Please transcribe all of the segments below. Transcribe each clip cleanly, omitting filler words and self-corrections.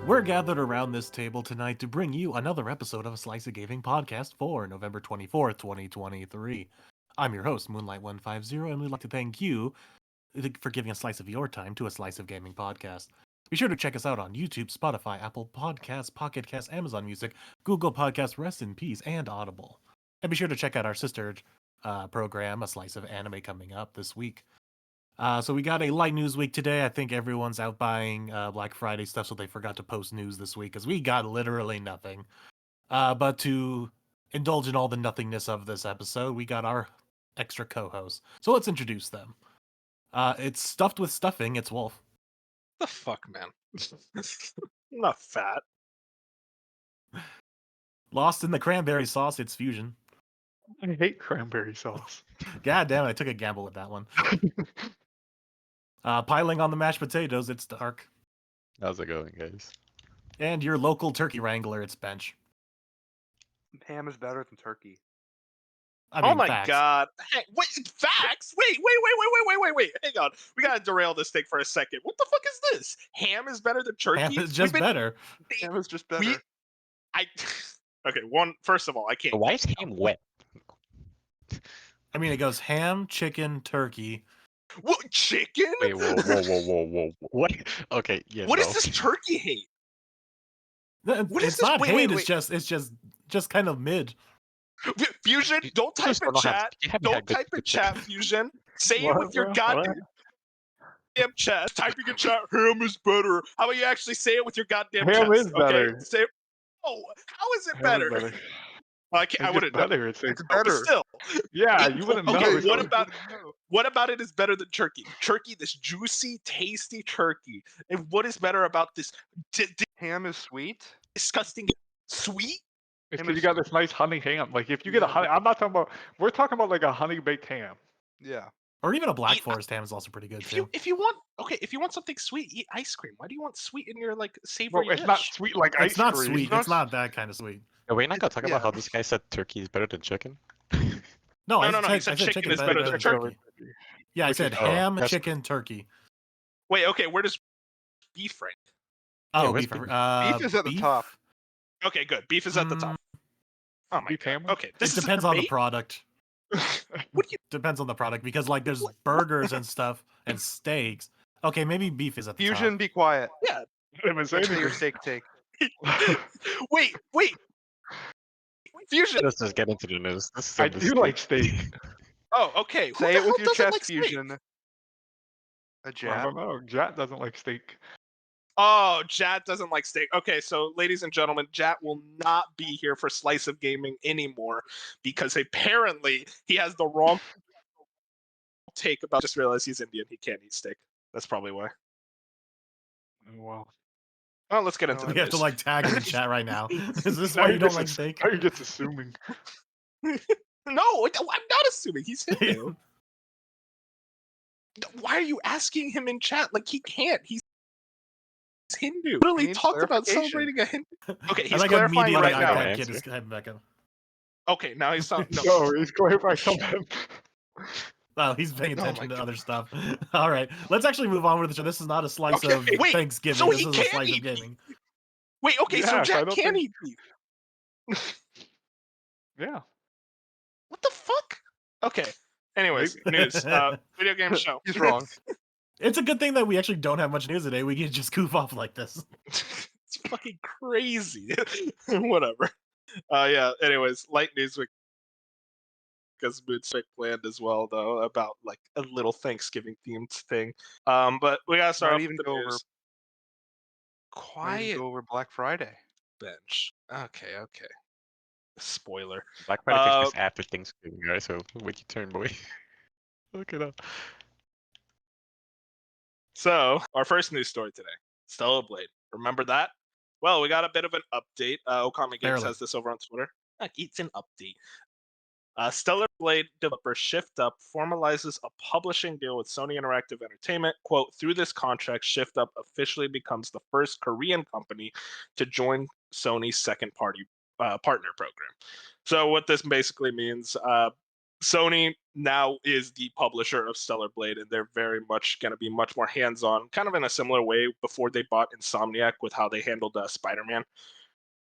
We're gathered around this table tonight to bring you another episode of a Slice of Gaming podcast for November 24th, 2023. I'm your host, Moonlight150, and we'd like to thank you for giving a slice of your time to a Slice of Gaming podcast. Be sure to check us out on YouTube, Spotify, Apple Podcasts, Pocket Casts, Amazon Music, Google Podcasts, Rest in Peace, and Audible. And be sure to check out our sister program, A Slice of Anime, coming up this week. So we got a light news week today. I think everyone's out buying Black Friday stuff, so they forgot to post news this week because we got literally nothing. But to indulge in all the nothingness of this episode, we got our extra co-hosts. So let's introduce them. It's stuffed with stuffing. It's Wolf. The fuck, man? I'm not fat. Lost in the cranberry sauce. It's Fusion. I hate cranberry sauce. God damn it! I took a gamble with that one. Piling on the mashed potatoes. It's Dark. How's it going, guys? And your local turkey wrangler. It's Bench. Ham is better than turkey. I mean, Oh my facts. god! Hey, wait, facts? Wait! Hang on, we gotta derail this thing for a second. What the fuck is this? Ham is better than turkey? Ham is just better. Ham is just better. Okay. First of all, I can't. Why is ham wet? I mean, it goes ham, chicken, turkey. What, chicken? Wait, whoa. What? Okay, yeah. What no. is this turkey hate? What is It's this? not Wait, hate. wait. It's just kind of mid. Fusion, don't type in chat. Don't type in chat, Fusion. Say it with your goddamn chat. Typing in chat, ham is better. How about you actually say it with your goddamn Ham chest? is better. Okay? Say, oh, how is it Ham is better? better. Well, I It's wouldn't know. better. It's But better. still, Yeah, you wouldn't know. okay, You what wouldn't know. what about it is better than turkey? Turkey, this juicy, tasty turkey. And what is better about this Ham is sweet. disgusting sweet? It's because you got this nice honey ham. Like if you get a honey, I'm not talking about. We're talking about like a honey baked ham. Yeah. Or even a Black Eat- Forest ham is also pretty good If too. you want something sweet, eat ice cream. Why do you want sweet in your like savory Well, it's dish? not sweet like ice It's not cream. sweet. It's not that kind of sweet. Are we not gonna talk Yeah. about how this guy said turkey is better than chicken? No, No, he said chicken is better than turkey. Yeah, I Which said is- ham, that's- chicken, turkey. Wait, okay, where does beef rank? Oh, where's beef. beef? Beef is at the top. Okay, good. Beef is at the top. Oh my Beef god. ham? Okay, It this is depends a on the debate? product. What do you Depends on the product because like there's burgers and stuff and steaks. Okay, maybe beef is at the Fusion, top. be quiet. Yeah. I didn't say Say your anything. steak take. Wait. Fusion. Let's just get into the news. This is I do like steak. Oh, okay. Who Say the it with hell your doesn't chest like steak? fusion. A I jab. don't know. Jat doesn't like steak. Oh, Jat doesn't like steak. Okay, so ladies and gentlemen, Jat will not be here for Slice of Gaming anymore because apparently he has the wrong take about. Just realized he's Indian. He can't eat steak. That's probably why. Well, Oh, let's get into No, the We have to news. like tag him in chat right now. Is this now why you're you don't just like ass- steak? Now you're just assuming. No, I'm not assuming he's Hindu. Why are you asking him in chat? Like he can't. He's Hindu. Literally needs talked about clarification. celebrating a Hindu. Okay, I he's like clarifying immediately right now. I now. get his head back up. Okay, now he's not. No. No, he's clarifying something. Oh, he's paying Oh my attention to God. other stuff. All right, let's actually move on with the show. This is not a slice Okay, of wait, Thanksgiving. so this he is a can slice of eat gaming. Wait, okay, so Yes, I Jack don't can think- eat beef. Yeah. What the fuck? Okay. Anyways, news. Video game show. He's wrong. It's a good thing that we actually don't have much news today. We can just goof off like this. It's fucking crazy. Whatever. Yeah. Anyways, light news week because Moonsick planned as well, though, about like a little Thanksgiving themed thing. But we gotta start Not off even with the go over- news. Might Quiet even go over Black Friday. bench. Okay. Spoiler. Black Friday is after Thanksgiving, guys. So wait your turn, boy. Look it up. So, our first news story today, Stellar Blade. Remember that? Well, we got a bit of an update. Okami Games Barely. has this over on Twitter. It's an update. Stellar Blade developer Shift Up formalizes a publishing deal with Sony Interactive Entertainment. Quote, through this contract, Shift Up officially becomes the first Korean company to join Sony's second party partner program. So what this basically means, Sony now is the publisher of Stellar Blade, and they're very much going to be much more hands-on, kind of in a similar way before they bought Insomniac with how they handled Spider-Man.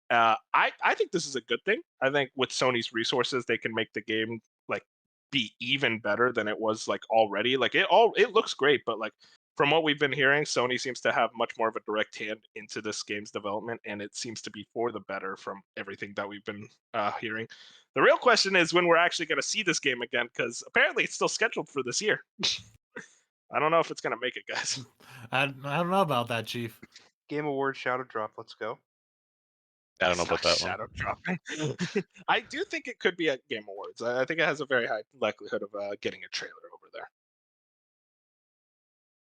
I think this is a good thing. I think with Sony's resources, they can make the game like be even better than it was like already. Like it looks great, but like from what we've been hearing, Sony seems to have much more of a direct hand into this game's development, and it seems to be for the better from everything that we've been hearing. The real question is when we're actually going to see this game again, because apparently it's still scheduled for this year. I don't know if it's going to make it, guys. I don't know about that, Chief. Game Awards Shadow Drop. Let's go. I don't know about that one. Shadow dropping. I do think it could be at Game Awards. I think it has a very high likelihood of getting a trailer over there.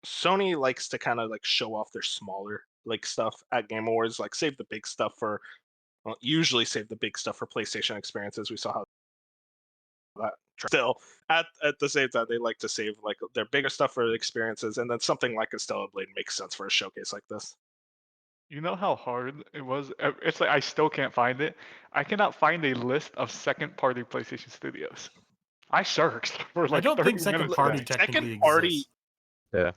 Sony likes to kind of like show off their smaller like stuff at Game Awards, like save the big stuff for. Well, usually save the big stuff for PlayStation experiences. We saw how that still at the same time they like to save like their bigger stuff for experiences, and then something like a Stellar Blade makes sense for a showcase like this. You know how hard it was? It's like I still can't find it. I cannot find a list of second-party PlayStation studios. I searched for I like don't 30 think second minutes party today. technically Second party, exists. Yeah.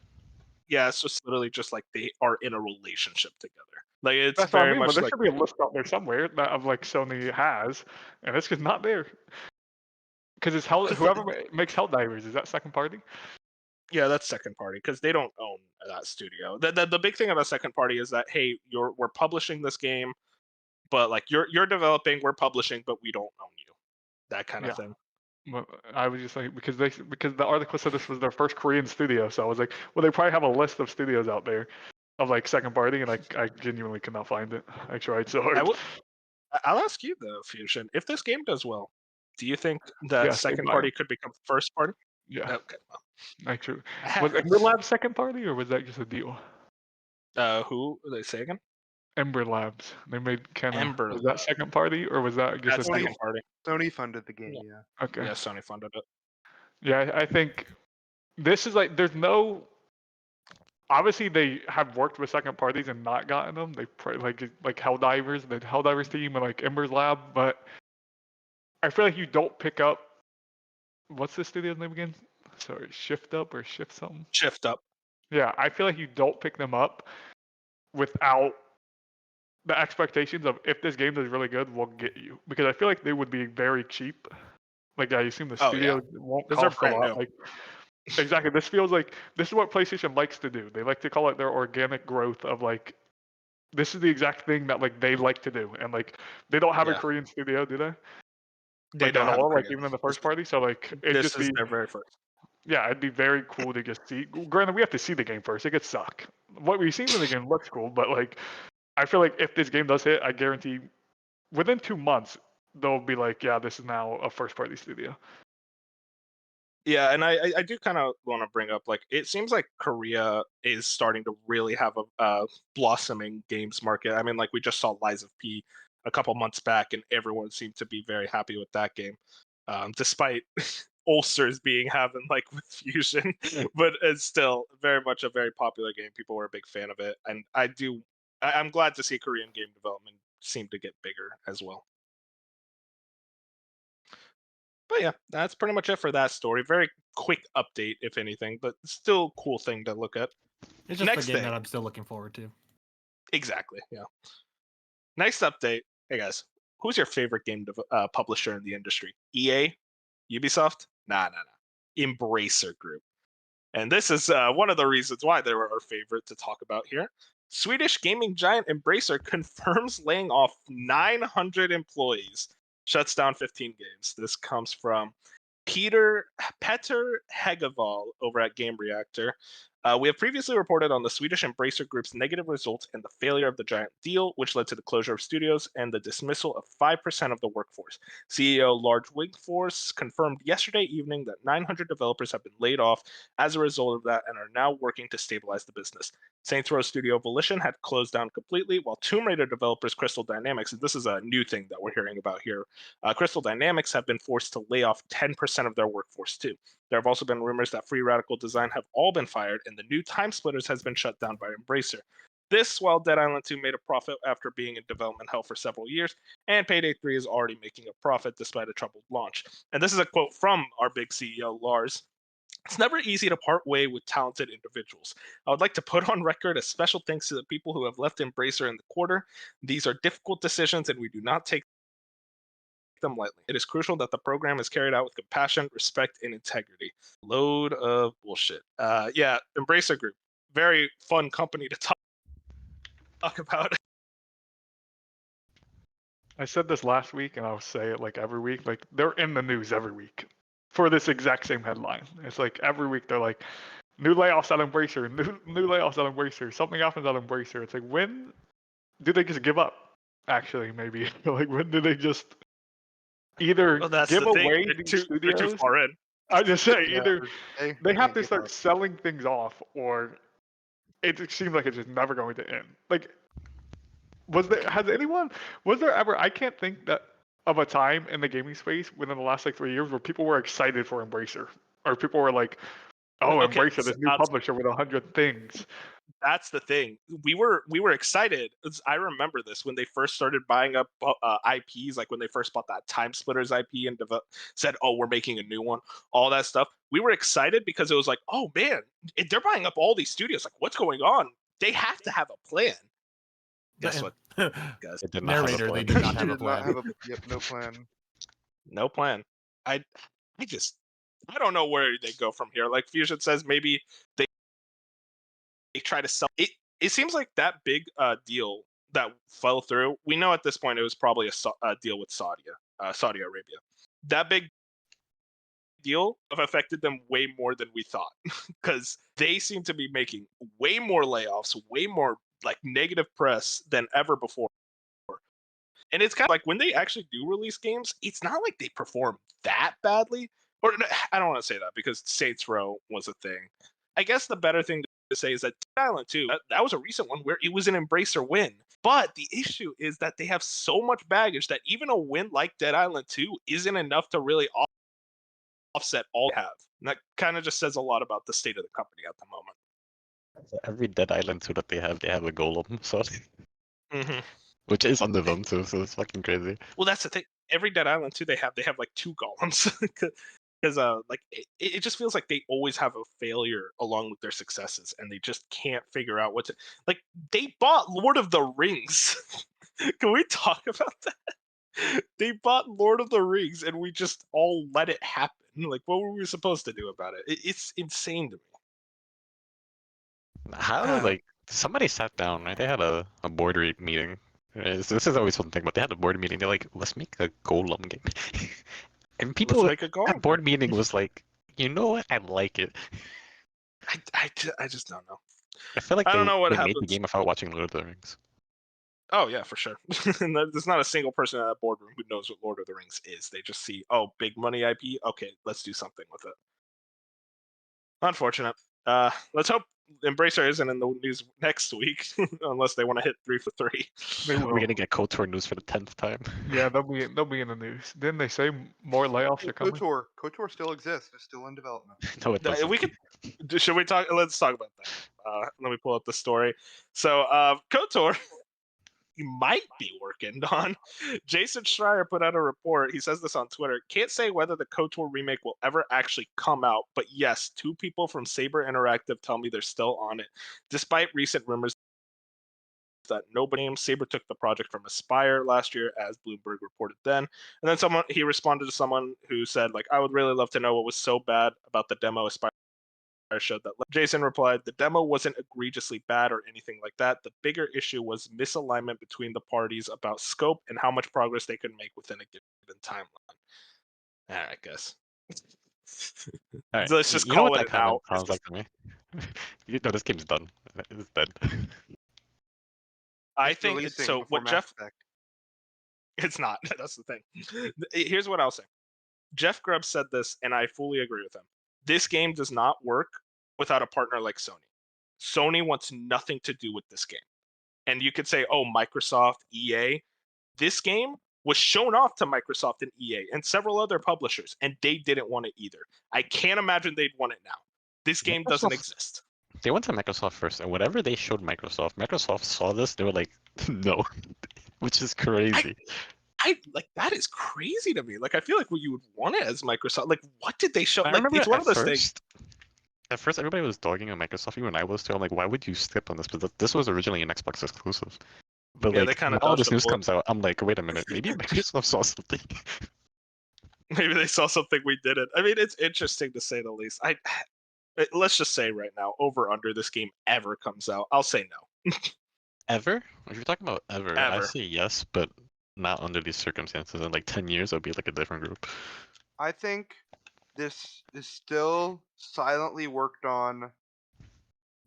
yeah, so it's literally just like they are in a relationship together. Like it's That's what I very mean, but much there like should be a list out there somewhere that of like Sony has, and it's just not there. Because it's whoever makes Helldivers, is that second party? yeah, that's second party because they don't own that studio. The big thing about second party is that hey, we're publishing this game, but like you're developing, we're publishing, but we don't own you. That kind of Yeah. thing. Well, I was just like because the article said this was their first Korean studio, so I was like, well, they probably have a list of studios out there of like second party, and I genuinely could not find it. I tried so hard. I'll ask you though, Fusion. If this game does well, do you think that Yeah, second buy party it. could become first party? Yeah, Okay. Well, actually, was Ember Labs second party or was that just a deal? who they say again? Ember Labs. They made Kenna. Ember Was that Labs. second party or was that just That's a deal? second party. Sony funded the game. Yeah. Okay. Yeah, Sony funded it. Yeah, I think this is like there's no. Obviously, they have worked with second parties and not gotten them. They like Helldivers, the Helldivers team, and like Ember's Lab. But I feel like you don't pick up. What's the studio's name again? Sorry, Shift Up or Shift something. Shift up. Yeah, I feel like you don't pick them up without the expectations of if this game is really good, we'll get you. Because I feel like they would be very cheap. Like I assume the Oh, studio won't Those are cost a brand lot. new. Like exactly, this feels like this is what PlayStation likes to do. They like to call it their organic growth of like this is the exact thing that like they like to do, and like they don't have a Yeah. Korean studio, do they? They Like don't at have a all, like Korean. even in the first party. So like it This just is be their very first. yeah, it'd be very cool to just see. Granted, we have to see the game first. It could suck. What we've seen in the game looks cool, but like I feel like if this game does hit, I guarantee within 2 months they'll be like, yeah, this is now a first party studio. Yeah, and I do kind of want to bring up like it seems like Korea is starting to really have a blossoming games market. I mean, like we just saw Lies of P a couple months back, and everyone seemed to be very happy with that game, despite ulcers being having like with Fusion, but it's still very much a very popular game. People were a big fan of it, and I'm glad to see Korean game development seem to get bigger as well. But yeah, that's pretty much it for that story. Very quick update, if anything, but still cool thing to look at. It's just Next a game thing. that I'm still looking forward to. Exactly, yeah. Next update. Hey guys, who's your favorite game publisher in the industry? EA? Ubisoft? Nah. Embracer Group. And this is one of the reasons why they were our favorite to talk about here. Swedish gaming giant Embracer confirms laying off 900 employees, shuts down 15 games. This comes from Peter Hegeval over at Game Reactor. We have previously reported on the Swedish Embracer Group's negative results and the failure of the giant deal, which led to the closure of studios and the dismissal of 5% of the workforce. CEO Lars Wigforss confirmed yesterday evening that 900 developers have been laid off as a result of that and are now working to stabilize the business. Saints Row studio Volition had closed down completely, while Tomb Raider developers Crystal Dynamics, and this is a new thing that we're hearing about here, Crystal Dynamics have been forced to lay off 10% of their workforce too. There have also been rumors that Free Radical Design have all been fired, and the new Time Splitters has been shut down by Embracer. This, while Dead Island 2 made a profit after being in development hell for several years, and Payday 3 is already making a profit despite a troubled launch. And this is a quote from our big CEO, Lars. It's never easy to part way with talented individuals. I would like to put on record a special thanks to the people who have left Embracer in the quarter. These are difficult decisions, and we do not take them lightly. It is crucial that the program is carried out with compassion, respect, and integrity. Load of bullshit. Yeah, Embracer Group, very fun company to talk about. I said this last week, and I'll say it like every week. Like, they're in the news every week for this exact same headline. It's like every week they're like, new layoffs at Embracer, new layoffs at Embracer, something happens at Embracer. It's like, when do they just give up? Actually, maybe like, when do they just either Well, that's give the thing. away They're these too studios? far in. I just say Yeah, either they have can't to give start up. selling things off, or it just seems like it's just never going to end. Like, was there ever, I can't think that of a time in the gaming space within the last like 3 years where people were excited for Embracer, or people were like, oh, Okay, Embracer, this new publisher with 100 things. That's the thing. We were excited. I remember this when they first started buying up IPs, like when they first bought that Time Splitters IP and said, "Oh, we're making a new one." All that stuff. We were excited because it was like, "Oh man, they're buying up all these studios. Like, what's going on? They have to have a plan." Guess what, guys? It did not have a Narrator, they plan. did not They have a did not plan. have no plan. No plan. I don't know where they go from here. Like Fusion says, maybe they try to sell it. It seems like that big deal that fell through. We know at this point it was probably a deal with Saudi Arabia. That big deal have affected them way more than we thought, because they seem to be making way more layoffs, way more like negative press than ever before. And it's kind of like when they actually do release games, it's not like they perform that badly. Or I don't want to say that because Saints Row was a thing. I guess the better thing to say is that Dead Island 2, that was a recent one where it was an Embracer win. But the issue is that they have so much baggage that even a win like Dead Island 2 isn't enough to really offset all they have. And that kind of just says a lot about the state of the company at the moment. Every Dead Island 2 that they have a golem, so which is under them too, so it's fucking crazy. Well, that's the thing. Every Dead Island 2 they have like 2 golems. Because like it just feels like they always have a failure along with their successes, and they just can't figure out what to. Like, they bought Lord of the Rings. Can we talk about that? They bought Lord of the Rings, and we just all let it happen. Like, what were we supposed to do about it? It's insane to me. How like somebody sat down, right? They had a board meeting. This is always one thing, but they had a board meeting. They're like, let's make a golem game. And people Let's make a golem. at board meeting was like, you know what? I like it. I just don't know. I feel like I don't know what they made the happens. game without watching Lord of the Rings. Oh yeah, for sure. There's not a single person in that boardroom who knows what Lord of the Rings is. They just see, oh, big money IP. Okay, let's do something with it. Unfortunate. Let's hope Embracer isn't in the news next week, unless they want to hit 3 for 3. We're gonna get KOTOR news for the 10th time. Yeah, they'll be in the news. Didn't they say more layoffs are coming? KOTOR still exists. It's still in development. No, it doesn't. We could. Should we talk? Let's talk about that. Let me pull up the story. So, KOTOR, you might be working on. Jason Schreier put out a report. He says this on Twitter. Can't say whether the KOTOR remake will ever actually come out, but yes, 2 people from Saber Interactive tell me they're still on it, despite recent rumors that nobody named. Saber took the project from Aspire last year, as Bloomberg reported then. And then he responded to someone who said, like, I would really love to know what was so bad about the demo Aspire showed that. Jason replied, the demo wasn't egregiously bad or anything like that. The bigger issue was misalignment between the parties about scope and how much progress they could make within a given timeline. All right, guys. All right. Let's just you know call what it that comment out. sounds like to me? You know, this game's done. It's dead. I It's think releasing so. before What Mass Jeff? Effect. It's not. That's the thing. Here's what I'll say. Jeff Grubb said this, and I fully agree with him. This game does not work without a partner like Sony. Sony wants nothing to do with this game. And you could say, oh, Microsoft, EA. This game was shown off to Microsoft and EA and several other publishers, and they didn't want it either. I can't imagine they'd want it now. This game doesn't exist. They went to Microsoft first, and whatever they showed Microsoft saw this, they were like, no, which is crazy. I like that is crazy to me. Like I feel like what you would want it as Microsoft. Like what did they show? I Like remember it's one of those things. At first, everybody was dogging on Microsoft, even I was too. I'm like, why would you skip on this? But this was originally an Xbox exclusive. But Yeah, they like, kind now of all dodged this a news bullet. comes out, I'm like, wait a minute, maybe Microsoft saw something. Maybe they saw something we didn't. I mean, it's interesting to say the least. Let's just say right now, over under this game ever comes out, I'll say no. Ever? If you're talking about ever, I Ever. say yes, but not under these circumstances. In like 10 years, it'll be like a different group. I think this is still silently worked on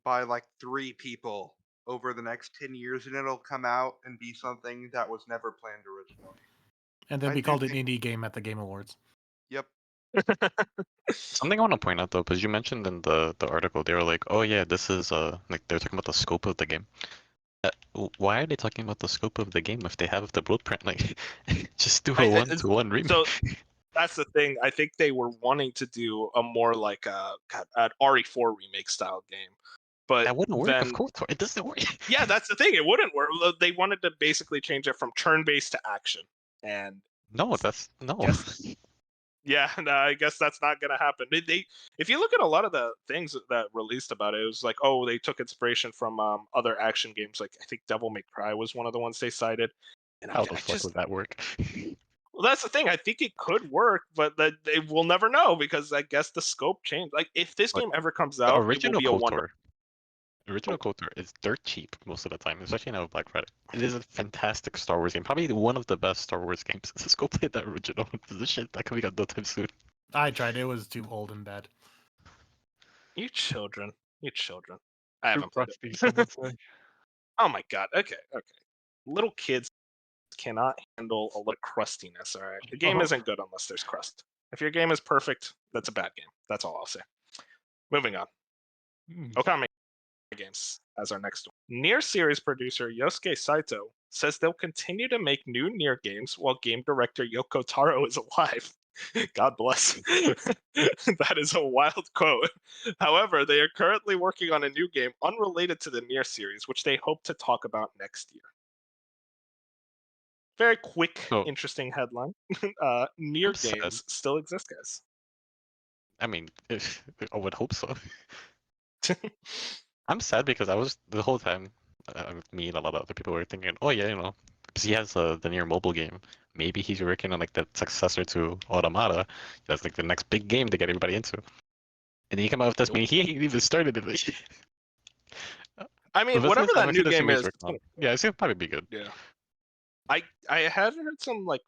by like 3 people over the next 10 years, and it'll come out and be something that was never planned originally. And then I be do called an think- indie game at the Game Awards. Yep. Something I want to point out though, because you mentioned in the article, they were like, oh yeah, this is like they were talking about the scope of the game. Why are they talking about the scope of the game if they have the blueprint? Like, just do a one-to-one remake. So that's the thing. I think they were wanting to do a more like an RE4 remake style game, but That wouldn't work, then, of course. It doesn't work. yeah, that's the thing. It wouldn't work. They wanted to basically change it from turn-based to action, and No, that's no. Yes. yeah, no, I guess that's not gonna happen. If you look at a lot of the things that released about it, it was like, oh, they took inspiration from other action games. Like I think Devil May Cry was one of the ones they cited. And How the fuck would that work? well, that's the thing. I think it could work, but that they will never know because I guess the scope changed. Like if this Look, game ever comes The out, it will original be a wonder. KOTOR is dirt cheap most of the time, especially now with Black Friday. It is a fantastic Star Wars game, probably one of the best Star Wars games. Just go play that original. This shit that coming out no time soon. I tried. It was too old and bad. You children. I Too haven't played crusty, it. some would say. Oh my god. Okay. Little kids cannot handle a little crustiness. All right. The game Uh-huh. isn't good unless there's crust. If your game is perfect, that's a bad game. That's all I'll say. Moving on. Okami Games as our next one. Nier series producer Yosuke Saito says they'll continue to make new Nier games while game director Yoko Taro is alive. God bless. That is a wild quote. However, they are currently working on a new game unrelated to the Nier series, which they hope to talk about next year. Very quick, Oh. interesting headline. Nier I'm sad. games still exist, guys. I mean, I would hope so. I'm sad because I was the whole time, me and a lot of other people were thinking, oh yeah, because he has the Nier mobile game. Maybe he's working on like the successor to Automata. That's like the next big game to get everybody into. And then he come out with this. I mean, he ain't even started it. I mean, But whatever this- that I'm new excited to see game what he's is, working on. Yeah, it's gonna probably be good. yeah. I had heard some like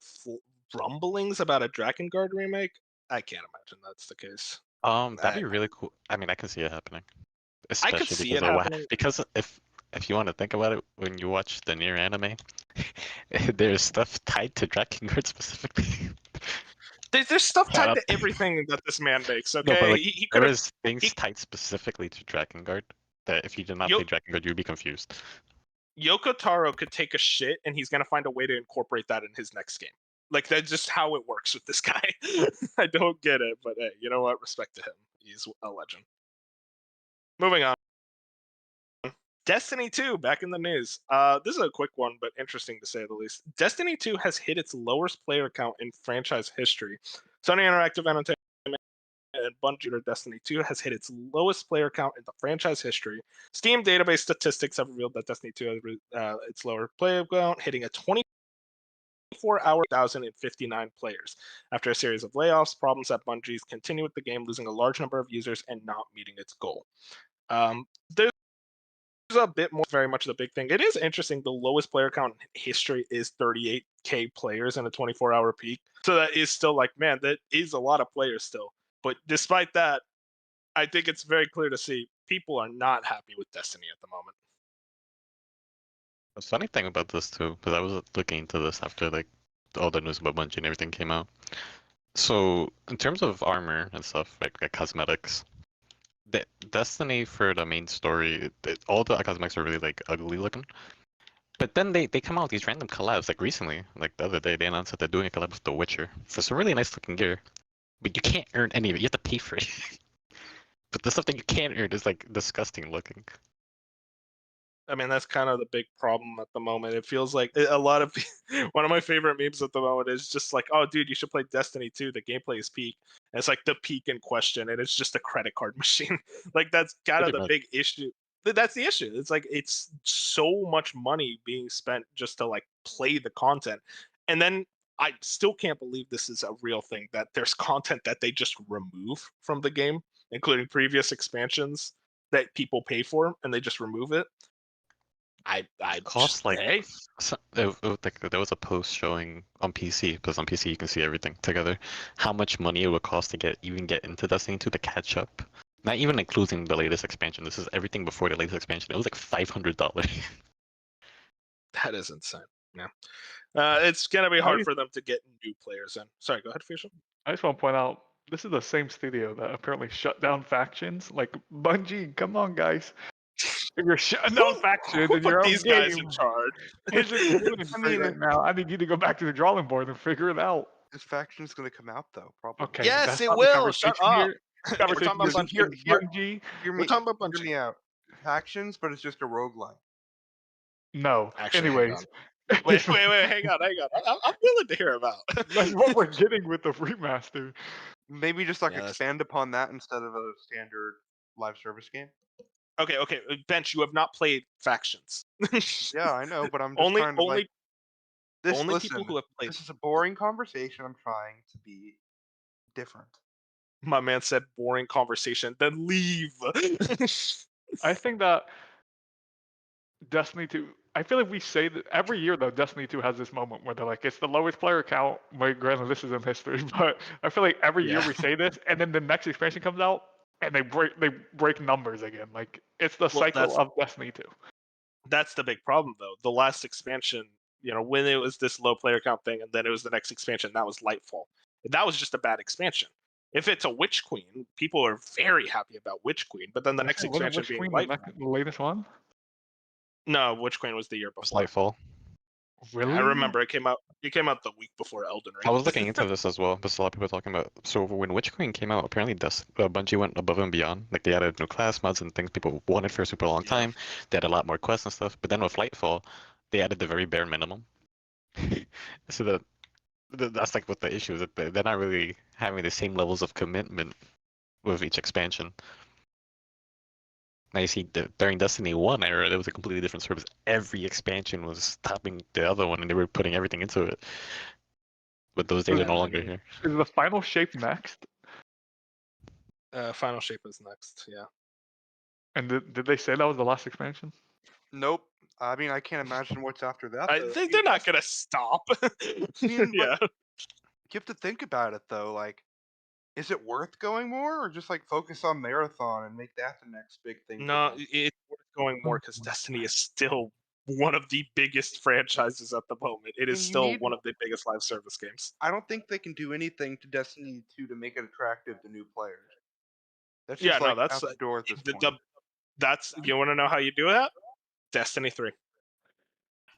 rumblings about a Drakengard remake. I can't imagine that's the case. That'd be really cool. I mean, I can see it happening. I could Especially see because it of happening. because if you want to think about it, when you watch the Nier anime, there's stuff tied to Drakengard specifically. There's stuff Shut tied to up. everything that this man makes. No, Okay, but like he there could have. is things he- tied specifically to Drakengard that if you did not Yo- play Drakengard, you'd be confused. Yoko Taro could take a shit, and he's gonna find a way to incorporate that in his next game. Like that's just how it works with this guy. I don't get it, but hey, you know what? Respect to him. He's a legend. Moving on. Destiny 2 back in the news. This is a quick one, but interesting to say the least. Destiny 2 has hit its lowest player count in franchise history. Sony Interactive Entertainment and Bungie Destiny 2 has hit its lowest player count in the franchise history. Steam database statistics have revealed that Destiny 2 has its lower player count, hitting a 24-hour 1,059 players. After a series of layoffs, problems at Bungie's continue with the game losing a large number of users and not meeting its goal. There's a bit more, very much the big thing. It is interesting. The lowest player count in history is 38k players in a 24-hour peak. So that is still like, man, that is a lot of players still. But despite that, I think it's very clear to see people are not happy with Destiny at the moment. The funny thing about this too, because I was looking into this after like all the news about Bungie and everything came out. So in terms of armor and stuff, like cosmetics, the Destiny for the main story, all the cosmetics are really like ugly looking. But then they come out with these random collabs, like recently, like the other day, they announced that they're doing a collab with The Witcher for some really nice looking gear. But you can't earn any of it. You have to pay for it. But the stuff that you can't earn is like disgusting looking. I mean, that's kind of the big problem at the moment. It feels like a lot of one of my favorite memes at the moment is just like, "Oh, dude, you should play Destiny 2. The gameplay is peak." And it's like the peak in question, and it's just a credit card machine. Like that's kind of Pretty the much. big issue. That's the issue. It's like it's so much money being spent just to like play the content, and then I still can't believe this is a real thing that there's content that they just remove from the game, including previous expansions that people pay for, and they just remove it. I Costs just like hey, there was a post showing on PC, because on PC you can see everything together, how much money it would cost to even get into Destiny 2 to catch up. Not even including the latest expansion. This is everything before the latest expansion. It was like $500. that is insane. Yeah, it's gonna be hard for them to get new players in. Sorry, go ahead, Fusion. I just want to point out this is the same studio that apparently shut down factions. Like Bungie, come on, guys! If you're shutting down factions Who in put your own these guys game, in charge? it's just ruined I for you mean, right now. I need you to go back to the drawing board and figure it out. this faction's gonna come out though, probably. Okay, Yes, that's it not the will. Shut conversation up. here. The We're conversation talking about is Bungie. Here, here, Bungie. hear We're me, talking about hear Bungie. me out. Factions, but it's just a roguelike. No. Actually, hang Anyways, on. Wait, hang on. I'm willing to hear about. that's what we're getting with the remaster. Maybe just like Yeah, that's- expand upon that instead of a standard live service game. Okay, Bench, you have not played factions. Yeah, I know, but I'm just only trying to like this. only Listen, people who have played. this is a boring conversation. I'm trying to be different. My man said boring conversation. Then leave. I think that Destiny 2. I feel like we say that every year though. Destiny 2 has this moment where they're like, it's the lowest player count. Well, granted, this is in history, but I feel like every year Yeah. we say this, and then the next expansion comes out, and they break numbers again. Like it's the cycle that's- of Destiny 2. That's the big problem, though. The last expansion, when it was this low player count thing, and then it was the next expansion, that was Lightfall. That was just a bad expansion. If it's a Witch Queen, people are very happy about Witch Queen, but then the next Wasn't expansion Witch being Queen Lightfall. the latest one? No, Witch Queen was the year It was before. Lightfall. Really? I remember it came out. It came out the week before Elden Ring. I was looking into this as well, but a lot of people talking about. So when Witch Queen came out, apparently Bungie went above and beyond. Like they added new class mods and things people wanted for a super long Yeah. time. They had a lot more quests and stuff. But then with Lightfall, they added the very bare minimum. So that's like what the issue is. That they're not really having the same levels of commitment with each expansion. Now you see, during Destiny 1 era, there was a completely different service. Every expansion was topping the other one, and they were putting everything into it. But those days are no longer here. Is the final shape next? Final Shape is next. Yeah. And did they say that was the last expansion? Nope. I mean, I can't imagine what's after that. though. They're not gonna stop. mean, yeah. You have to think about it though. Like, is it worth going more, or just like focus on Marathon and make that the next big thing? for No, them? it's worth going more because Destiny is still one of the biggest franchises at the moment. It is And you still need- one of the biggest live service games. I don't think they can do anything to Destiny 2 to make it attractive to new players. That's Yeah, just no, like that's out the door at this point. That's you want to know how you do that? Destiny 3.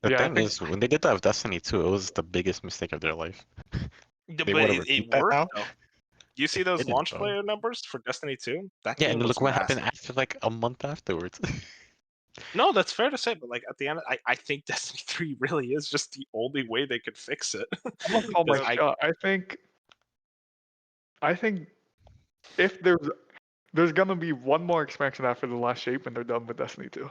The Yeah, I thing think- is, when they did that with Destiny 2, it was the biggest mistake of their life. But wanna it repeat that worked now? though. You see those didn't, launch though. player numbers for Destiny 2? That Yeah, game and was look what happened massive. after like a month afterwards. No, that's fair to say, but like at the end, I think Destiny 3 really is just the only way they could fix it. I'm gonna call my Because shot. I think if there's gonna be one more expansion after the last shape, and they're done with Destiny 2.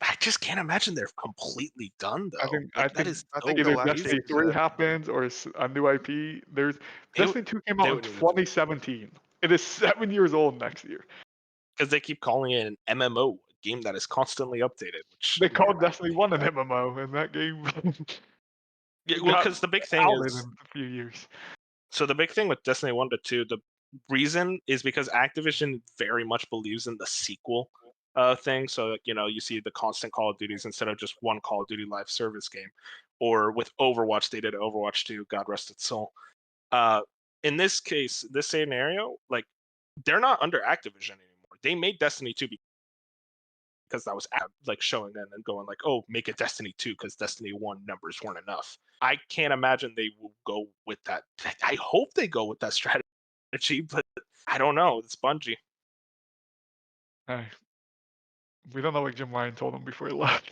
I just can't imagine they're completely done though. I think that is I so think the either last crazy. Destiny shape 3 said- happens or a new IP. There's They- Destiny 2 came out they in would need to- 2017. It is 7 years old next year. Because they keep calling it an MMO, a game that is constantly updated. Which They called Destiny 1 an MMO, and that game. yeah, well, got because the big thing outed is in a few years. so the big thing with Destiny 1 to 2, the reason is because Activision very much believes in the sequel thing. So you see the constant Call of Duties instead of just one Call of Duty live service game, or with Overwatch they did Overwatch 2, God rest its soul. In this case, this scenario, like they're not under Activision anymore. They made Destiny 2 because that was like showing them and going like, oh, make it Destiny 2 because Destiny 1 numbers weren't enough. I can't imagine they will go with that. I hope they go with that strategy, but I don't know. It's Bungie. Hey, we don't know what Jim Ryan told him before he left.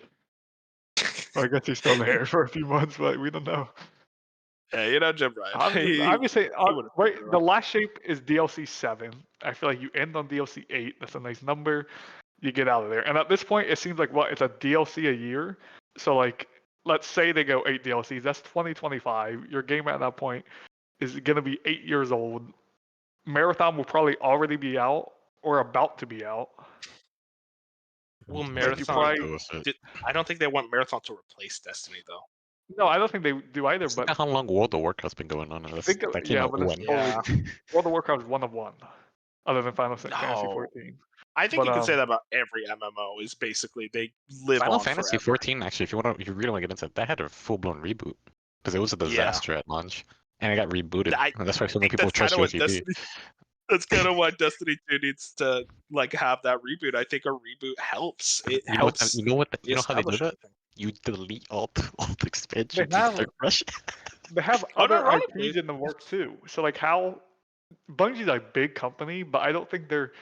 Well, I guess he's still there for a few months, but we don't know. Yeah, you know Jim Ryan. I'm just saying, would've right? figured it The out. last shape is DLC 7. I feel like you end on DLC 8. That's a nice number. You get out of there. And at this point, it seems like it's a DLC a year. So like, let's say they go 8 DLCs. That's 2025. Your game at that point is going to be 8 years old. Marathon will probably already be out or about to be out. Well, Like you Marathon. probably, I don't think they want Marathon to replace Destiny though. no, I don't think they do either. But But how long World of Warcraft's been going on? think That came out but it's when? Yeah. World of Warcraft is one of one, other than Fantasy No. 14. I think But, you can say that about every MMO. Is basically they live Final on Fantasy forever. 14, actually, if you really want to get into it, that had a full-blown reboot because it was a disaster at launch, and it got rebooted. And that's why so many people trust what GOTV. That's kind of why Destiny 2 needs to like have that reboot. I think a reboot helps. It You know what? helps. You know how they do establish that? everything. You delete all expansions They and have- start fresh. They have other Unironically. IPs in the works too. So like how Bungie's a big company, but I don't think they're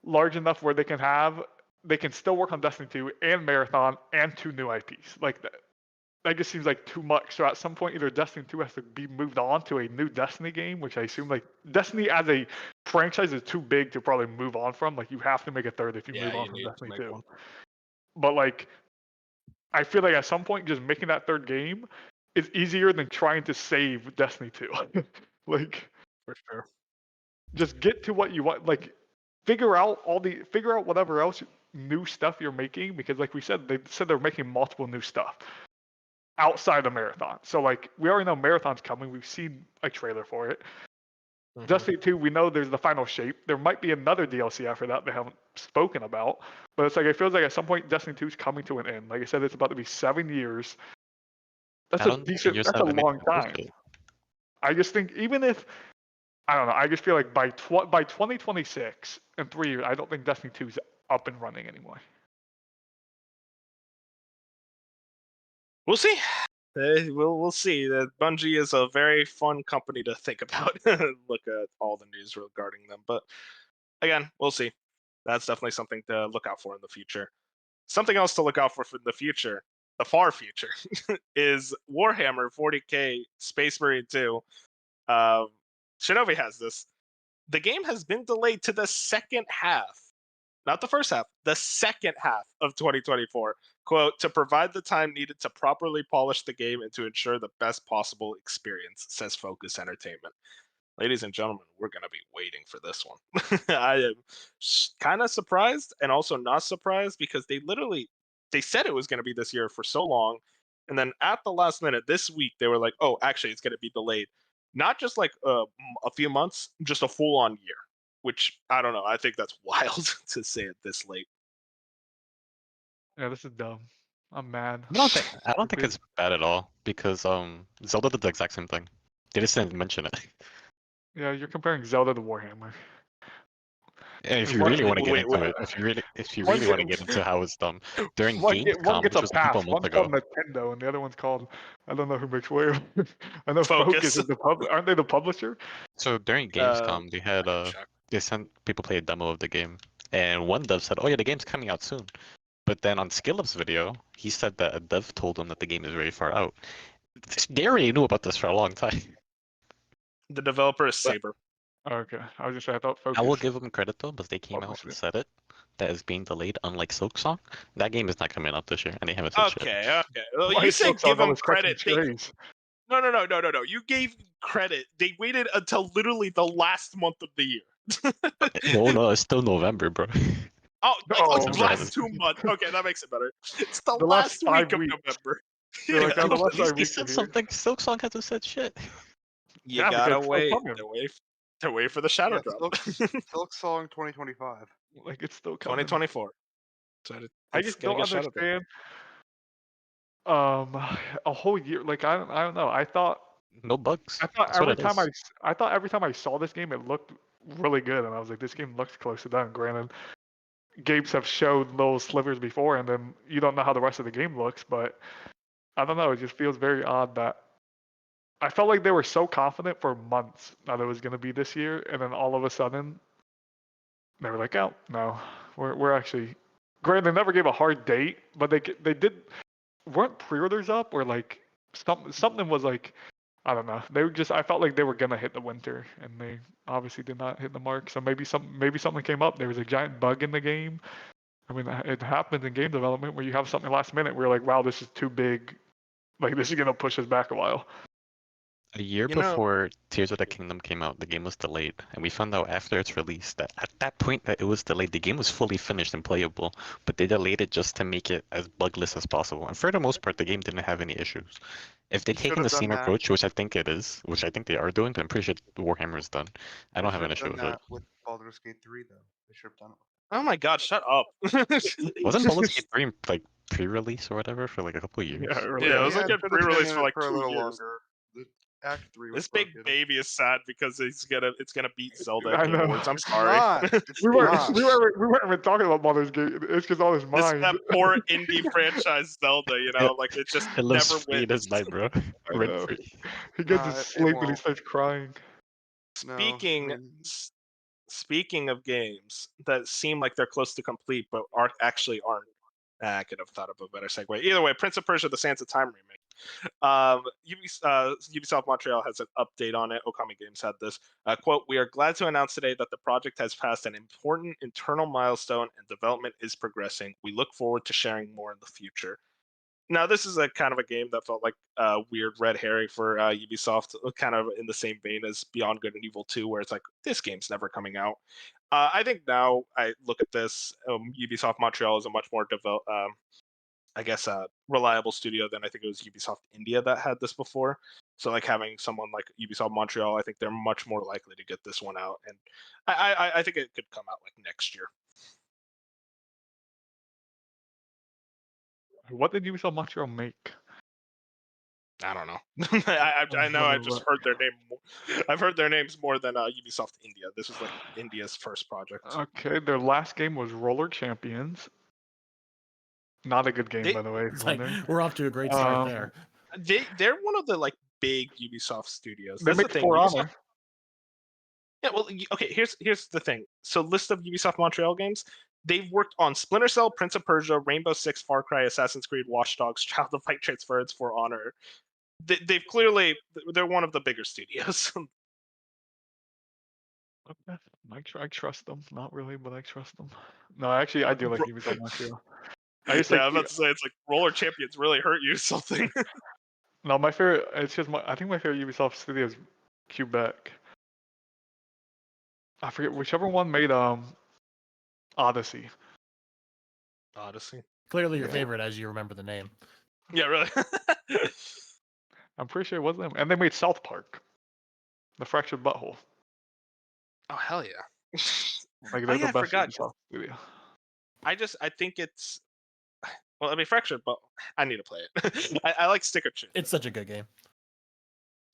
large enough where they can still work on Destiny 2 and Marathon and 2 new IPs. Like that just seems like too much. So at some point, either Destiny 2 has to be moved on to a new Destiny game, which I assume like Destiny as a franchise is too big to probably move on from. Like you have to make a third if you Yeah, move on you from need to Destiny make 2. one. But like I feel like at some point just making that third game is easier than trying to save Destiny 2. Like For sure. just get to what you want. Like figure out whatever else new stuff you're making, because like we said, they said they're making multiple new stuff outside of Marathon. So like we already know Marathon's coming. We've seen a trailer for it. Mhm. Destiny 2, we know there's the final shape. There might be another DLC after that they haven't spoken about. But it's like it feels like at some point Destiny 2 is coming to an end. Like I said, it's about to be 7 years. That's a long time. I just think even if I don't know, I just feel like by 2026 in 3 years, I don't think Destiny 2 is up and running anymore. We'll see. We'll see. Bungie is a very fun company to think about. Look at all the news regarding them, but again, we'll see. That's definitely something to look out for in the future. Something else to look out for in the future, the far future, is Warhammer 40k Space Marine 2. Shinobi has this. The game has been delayed to the second half, not the first half, the second half of 2024. Quote, to provide the time needed to properly polish the game and to ensure the best possible experience, says Focus Entertainment. Ladies and gentlemen, we're going to be waiting for this one. I am kind of surprised and also not surprised because they said it was going to be this year for so long. And then at the last minute this week, they were like, oh, actually, it's going to be delayed. Not just like a few months, just a full on year, which I don't know. I think that's wild to say it this late. Yeah, this is dumb. I'm mad. I don't think it's bad at all because Zelda did the exact same thing. They just didn't mention it. Yeah, you're comparing Zelda to Warhammer. And if you One- really want to get wait, into wait. it, if you One really want to get- get into how it's dumb, during one Gamescom, gets which a was a couple pass. months One's ago, called Nintendo, and the other one's called I don't know who makes Warhammer. I know Focus. is the aren't they the publisher? so during Gamescom, they had check. they sent people play a demo of the game, and one dev said, "Oh yeah, the game's coming out soon." But then on Skillup's video, he said that a dev told him that the game is very far out. They already knew about this for a long time. The developer is Saber. Oh, okay, I was just saying I thought Focus. I will give them credit though, but they came out Publisher. and said it. That is being delayed, unlike Silksong. That game is not coming out this year, and they haven't said shit. Okay. Well, Why you is said Silksong give them always catching credit. strays? No. You gave credit. They waited until literally the last month of the year. No, it's still November, bro. The No. last 2 months. Okay, that makes it better. It's the last last week 5 of weeks. November. They're like, oh, the last At least 5 they weeks said are here. something. Silksong hasn't said shit. You Yeah, gotta because it's wait. still coming. They're waiting for the shadow Yeah, drop. Silk Song 2025. Like it's still coming. 2024. So I just don't understand. A whole year. Like I don't know. I thought No bugs. I thought That's what every it time is. I thought every time I saw this game, it looked really good, and I was like, this game looks close to done. Granted, games have showed little slivers before, and then you don't know how the rest of the game looks. But I don't know. It just feels very odd that I felt like they were so confident for months that it was going to be this year, and then all of a sudden they were like, "Oh no, we're actually." Granted, they never gave a hard date, but they did. Weren't pre-orders up or like something was like, I don't know. They were just, I felt like they were gonna hit the winter, and they obviously did not hit the mark. So maybe something came up. There was a giant bug in the game. I mean, it happens in game development where you have something last minute where you're like, wow, this is too big. Like this is gonna push us back a while. A year You know- before Tears of the Kingdom came out, the game was delayed, and we found out after its release that at that point that it was delayed, the game was fully finished and playable, but they delayed it just to make it as bugless as possible. And for the most part, the game didn't have any issues. If they'd You should taken the have done same that. approach, which I think it is, which I think they are doing, then I'm pretty sure Warhammer's done. I don't have an issue with it. With Baldur's Gate 3 though. They should have done it. Oh my god, shut up. Wasn't Baldur's Gate 3 like pre-release or whatever for like a couple of years? Yeah, early Yeah, it on. was like it a should have been pre-release in for it like for a 2 little years. longer. The Act 3 was This big broken. baby is sad because it's gonna beat Zelda I at Game know. Awards. I'm It's sorry. not. It's We not. weren't even talking about Baldur's Gate. It's because all his This mind. that poor indie franchise Zelda, you know, like it just It lives never free in wins. his mind, bro. I Rent know. free. He gets Nah, to it sleep and he won't. starts crying. No, Speaking I mean, speaking of games that seem like they're close to complete but actually aren't. I could have thought of a better segue. Either way, Prince of Persia: The Sands of Time remake. Ubisoft Montreal has an update on it. Okami Games had this quote: "We are glad to announce today that the project has passed an important internal milestone and development is progressing. We look forward to sharing more in the future." Now, this is a kind of a game that felt like a weird red herring for Ubisoft, kind of in the same vein as Beyond Good and Evil 2, where it's like, this game's never coming out. I think now I look at this, Ubisoft Montreal is a much more reliable studio than I think it was Ubisoft India that had this before. So like having someone like Ubisoft Montreal, I think they're much more likely to get this one out, and I think it could come out like next year. What did Ubisoft Montreal make? I don't know. I know I've just heard their name. I've heard their names more than Ubisoft India. This was like India's first project. Okay, their last game was Roller Champions. Not a good game, by the way. It's like, we're off to a great start there. They're one of the like big Ubisoft studios. They That's make the thing. For Ubisoft, Honor. yeah, well, okay. Here's the thing. So, list of Ubisoft Montreal games. They've worked on Splinter Cell, Prince of Persia, Rainbow Six, Far Cry, Assassin's Creed, Watch Dogs, Child of Light, Transference, For Honor. They've clearly they're one of the bigger studios. Okay. I trust them. Not really, but I trust them. No, actually, I do like Ubisoft Montreal. I just Yeah, like I'm about to say it's like Roller Champions really hurt you or something. no, my favorite. It's just I think my favorite Ubisoft studio is Quebec. I forget whichever one made Odyssey. Odyssey. Clearly your Yeah. favorite as you remember the name. Yeah, really. I'm pretty sure it was them, and they made South Park, the Fractured Butthole. Oh hell yeah. Like they're yeah, the I best forgot. Ubisoft studio. I think it's. Well, I mean, Fractured, but I need to play it. I like Stick of Truth. It's such a good game.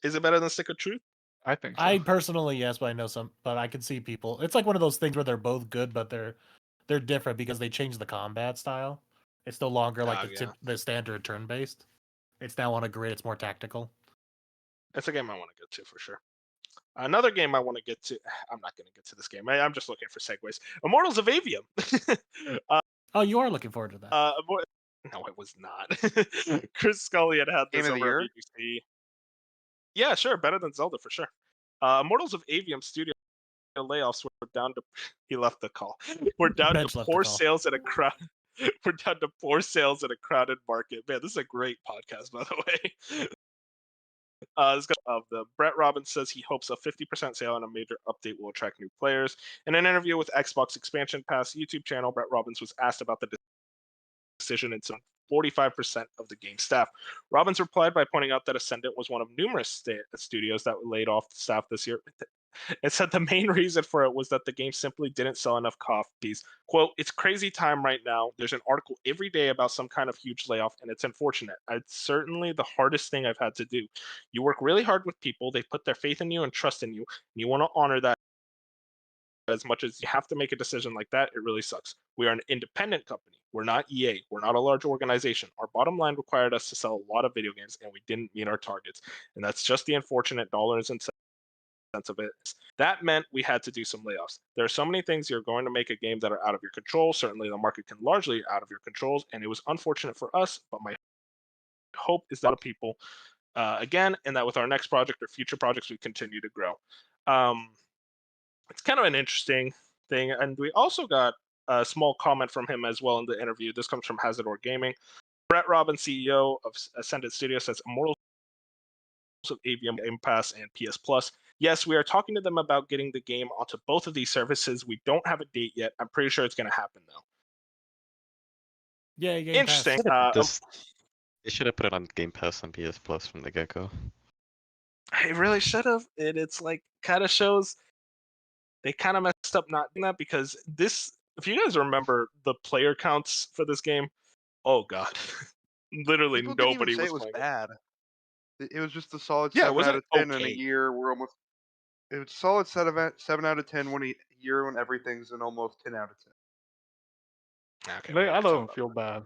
Is it better than Stick of Truth? I think so. I personally, yes, but I know some. But I can see people. It's like one of those things where they're both good, but they're different because they changed the combat style. It's no longer like the standard turn based. It's now on a grid. It's more tactical. It's a game I want to get to for sure. Another game I want to get to. I'm not going to get to this game. I'm just looking for segues. Immortals of Aveum. Oh, you are looking forward to that. No, it was not. Chris Scully had Game this of the over year? at BBC. Yeah, sure, better than Zelda for sure. Immortals of Aveum studio layoffs were down to. He left the call. We're down Bench to left the poor call. sales at a crowd. We're down to poor sales at a crowded market. Man, this is a great podcast, by the way. This guy of the Brett Robbins says he hopes a 50% sale on a major update will attract new players. In an interview with Xbox Expansion Pass YouTube channel, Brett Robbins was asked about the decision and some 45% of the game staff. Robbins replied by pointing out that Ascendant was one of numerous studios that laid off staff this year. It said the main reason for it was that the game simply didn't sell enough copies. Quote, "It's crazy time right now. There's an article every day about some kind of huge layoff, and it's unfortunate. It's certainly the hardest thing I've had to do. You work really hard with people. They put their faith in you and trust in you, and you want to honor that as much as you have to make a decision like that, it really sucks. We are an independent company. We're not EA. We're not a large organization. Our bottom line required us to sell a lot of video games, and we didn't meet our targets. And that's just the unfortunate dollars and cents of it. That meant we had to do some layoffs. There are so many things you're going to make a game that are out of your control. Certainly, the market can largely out of your controls, and it was unfortunate for us. But my hope is that a lot of people, again, and that with our next project or future projects, we continue to grow. It's kind of an interesting thing, and we also got a small comment from him as well in the interview. This comes from Hazardor Gaming. Brett Robbins, CEO of Ascendant Studio, says Immortals of Aveum, Game Pass, and PS Plus. Yes, we are talking to them about getting the game onto both of these services. We don't have a date yet. I'm pretty sure it's going to happen though. Yeah, Game Interesting. They should have put it on Game Pass and PS Plus from the get-go. It really should have. And it's like kind of shows they kind of messed up not doing that, because this, if you guys remember the player counts for this game, oh god, literally People didn't nobody even say was it was playing bad. It was just a solid Yeah, it 7 wasn't out of 10 in a okay. year. It was a solid 7 out of 10 when a year when everything's an almost 10 out of 10. Okay, I don't feel bad.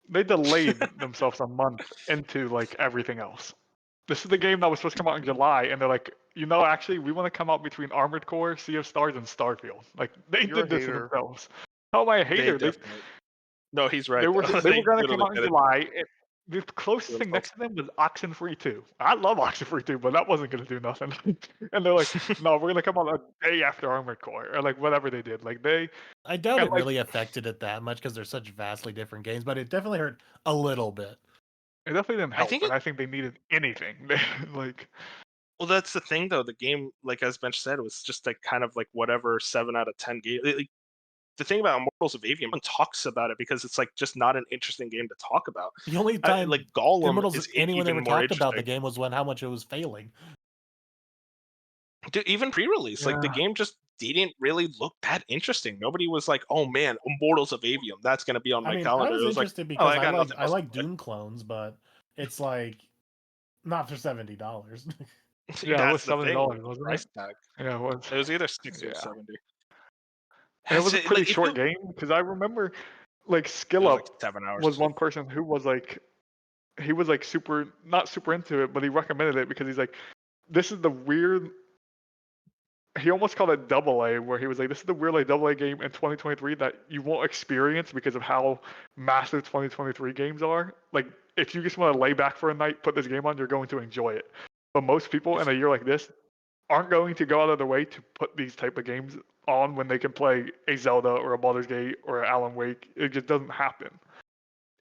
They delayed themselves a month into like everything else. This is the game that was supposed to come out in July, and they're like, actually, we want to come out between Armored Core, Sea of Stars, and Starfield. Like they You're a did this to hater. themselves. How am I a hater? No, he's right. They were though. they were going to come literally out in did it. July. The closest Doing thing next to them was Oxenfree 2. I love Oxenfree 2, but that wasn't going to do nothing. And they're like, no, we're going to come out a day after Armored Core, or like whatever they did. Like I doubt and it really affected it that much because they're such vastly different games, but it definitely hurt a little bit. it definitely didn't help. think And I think they needed anything. Like, Well, that's the thing though. The game, like as Bench said, was just like kind of like whatever 7 out of 10 game. Like, the thing about Immortals of Aveum, no one talks about it because it's like just not an interesting game to talk about. The only time like Gollum Immortals is anyone even ever more talked about the interesting. game was when how much it was failing. Dude, even pre-release, like the Yeah. game just didn't really look that interesting. Nobody was like, "Oh man, Immortals of Avium, that's gonna be on my calendar." I was it was interested like, "Oh, because I got nothing I else to like play." Doom clones, but it's like not for $70. Yeah, it That's was the thing. $70, wasn't Price it? tag. Yeah, it was. It was either 60 or Yeah. 70. And it was a Like, pretty if short you- game because I remember, like, It Skill was Up like 7 hours. was one person who was like, he was like not super into it, but he recommended it because he's like, this is the weird. He almost called it double A, where he was like, this is the weird like double A game in 2023 that you won't experience because of how massive 2023 games are. Like, if you just want to lay back for a night, put this game on, you're going to enjoy it. But most people in a year like this aren't going to go out of their way to put these type of games on when they can play a Zelda or a Baldur's Gate or an Alan Wake. It just doesn't happen.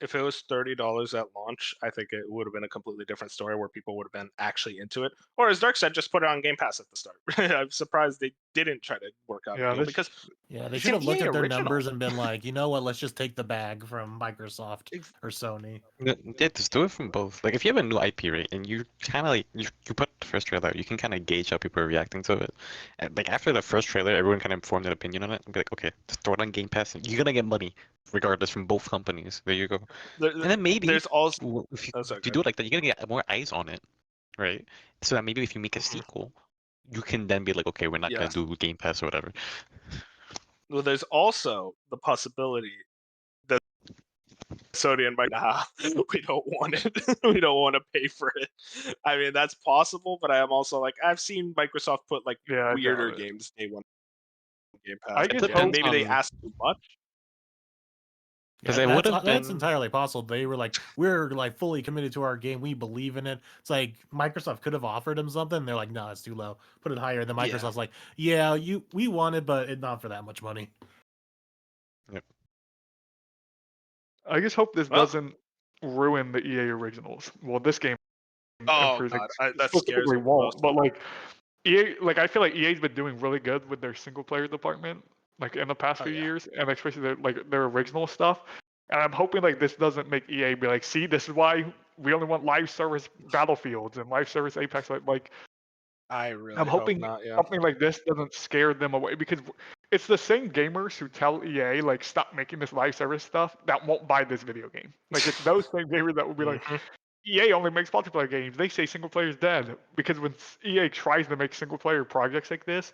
If it was $30 at launch, I think it would have been a completely different story where people would have been actually into it. Or as Dark said, just put it on Game Pass at the start. I'm surprised they didn't try to work out a deal because Yeah, they it's should an have looked EA at their original. numbers and been like, you know what, let's just take the bag from Microsoft or Sony. Yeah, just do it from both. Like, if you have a new IP, right, and you kind of like you put the first trailer out, you can kind of gauge how people are reacting to it. And like after the first trailer, everyone kind of formed an opinion on it and be like, okay, just throw it on Game Pass. You're gonna get money regardless from both companies. There you go. And then maybe there's also if you do it like that, you're gonna get more eyes on it, right? So that maybe if you make a sequel, you can then be like, okay, we're not gonna do Game Pass or whatever. Well, there's also the possibility that Sony and Microsoft, we don't want it. We don't want to pay for it. I mean, that's possible, but I am also like, I've seen Microsoft put like weirder games day one on Game Pass. I just And maybe they on- asked too much. Yeah, it would have that's been- entirely possible. They were like, we're like fully committed to our game. We believe in it. It's like Microsoft could have offered them something. They're like, no, it's too low. Put it higher. Then Microsoft's like, yeah, we want it, but not for that much money. Yep. I just hope this doesn't ruin the EA originals. Well, this game Oh god, that scares me. Won't, but like EA, like I feel like EA's been doing really good with their single player department, like in the past few years, and especially their original stuff. And I'm hoping like this doesn't make EA be like, see, this is why we only want live service Battlefields and live service Apex. Like I really I'm hoping hope not, something like this doesn't scare them away because it's the same gamers who tell EA like stop making this live service stuff that won't buy this video game. Like it's those same gamers that will be like, EA only makes multiplayer games. They say single player is dead because when EA tries to make single player projects like this,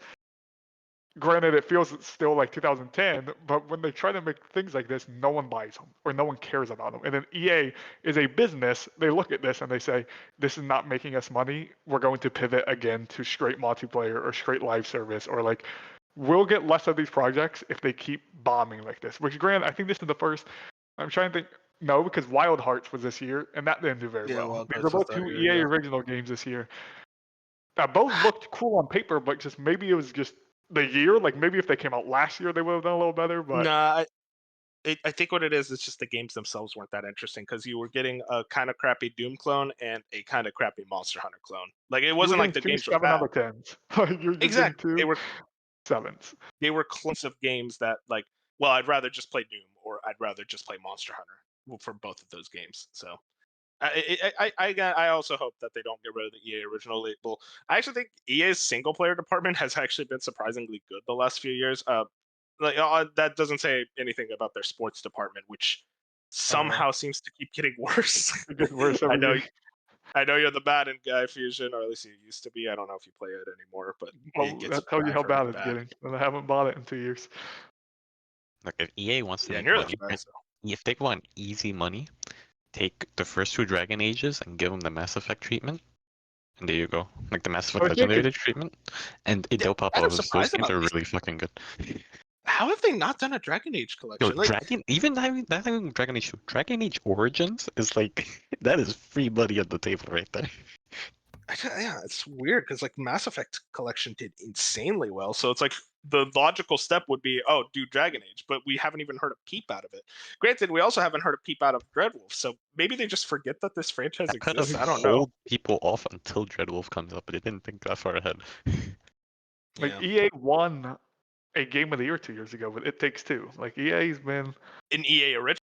Granted, it feels still like 2010, but when they try to make things like this, no one buys them or no one cares about them. And then EA is a business. They look at this and they say, "This is not making us money. We're going to pivot again to straight multiplayer or straight live service, or like we'll get less of these projects if they keep bombing like this." Which, granted, I think this is the first. I'm trying to think. No, because Wild Hearts was this year, and that didn't do very Yeah, well. Wild These Hearts were was both that two year, EA yeah. original games this year. Both looked cool on paper, but just maybe it was just the year. Like maybe if they came out last year, they would have done a little better. But Nah, I think what it is just the games themselves weren't that interesting because you were getting a kind of crappy Doom clone and a kind of crappy Monster Hunter clone. Like it wasn't like the games were 7 bad. out of 10s. You're just Exactly, getting 2 7s. they were clones of games that like, well, I'd rather just play Doom or I'd rather just play Monster Hunter for both of those games. So I also hope that they don't get rid of the EA original label. I actually think EA's single player department has actually been surprisingly good the last few years. That doesn't say anything about their sports department, which somehow seems to keep getting worse. It gets worse I every know, year. I know you're the Madden guy, Fusion, or at least you used to be. I don't know if you play it anymore, but Well, it gets that tells you how bad really it's getting. And I haven't bought it in 2 years. Like if EA wants to Yeah, make and you're money, the best. if they want easy money, take the first 2 Dragon Ages and give them the Mass Effect treatment. And there you go. Like the Mass Effect I think Legendary treatment. And they'll pop I'm off. Those surprised games about are these. really fucking good. How have they not done a Dragon Age Yo, collection? Like, even that thing Dragon Age 2, Dragon Age Origins is like, that is free money on the table right there. yeah, it's weird because like Mass Effect collection did insanely well. So it's like the logical step would be, oh, do Dragon Age, but we haven't even heard a peep out of it. Granted, we also haven't heard a peep out of Dreadwolf, so maybe they just forget that this franchise That kind of exists. I don't know. hold people off until Dreadwolf comes up, but they didn't think that far ahead. Like Yeah. EA won a Game of the Year 2 years ago with It Takes Two. Like EA's been An EA original.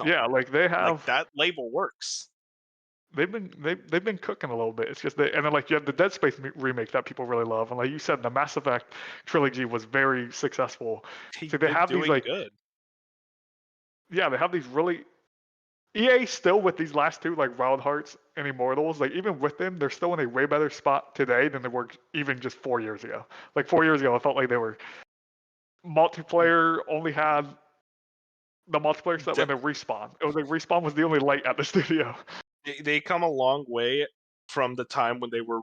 yeah, like they have Like that label works. they've been cooking a little bit. It's just and then like you have the Dead Space remake that people really love, and like you said, the Mass Effect trilogy was very successful. So they have these like good. yeah, they have these really EA still with these last 2 like Wild Hearts and Immortals. Like even with them, they're still in a way better spot today than they were even just 4 years ago. Like 4 years ago, I felt like they were multiplayer only had the multiplayer stuff and the Respawn. It was like Respawn was the only light at the studio. They come a long way from the time when they were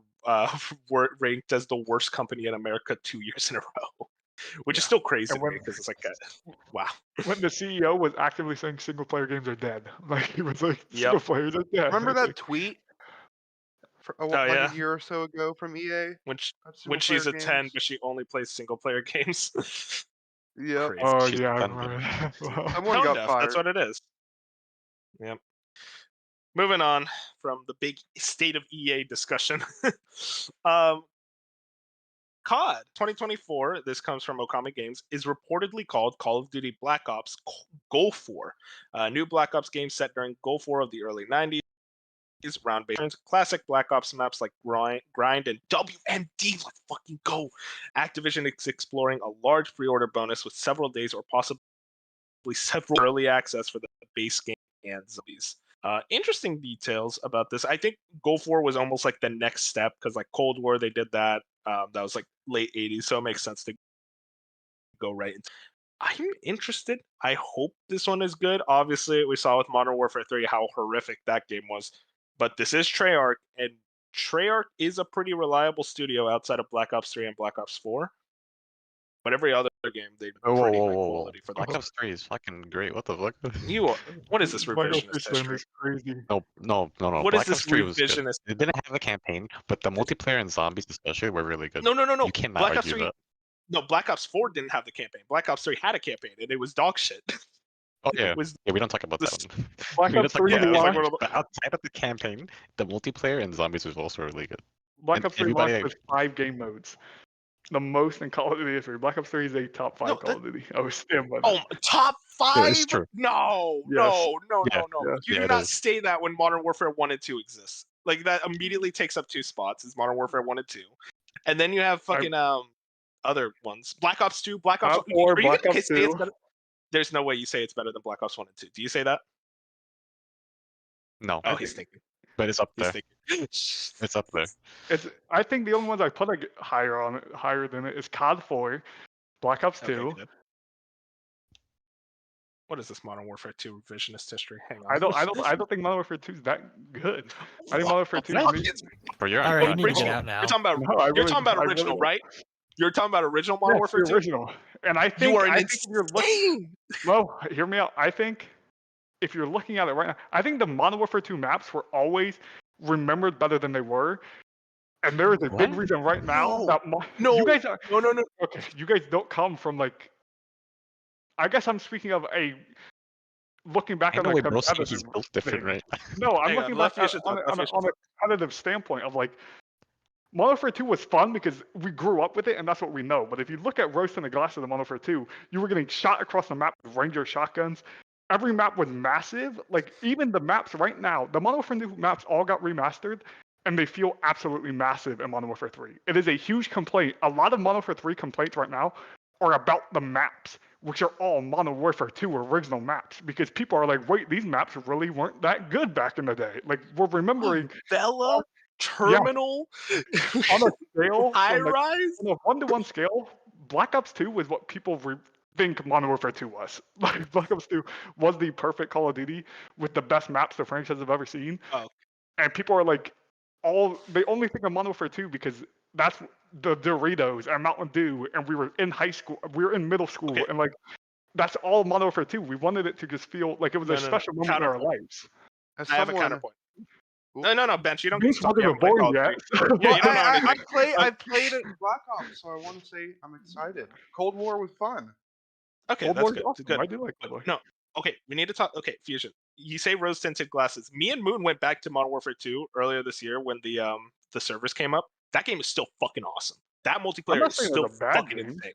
ranked as the worst company in America 2 years in a row, which is still crazy to me because it's like, wow. When the CEO was actively saying single player games are dead, like he was like single players are dead. Remember It's that like, tweet yeah. a year or so ago from EA? When she's a 10, but she only plays single player games. Yep. Crazy. oh She's yeah, I done remember that. Wow. Someone Tone got deaf, fired. that's what it is. Yep. Moving on from the big state of EA discussion. COD 2024, this comes from Okami Games, is reportedly called Call of Duty Black Ops Gulf War. A new Black Ops game set during Gulf War of the early 90s. Round-based classic Black Ops maps like Grind and WMD. Let's fucking go. Activision is exploring a large pre-order bonus with several days or possibly several early access for the base game and zombies. Interesting details about this. I think Gulf War was almost like the next step because like Cold War, they did that. That was like late 80s, so it makes sense to go right into. I'm interested. I hope this one is good. Obviously, we saw with Modern Warfare 3 how horrific that game was. But this is Treyarch, and Treyarch is a pretty reliable studio outside of Black Ops 3 and Black Ops 4. But every other game, they pretty high quality for the Black Ops 3 is fucking great. What the fuck? What is this Michael revisionist Fishman history? is crazy. No. What Black is Ops this 3 was good. revisionist? It didn't have a campaign, but the multiplayer and zombies especially were really good. No. You cannot Black Ops argue 3. that. No, Black Ops 4 didn't have the campaign. Black Ops 3 had a campaign, and it was dog shit. Oh yeah. It was Yeah, we don't talk about that this- one. Black We don't Ops talk 3 about that launched. much, but outside of the campaign, the multiplayer and zombies was also really good. Black and Ops 3 everybody- launched with 5 game modes. The most in Call of Duty history. Black Ops 3 is a top 5 No, Call of Duty. I was stand by that. Oh, top Yeah, 5? it's true. No. Yes. Yeah. Yeah. You Yeah, do it not is. say that when Modern Warfare 1 and 2 exists. Like that immediately takes up 2 spots. Is Modern Warfare 1 and 2, and then you have fucking other ones. Black Ops 2, Black Ops 1. Or Are you Black gonna Ops say it's 2. better? There's no way you say it's better than Black Ops 1 and 2. Do you say that? No, Oh, he's thinking. but it's up He's there. thinking. It's up there. I think the only ones I put higher than it is COD 4, Black Ops 2. Okay, good. What is this Modern Warfare 2 revisionist history? Hang on. I don't think Modern Warfare 2 is that good. I think Modern Warfare 2 What? is For your All right, you need to original. get out now. You're talking about No, I you're really- talking about I original, really- right? You're talking about original Modern Yes, Warfare the 2? original. And I think You are I an think if you're looking, insane. no, hear me out. I think if you're looking at it right now, I think the Modern Warfare 2 maps were always remembered better than they were. And there is a big What? reason right now No. that No. you guys are No. okay. You guys don't come from like. I guess I'm speaking of a looking back I on know the way Broski competitive he's built different, thing. right? No, I'm Hang on, looking let back Fuchsia on talk, let Fuchsia a competitive standpoint of like Modern Warfare 2 was fun because we grew up with it and that's what we know. But if you look at Roast in the Glass of the Modern Warfare 2, you were getting shot across the map with Ranger shotguns. Every map was massive. Like even the maps right now, the Modern Warfare 2 maps all got remastered and they feel absolutely massive in Modern Warfare 3. It is a huge complaint. A lot of Modern Warfare 3 complaints right now are about the maps, which are all Modern Warfare 2 original maps, because people are like, wait, these maps really weren't that good back in the day. Like we're remembering Bella, Terminal, on a scale, High from, like, Rise. on a 1-to-1 scale, Black Ops 2 was what people think Modern Warfare 2 was. Like Black Ops 2 was the perfect Call of Duty with the best maps the franchise have ever seen. Oh. And people are like, they only think of Modern Warfare 2 because that's the Doritos and Mountain Dew, and we were in high school, we were in middle school, Okay. and like that's all Modern Warfare 2. We wanted it to just feel like it was a special moment in our Counterpoint. lives. As I have a someone, counterpoint. No, Bench, you don't Vince stop. wasn't You even haven't played born Call of yet. Duty. Yeah, you don't know anything. I played it Black Ops, so I want to say I'm excited. Cold War was fun. Okay, Cold that's War's good. awesome. Good. I do like Cold War. No, okay, we need to talk. Okay, Fusion. You say rose tinted glasses. Me and Moon went back to Modern Warfare 2 earlier this year when the servers came up. That game is still fucking awesome. That I'm multiplayer not is saying still it's a bad fucking game. insane.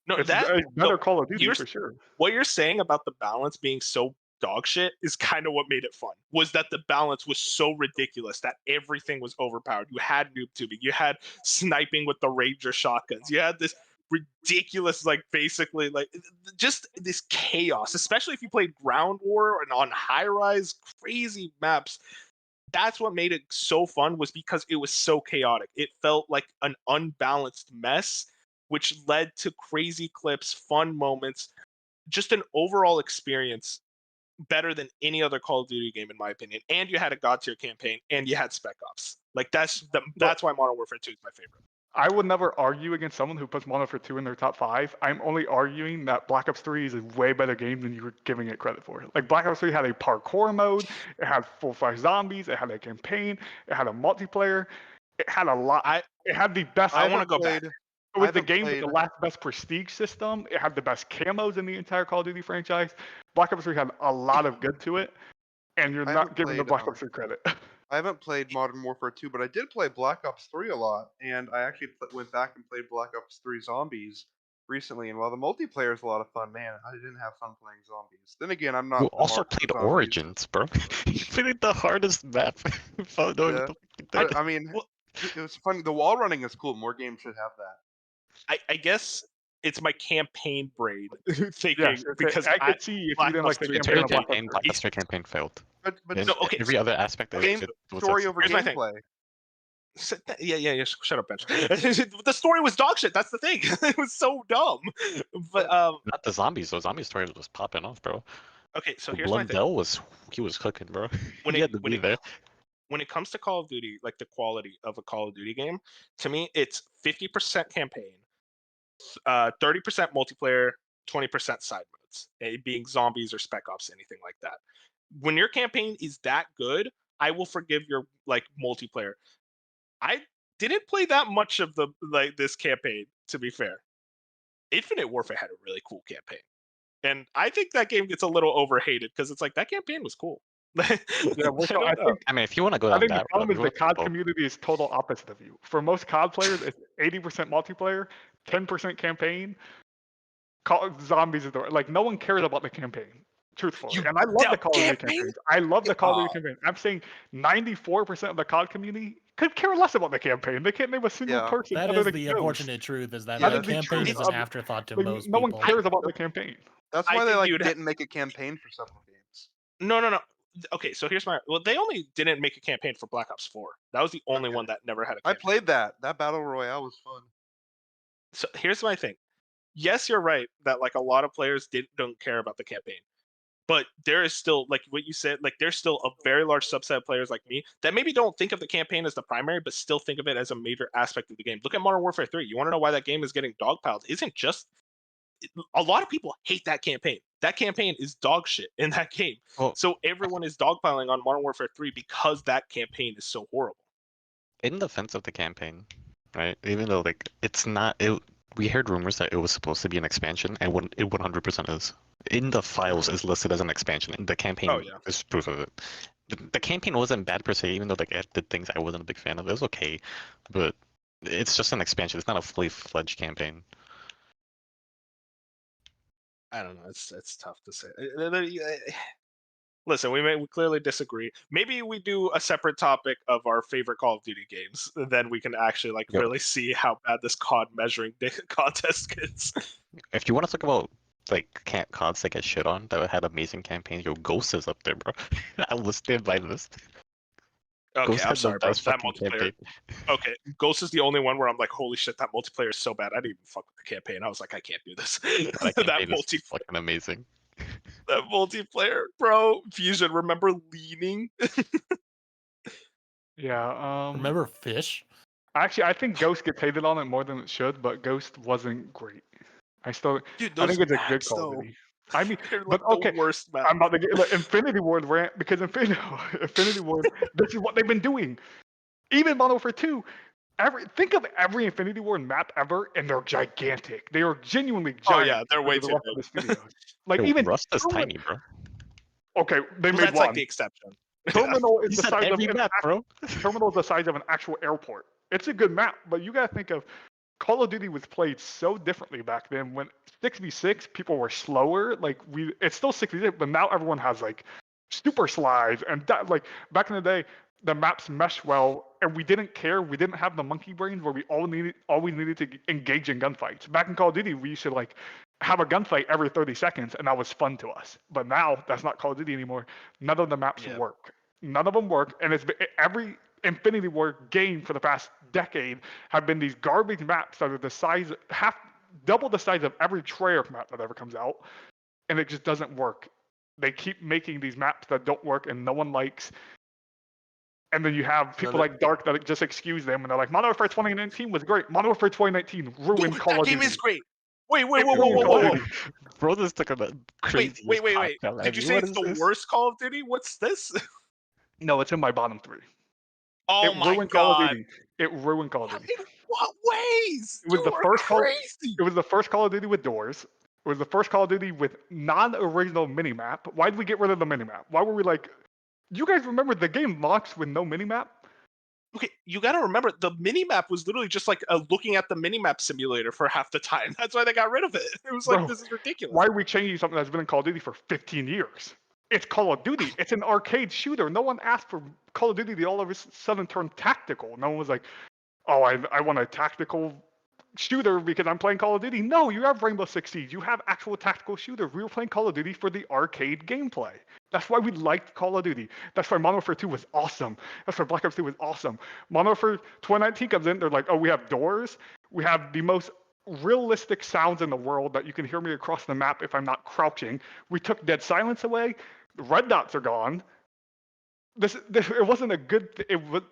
No, It's that a better no, Call of Duty here's- for sure. what you're saying about the balance being so dog shit is kind of what made it fun. Was that the balance was so ridiculous that everything was overpowered. You had noob tubing, you had sniping with the Ranger shotguns, you had this ridiculous, like basically like just this chaos, especially if you played ground war and on high rise crazy maps. That's what made it so fun, was because it was so chaotic. It felt like an unbalanced mess, which led to crazy clips, fun moments, just an overall experience better than any other Call of Duty game in my opinion. And you had a God tier campaign and you had Spec Ops. Like that's why Modern Warfare 2 is my favorite. I would never argue against someone who puts Modern Warfare 2 in their top 5. I'm only arguing that Black Ops 3 is a way better game than you were giving it credit for. Like Black Ops 3 had a parkour mode, it had full-fledged zombies, it had a campaign, it had a multiplayer, it had a lot. It had the best. I want to go back. It was the haven't game with played- the last best prestige system. It had the best camos in the entire Call of Duty franchise. Black Ops 3 had a lot of good to it, and you're I not haven't giving the played, Black Ops 3 credit. I haven't played Modern Warfare 2, but I did play Black Ops 3 a lot, and I actually went back and played Black Ops 3 Zombies recently. And while the multiplayer is a lot of fun, man, I didn't have fun playing zombies. Then again, I'm not. You the also mark for played zombies. Origins, bro. You played the hardest map. Without knowing Yeah. what the fuck I mean, it was fun. The wall running is cool. More games should have that. I guess it's my campaign brain thinking Yes, because I could see if Black you didn't Ops like the 3 campaign of Black Ops campaign, 3. Black Ops 3 campaign failed. But And No, okay, every other aspect of game it was story over Here's my thing. gameplay. Yeah. Shut up, Bench. The story was dog shit. That's the thing. It was so dumb. But not the zombies. Those zombie story was popping off, bro. okay, so here's my thing. Blundell was cooking, bro. When he it- had to when be it- there. When it comes to Call of Duty, like the quality of a Call of Duty game, to me, it's 50% campaign, 30% multiplayer, 20% side modes, being zombies or Spec Ops, anything like that. When your campaign is that good, I will forgive your like multiplayer. I didn't play that much of the this campaign, to be fair. Infinite Warfare had a really cool campaign, and I think that game gets a little overhated because it's like that campaign was cool. Yeah, well, so I I don't know. think I mean, if you want to go I down think the that problem is road, the COD well, community is total opposite of you. For most COD players, it's 80% multiplayer, 10% campaign. Zombies is the like no one cares about the campaign. Truthfully, and I love the Call of Duty campaigns. I love the Call of Duty campaign. I'm saying 94% of the COD community could care less about the campaign. They can't name a single Yeah. person That other is than the Ghost. unfortunate truth, is that Yeah, the that's the campaign truth. is an afterthought to Like, most no people. one cares about the campaign. That's I why they think like you'd didn't make a campaign for several games. No. okay, so here's my. Well, they only didn't make a campaign for Black Ops 4. That was the only Okay. one that never had a I campaign. played that. That battle royale was fun. So here's my thing. Yes, you're right that like a lot of players don't care about the campaign. But there is still, like what you said, like there's still a very large subset of players like me that maybe don't think of the campaign as the primary, but still think of it as a major aspect of the game. Look at Modern Warfare 3. You want to know why that game is getting dogpiled? Isn't just a lot of people hate that campaign. That campaign is dog shit in that game. Well, So everyone is dogpiling on Modern Warfare 3 because that campaign is so horrible. in defense of the campaign, right? Even though like it's not, we heard rumors that it was supposed to be an expansion, and it 100% is. In the files is listed as an expansion, and the campaign Oh, yeah. is proof of it. The campaign wasn't bad per se, even though like it did things I wasn't a big fan of. It was okay, but it's just an expansion. It's not a fully fledged campaign. I don't know. It's tough to say. Listen, we clearly disagree. Maybe we do a separate topic of our favorite Call of Duty games. Then we can actually like Yep. really see how bad this COD measuring contest gets. If you want to talk about like CODs that get shit on that had amazing campaigns, yo, Ghost is up there, bro. I will stand by this. Okay, Ghost I'm had the sorry, bro. best That fucking multiplayer. campaign. Okay, Ghost is the only one where I'm like, holy shit, that multiplayer is so bad. I didn't even fuck with the campaign. I was like, I can't do this. That that campaign is multiplayer. fucking amazing. That multiplayer, bro. Fusion, remember leaning? Yeah. Remember Fish? Actually, I think Ghost gets hated on it more than it should, but Ghost wasn't great. I Dude, I those think it's a good maps, Call of though. Duty. I mean, They're but like okay, the worst map. I'm about to get like, Infinity Ward rant because Infinity Ward. This is what they've been doing. Even Modern Warfare 2. Think of every Infinity Ward map ever, and they're gigantic. They are genuinely giant. Oh yeah, they're way compared to the too rest of big. the studios. Like Yo, even Rust is Terminal- tiny, bro. Okay, they Well, made that's one. like the exception. Terminal is He the said size of every an map, bro. Terminal is the size of an actual airport. It's a good map, but you gotta think of Call of Duty was played so differently back then. When 6v6, people were slower. Like it's still 6v6, but now everyone has like super slides and that. Like back in the day, the maps mesh well, and we didn't care. We didn't have the monkey brains where we always needed to engage in gunfights. Back in Call of Duty, we used to like have a gunfight every 30 seconds, and that was fun to us. But now that's not Call of Duty anymore. None of the maps Yeah. work. None of them work, and it's been, every Infinity Ward game for the past decade have been these garbage maps that are the size, double the size of every Treyarch map that ever comes out, and it just doesn't work. They keep making these maps that don't work and no one likes. And then you have people like Dark that just excuse them, and they're like, Modern Warfare 2019 was great. Modern Warfare 2019 ruined Call that of game Duty. is great. Wait, It whoa, ruined Call of whoa. Duty. Bro, this took a crazy. Wait. Did you say it's the worst Call of Duty? What's this? No, it's in my bottom 3. Oh It my ruined Call of god. Duty. It ruined Call of Duty. In what ways? It was the You are first crazy. It was the first Call of Duty with doors. It was the first Call of Duty with non-original minimap. Why did we get rid of the minimap? Why were we like, you guys remember the game launched with no minimap? Okay, you got to remember the minimap was literally just like looking at the minimap simulator for half the time. That's why they got rid of it. It was like, Bro, this is ridiculous. Why are we changing something that's been in Call of Duty for 15 years? It's Call of Duty. It's an arcade shooter. No one asked for Call of Duty to all of a sudden turn tactical. No one was like, oh, I want a tactical shooter because I'm playing Call of Duty. No, you have Rainbow Six Siege. You have actual tactical shooter. We were playing Call of Duty for the arcade gameplay. That's why we liked Call of Duty. That's why Modern Warfare 2 was awesome. That's why Black Ops 2 was awesome. Modern Warfare 2019 comes in. They're like, oh, we have doors. We have the most realistic sounds in the world that you can hear me across the map if I'm not crouching. We took dead silence away. The red dots are gone. It wasn't a good.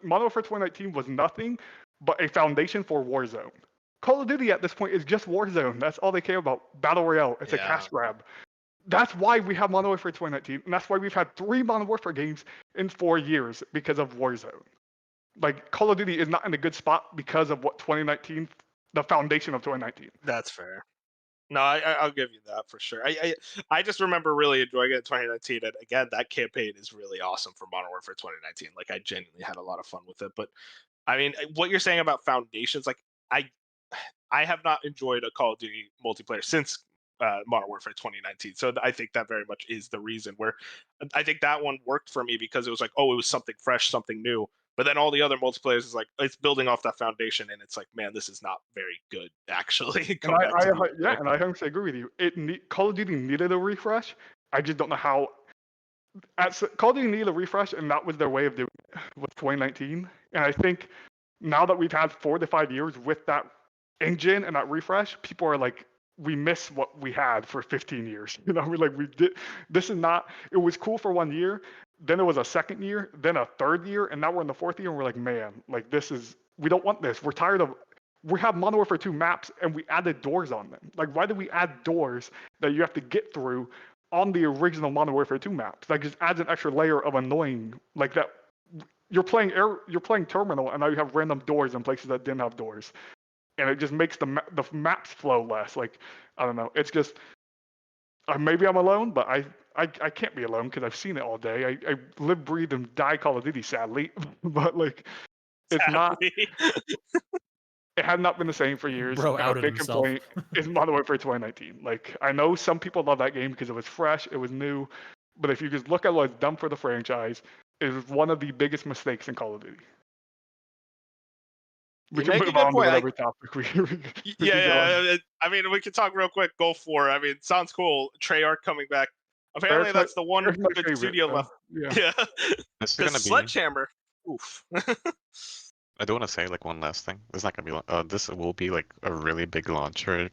Modern Warfare 2019 was nothing but a foundation for Warzone. Call of Duty at this point is just Warzone. That's all they care about. Battle Royale. It's a cash grab. That's why we have Modern Warfare 2019, and that's why we've had 3 Modern Warfare games in 4 years because of Warzone. Like Call of Duty is not in a good spot because of what 2019, the foundation of 2019. That's fair. No, I'll give you that for sure. I just remember really enjoying it in 2019, and again, that campaign is really awesome for Modern Warfare 2019. Like I genuinely had a lot of fun with it. But I mean, what you're saying about foundations, like I have not enjoyed a Call of Duty multiplayer since Modern Warfare 2019. So I think that very much is the reason where I think that one worked for me because it was like, oh, it was something fresh, something new. But then all the other multiplayers is like it's building off that foundation, and it's like, man, this is not very good actually. And I 100% agree with you. Call of Duty needed a refresh. I just don't know how Call of Duty needed a refresh, and that was their way of doing it with 2019. And I think now that we've had 4 to 5 years with that engine and that refresh, people are like, we miss what we had for 15 years. You know, we're like, we did. This is not. It was cool for 1 year, then it was a second year, then a third year, and now we're in the 4th year, and we're like, man, like this is. We don't want this. We're tired of. We have Modern Warfare 2 maps, and we added doors on them. Like, why did we add doors that you have to get through on the original Modern Warfare 2 maps? Like, just adds an extra layer of annoying. Like that, you're playing Terminal, and now you have random doors in places that didn't have doors, and it just makes the maps flow less. Like, I don't know. It's just maybe I'm alone, but I can't be alone because I've seen it all day. I live, breathe, and die Call of Duty, sadly. But like, it's not. It had not been the same for years. Bro and a outed big himself. complaint is Modern Warfare 2019. Like, I know some people love that game because it was fresh, it was new, but if you just look at what it's done for the franchise, it was one of the biggest mistakes in Call of Duty. We can move on to whatever topic we yeah. I mean, we can talk real quick. Go for it. I mean, it sounds cool. Treyarch coming back. Apparently, that's the one good studio left. Yeah. This is gonna be Sledgehammer. Oof. I do want to say like one last thing. It's not gonna be long. This will be like a really big launch for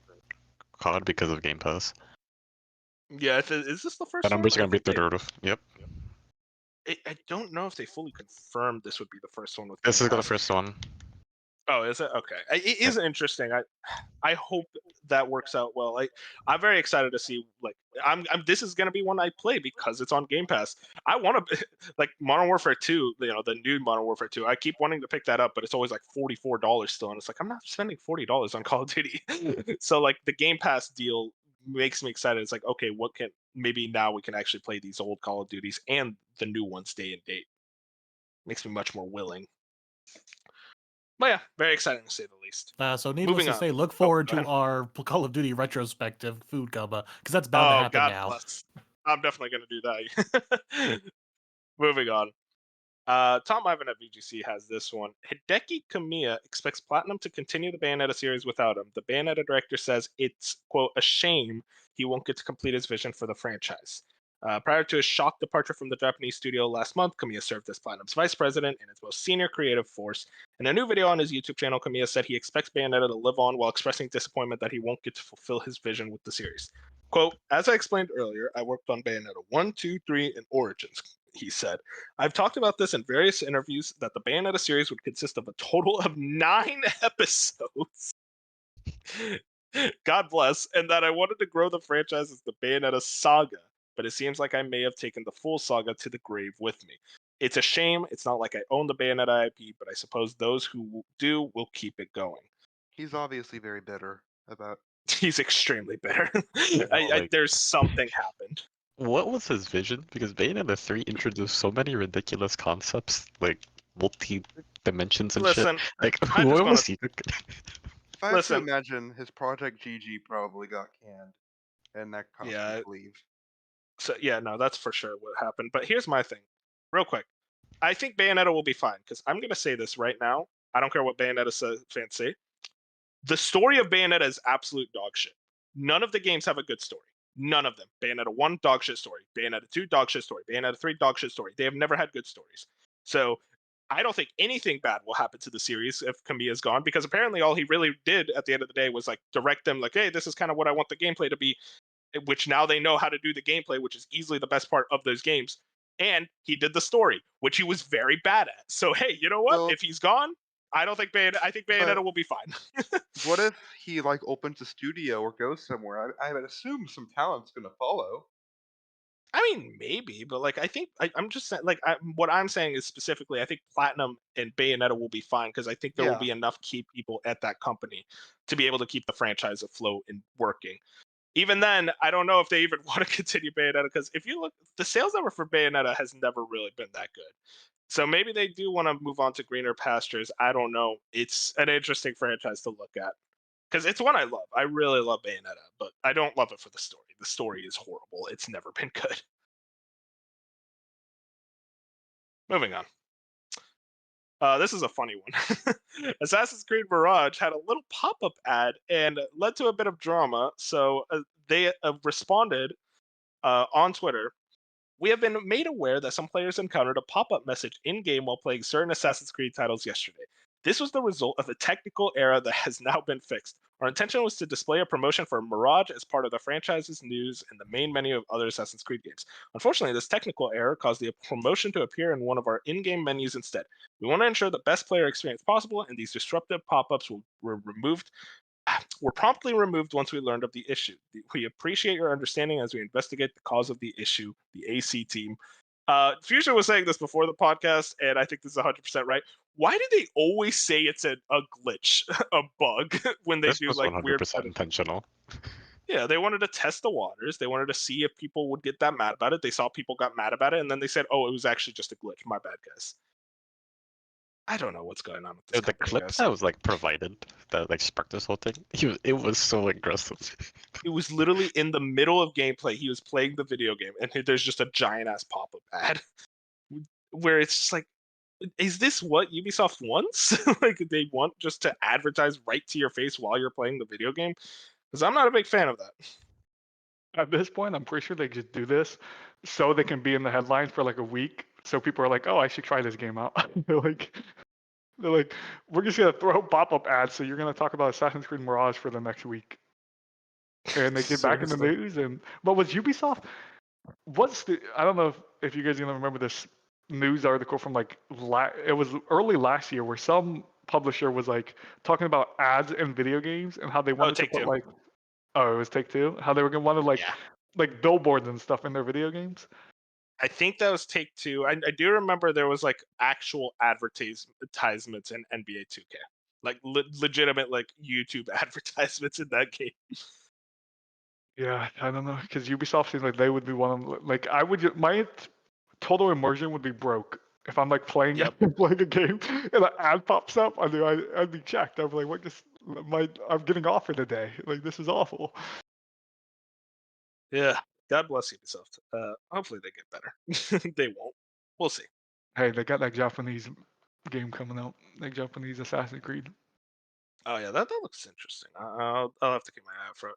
COD because of Game Pass. Yeah, is this the first? The numbers are gonna be through the roof. Yep. I don't know if they fully confirmed this would be the first one with. This is the first one. Oh, is it? Okay. It is interesting. I hope that works out well. I'm very excited to see. Like, this is gonna be one I play because it's on Game Pass. I want to like Modern Warfare 2. You know, the new Modern Warfare 2. I keep wanting to pick that up, but it's always like $44 still, and it's like I'm not spending $40 on Call of Duty. So like the Game Pass deal makes me excited. It's like, okay, what can maybe now we can actually play these old Call of Duties and the new ones day and date. Makes me much more willing. But yeah, very exciting to say the least. So needless to say, look forward to our Call of Duty retrospective food cover, because that's bound to happen God now. Bless. I'm definitely going to do that. Moving on. Tom Ivan at VGC has this one. Hideki Kamiya expects Platinum to continue the Bayonetta series without him. The Bayonetta director says it's, quote, a shame he won't get to complete his vision for the franchise. Prior to his shock departure from the Japanese studio last month, Kamiya served as Platinum's vice president and its most senior creative force. In a new video on his YouTube channel, Kamiya said he expects Bayonetta to live on while expressing disappointment that he won't get to fulfill his vision with the series. Quote, as I explained earlier, I worked on Bayonetta 1, 2, 3, and Origins, he said. I've talked about this in various interviews that the Bayonetta series would consist of a total of 9 episodes. God bless, and that I wanted to grow the franchise as the Bayonetta saga, but it seems like I may have taken the full saga to the grave with me. It's a shame. It's not like I own the Bayonetta IP, but I suppose those who do will keep it going. He's obviously very bitter about. He's extremely bitter. There's something happened. What was his vision? Because Bayonetta 3 introduced so many ridiculous concepts, like multi-dimensions and shit. Like, what was he? I have to imagine his Project GG probably got canned, and that caused him to leave. So yeah, no, that's for sure what happened. But here's my thing, real quick. I think Bayonetta will be fine because I'm gonna say this right now. I don't care what Bayonetta fans say. The story of Bayonetta is absolute dog shit. None of the games have a good story. None of them. Bayonetta 1, dog shit story. Bayonetta 2, dog shit story. Bayonetta 3, dog shit story. They have never had good stories. So I don't think anything bad will happen to the series if Kamiya's gone, because apparently all he really did at the end of the day was like direct them like, hey, this is kind of what I want the gameplay to be, which now they know how to do the gameplay, which is easily the best part of those games. And he did the story, which he was very bad at. So, hey, you know what? Well, if he's gone, I think Bayonetta will be fine. What if he like opens a studio or goes somewhere? I would assume some talent's going to follow. I mean, maybe, but like I think I'm just saying, like what I'm saying is specifically, I think Platinum and Bayonetta will be fine because I think there will be enough key people at that company to be able to keep the franchise afloat and working. Even then, I don't know if they even want to continue Bayonetta, because if you look, the sales number for Bayonetta has never really been that good. So maybe they do want to move on to greener pastures. I don't know. It's an interesting franchise to look at because it's one I love. I really love Bayonetta, but I don't love it for the story. The story is horrible. It's never been good. Moving on. This is a funny one. Assassin's Creed Mirage had a little pop-up ad and led to a bit of drama. So they responded on Twitter We have been made aware that some players encountered a pop-up message in-game while playing certain Assassin's Creed titles yesterday. This was the result of a technical error that has now been fixed. Our intention was to display a promotion for Mirage as part of the franchise's news in the main menu of other Assassin's Creed games. Unfortunately, this technical error caused the promotion to appear in one of our in-game menus instead. We want to ensure the best player experience possible, and these disruptive pop-ups were promptly removed once we learned of the issue. We appreciate your understanding as we investigate the cause of the issue, the AC team. Fusion was saying this before the podcast, and I think this is 100% right. Why do they always say it's a glitch, a bug, when they This do was like 100% weird? intentional. Yeah, they wanted to test the waters. They wanted to see if people would get that mad about it. They saw people got mad about it, and then they said, "Oh, it was actually just a glitch. My bad, guys." I don't know what's going on with this The company, clip guys. that was like provided that like sparked this whole thing, it was so aggressive. It was literally in the middle of gameplay. He was playing the video game, and there's just a giant ass pop up ad where it's just like, is this what Ubisoft wants? Like, they want just to advertise right to your face while you're playing the video game? Because I'm not a big fan of that. At this point, I'm pretty sure they just do this so they can be in the headlines for like a week. So people are like, "Oh, I should try this game out." they're like, "We're just gonna throw pop-up ads, so you're gonna talk about Assassin's Creed Mirage for the next week." And they get back in the Seriously. news. And but was Ubisoft? I don't know if you guys are gonna remember this news article from like it was early last year where some publisher was like talking about ads in video games and how they wanted to put Take-Two. like, oh, it was Take-Two, how they were gonna want to Yeah. like billboards and stuff in their video games. I think that was Take-Two. I do remember there was like actual advertisements in NBA 2K, like legitimate like YouTube advertisements in that game. Yeah, I don't know, because Ubisoft seems like they would be one of like my total immersion would be broke if I'm like playing Yep. playing a game and an ad pops up. I'd be checked. I'd be like, what? I'm getting offered today. Like, this is awful. Yeah. God bless Ubisoft. Hopefully they get better. They won't. We'll see. Hey, they got that Japanese game coming out, like Japanese Assassin's Creed. Oh yeah, that looks interesting. I'll have to keep my eye out for it.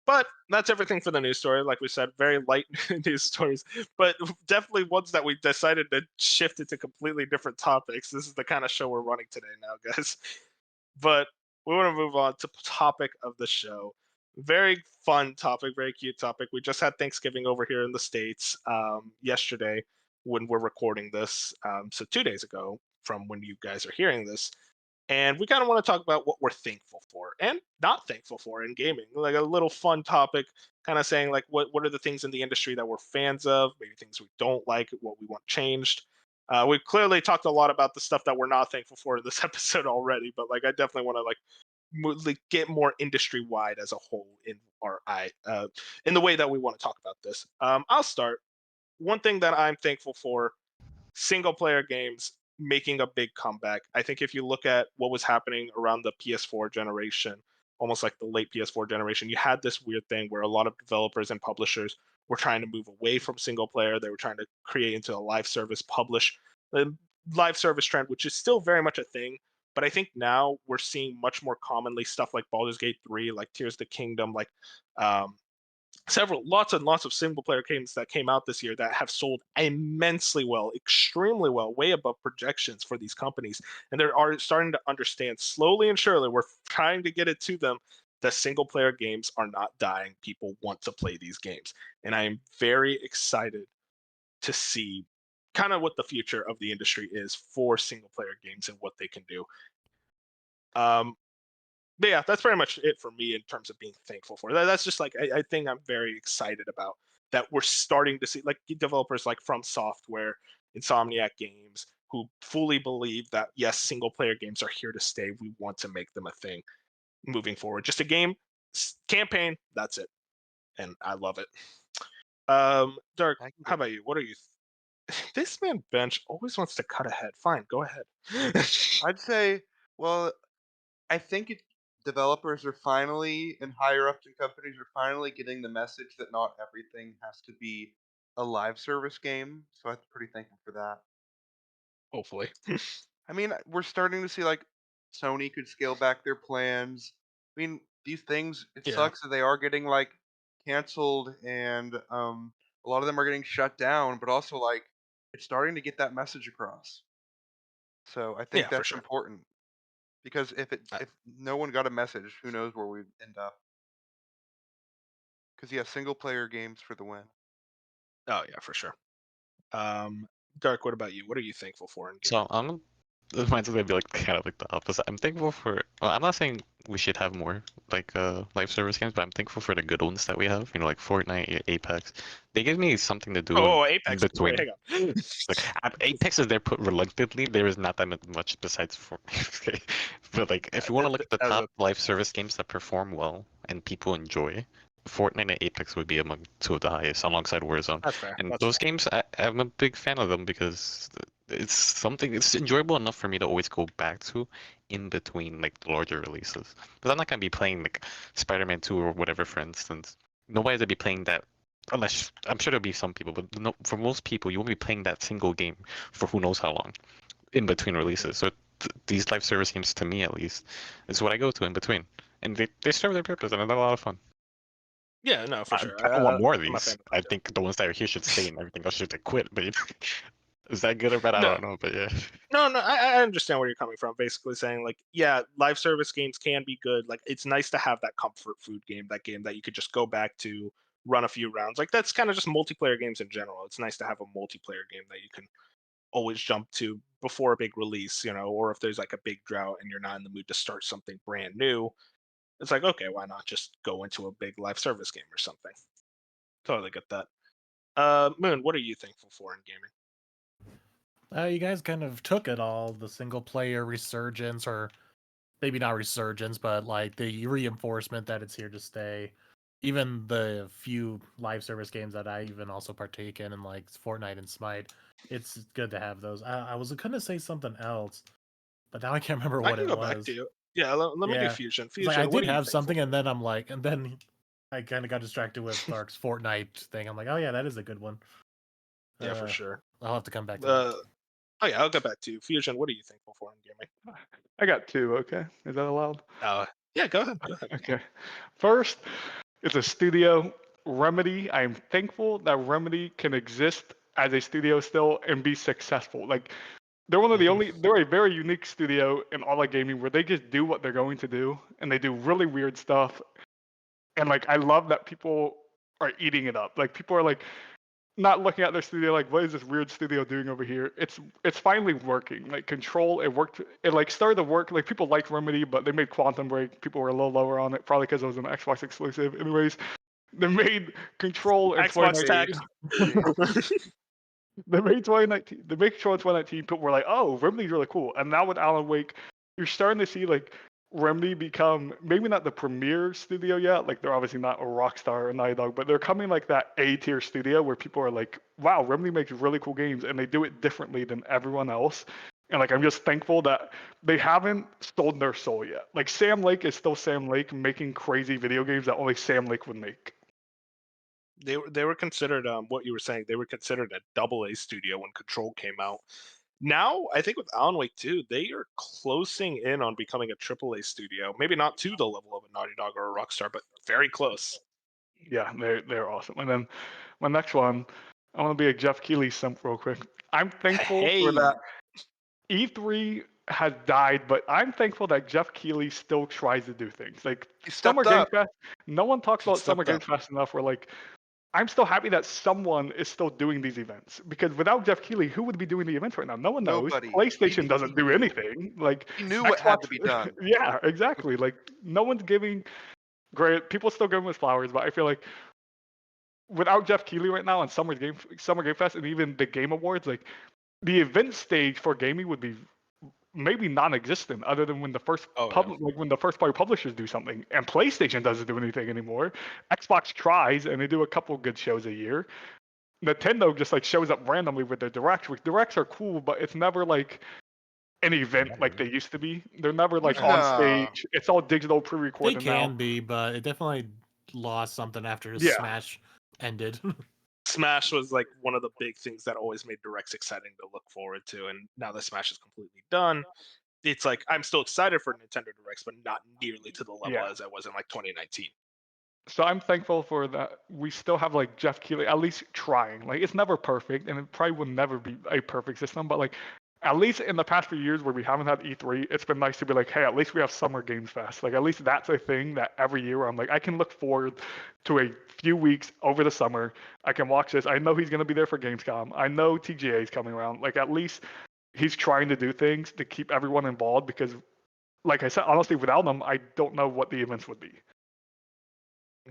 But that's everything for the news story. Like we said, very light news stories, but definitely ones that we decided to shift into completely different topics. This is the kind of show we're running today now, guys. But we want to move on to topic of the show. Very fun topic, very cute topic. We just had Thanksgiving over here in the States yesterday when we're recording this. So 2 days ago from when you guys are hearing this. And we kind of want to talk about what we're thankful for and not thankful for in gaming. Like a little fun topic, kind of saying like what are the things in the industry that we're fans of, maybe things we don't like, what we want changed. We've clearly talked a lot about the stuff that we're not thankful for in this episode already, but like I definitely want to like get more industry wide as a whole in our in the way that we want to talk about this. I'll start. One thing that I'm thankful for: single player games making a big comeback. I think if you look at what was happening around the PS4 generation, almost like the late PS4 generation, you had this weird thing where a lot of developers and publishers were trying to move away from single player. They were trying to create into a live service publish the live service trend, which is still very much a thing. But I think now we're seeing much more commonly stuff like Baldur's Gate 3, like Tears of the Kingdom, like lots and lots of single player games that came out this year that have sold immensely well, extremely well, way above projections for these companies. And they're starting to understand slowly and surely, we're trying to get it to them, that single player games are not dying. People want to play these games. And I am very excited to see kind of what the future of the industry is for single player games and what they can do. But yeah, that's pretty much it for me in terms of being thankful for that. That's just like I think I'm very excited about that. We're starting to see like developers like From Software, Insomniac Games, who fully believe that yes, single player games are here to stay. We want to make them a thing moving forward. Just a game campaign, that's it, and I love it. Dark, how about you? What are you? This man Bench always wants to cut ahead. Fine, go ahead. I'd say, well, I think developers are finally, and higher ups in companies are finally getting the message that not everything has to be a live service game. So I'm pretty thankful for that. Hopefully. I mean, we're starting to see like Sony could scale back their plans. I mean, these things, it Yeah. sucks that they are getting like canceled and a lot of them are getting shut down, but also like it's starting to get that message across. So I think Yeah, for that's sure. important because if no one got a message, who knows where we'd end up? Because yeah, single player games for the win. Oh yeah, for sure. Dark, what about you? What are you thankful for in gaming? So mine's gonna be like kind of like the opposite. I'm thankful for. Well, I'm not saying we should have more like live service games, but I'm thankful for the good ones that we have. You know, like Fortnite, Apex. They give me something to do Oh, in Apex. Wait, between. hang on. Like Apex is there put reluctantly. There is not that much besides Fortnite. Okay? But like, if you want to look at the top live service games that perform well and people enjoy, Fortnite and Apex would be among two of the highest, alongside Warzone. That's fair. And That's those fair. games, I'm a big fan of them because it's enjoyable enough for me to always go back to in between like the larger releases. But I'm not gonna be playing like Spider-Man 2 or whatever, for instance. Nobody's gonna be playing that unless I'm sure there'll be some people, but no, for most people, you won't be playing that single game for who knows how long in between releases. So these live service games, to me at least, is what I go to in between, and they serve their purpose, and they're a lot of fun. Yeah, no, for I, sure. I want more of I'm a fan these. of I that too. think the ones that are here should stay, and everything else should quit. But is that good or bad? I No, don't know. But yeah. no, I understand where you're coming from. Basically saying like, yeah, live service games can be good. Like, it's nice to have that comfort food game, that game that you could just go back to, run a few rounds. Like, that's kind of just multiplayer games in general. It's nice to have a multiplayer game that you can always jump to before a big release, or if there's like a big drought and you're not in the mood to start something brand new, it's like, okay, why not just go into a big live service game or something? Totally get that. Moon, what are you thankful for in gaming? You guys kind of took it all, the single player resurgence, or maybe not resurgence, but like the reinforcement that it's here to stay. Even the few live service games that I even also partake in like Fortnite and Smite, it's good to have those. I was gonna say something else, but now I can't remember I what can it go back to was. you. Yeah, let me do Yeah, Fusion. it's like I Fusion, what did are you have thankful something, for? and then I'm like, and then I kind of got distracted with Dark's Fortnite thing. I'm like, oh yeah, that is a good one. Yeah, for sure. I'll have to come back to that. Oh yeah, I'll get back to you. Fusion, what are you thankful for in gaming? I got two. Okay, is that allowed? Yeah, go ahead. Go ahead. Okay. First, it's a studio, Remedy. I am thankful that Remedy can exist as a studio still and be successful. Like they're one of the only. They're a very unique studio in all of gaming where they just do what they're going to do, and they do really weird stuff. And like I love that people are eating it up. Like people are like not looking at their studio like, what is this weird studio doing over here? It's finally working. Like Control, it worked. It like started to work. Like people liked Remedy, but they made Quantum Break. People were a little lower on it, probably because it was an Xbox exclusive. Anyways, they made Control in Xbox 2019. They made 2019. They made Control in 2019. People were like, oh, Remedy's really cool. And now with Alan Wake, you're starting to see like Remedy become maybe not the premier studio yet. Like they're obviously not a Rockstar or Naughty Dog, but they're coming like that A tier studio where people are like, wow, Remedy makes really cool games and they do it differently than everyone else. And like I'm just thankful that they haven't sold their soul yet. Like Sam Lake is still Sam Lake making crazy video games that only Sam Lake would make. They were considered what you were saying. They were considered a double A studio when Control came out. Now, I think with Alan Wake 2, they are closing in on becoming a triple A studio. Maybe not to the level of a Naughty Dog or a Rockstar, but very close. Yeah, they're awesome. And then my next one, I want to be a Jeff Keighley simp real quick. I'm thankful for Hey, that. E3 has died, but I'm thankful that Jeff Keighley still tries to do things. Like He Summer stepped Game up. Fest, no one talks He about Summer stepped Game up. Fest enough. Where like, I'm still happy that someone is still doing these events because without Jeff Keighley, who would be doing the events right now? No one knows. Nobody. PlayStation He doesn't do knew. anything. Like He knew what had to Xbox, be done. yeah, exactly. Like no one's giving. Great, people still give him his flowers, but I feel like without Jeff Keighley right now and Summer Game Fest and even the Game Awards, like the event stage for gaming would be maybe non-existent other than when the first when the first party publishers do something and PlayStation doesn't do anything anymore. Xbox tries and they do a couple good shows a year. Nintendo just like shows up randomly with their directs. Which directs are cool, but it's never like an event like they used to be. They're never like on No. stage. It's all digital They pre-recorded can now. be, but it definitely lost something after Yeah. Smash ended. Smash was like one of the big things that always made directs exciting to look forward to, and now that Smash is completely done, it's like I'm still excited for Nintendo Directs, but not nearly to the level Yeah. as I was in like 2019. So I'm thankful for that. We still have like Jeff Keighley at least trying. Like it's never perfect, and it probably will never be a perfect system. But like at least in the past few years where we haven't had E3, it's been nice to be like, hey, at least we have Summer Games Fest. Like at least that's a thing that every year I'm like, I can look forward to a few weeks over the summer. I can watch this. I know he's gonna be there for Gamescom. I know TGA is coming around. Like at least he's trying to do things to keep everyone involved because, like I said, honestly, without them, I don't know what the events would be.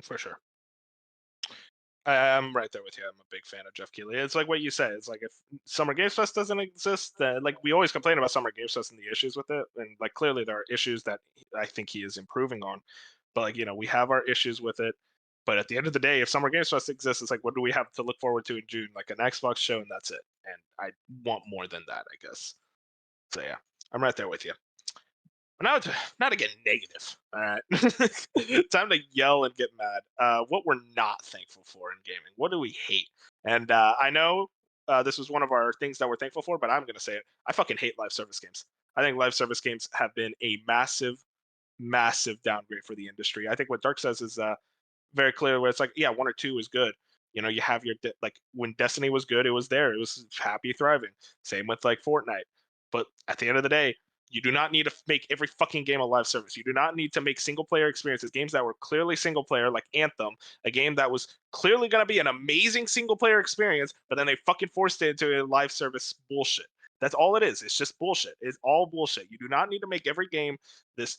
For sure. I'm right there with you. I'm a big fan of Jeff Keighley. It's like what you said. It's like if Summer Games Fest doesn't exist, then like we always complain about Summer Games Fest and the issues with it, and like clearly there are issues that I think he is improving on. But like we have our issues with it. But at the end of the day, if Summer Games Fest exists, it's like what do we have to look forward to in June? Like an Xbox show, and that's it. And I want more than that, I guess. So yeah, I'm right there with you. But now to get negative. All right, time to yell and get mad. What we're not thankful for in gaming. What do we hate? And I know this was one of our things that we're thankful for, but I'm gonna say it. I fucking hate live service games. I think live service games have been a massive, massive downgrade for the industry. I think what Dark says is very clear, where it's like, yeah, 1 or 2 is good. You have your like when Destiny was good, it was there. It was happy, thriving. Same with like Fortnite. But at the end of the day, you do not need to make every fucking game a live service. You do not need to make single player experiences, games that were clearly single player, like Anthem, a game that was clearly going to be an amazing single player experience, but then they fucking forced it into a live service bullshit. That's all it is. It's just bullshit. It's all bullshit. You do not need to make every game this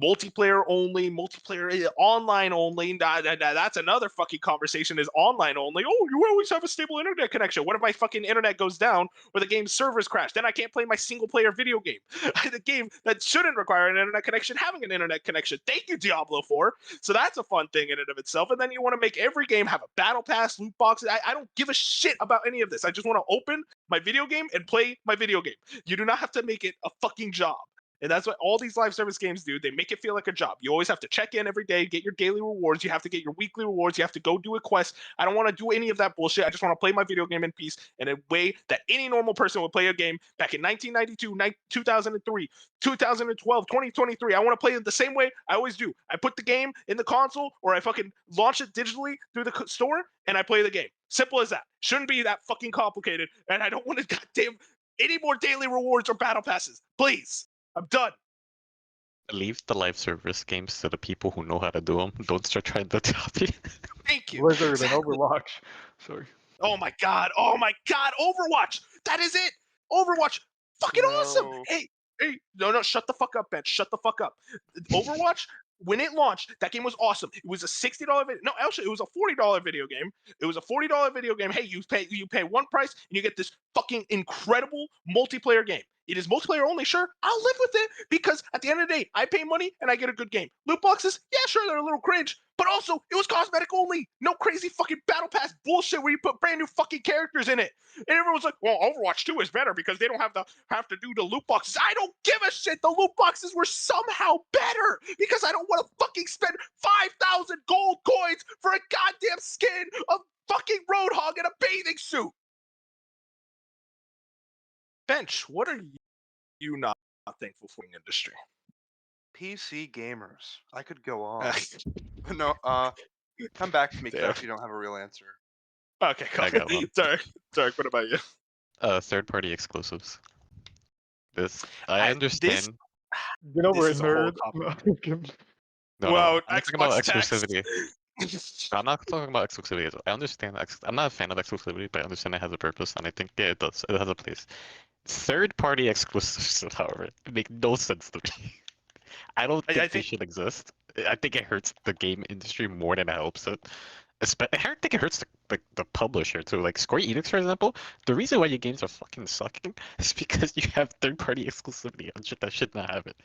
multiplayer only, multiplayer online only. That's another fucking conversation. Is online only. Oh, you always have a stable internet connection. What if my fucking internet goes down or the game's servers crash? Then I can't play my single player video game. The game that shouldn't require an internet connection having an internet connection. Thank you, Diablo 4. So that's a fun thing in and of itself. And then you want to make every game have a battle pass, loot boxes. I don't give a shit about any of this. I just want to open my video game and play my video game. You do not have to make it a fucking job. And that's what all these live service games do. They make it feel like a job. You always have to check in every day, get your daily rewards. You have to get your weekly rewards. You have to go do a quest. I don't want to do any of that bullshit. I just want to play my video game in peace in a way that any normal person would play a game back in 1992, 2003, 2012, 2023. I want to play it the same way I always do. I put the game in the console or I fucking launch it digitally through the store and I play the game. Simple as that. Shouldn't be that fucking complicated. And I don't want to goddamn any more daily rewards or battle passes. Please. I'm done. Leave the live service games to the people who know how to do them. Don't start trying to copy. Thank you. Blizzard and Overwatch. Sorry. Oh my god. Oh my god. Overwatch. That is it. Overwatch. Fucking awesome. Hey. No. Shut the fuck up, Ben. Shut the fuck up. Overwatch. When it launched, that game was awesome. It was a $60 video. No, actually, it was a $40 video game. It was a $40 video game. Hey, you pay one price and you get this fucking incredible multiplayer game. It is multiplayer only, sure. I'll live with it because at the end of the day, I pay money and I get a good game. Loot boxes, yeah, sure, they're a little cringe, but also it was cosmetic only. No crazy fucking battle pass bullshit where you put brand new fucking characters in it. And everyone's like, well, Overwatch 2 is better because they don't have to do the loot boxes. I don't give a shit. The loot boxes were somehow better because I don't want to fucking spend 5,000 gold coins for a goddamn skin of fucking Roadhog in a bathing suit. Bench, what are you not thankful for in the industry? PC gamers. I could go on. No, come back to me, Damn. if you don't have a real answer. Okay, cool. I got one. Dark, what about you? Third-party exclusives. I understand. Get over This it, is a whole nerd. No, Well, I'm not talking about Xbox tax. exclusivity. I'm not talking about exclusivity. I understand. I'm not a fan of exclusivity, but I understand it has a purpose, and I think it does. It has a place. Third-party exclusives, however, make no sense to me. I don't think they should exist. I think it hurts the game industry more than it helps it. I think it hurts the publisher too. Like Square Enix, for example, the reason why your games are fucking sucking is because you have third-party exclusivity on shit that should not have it.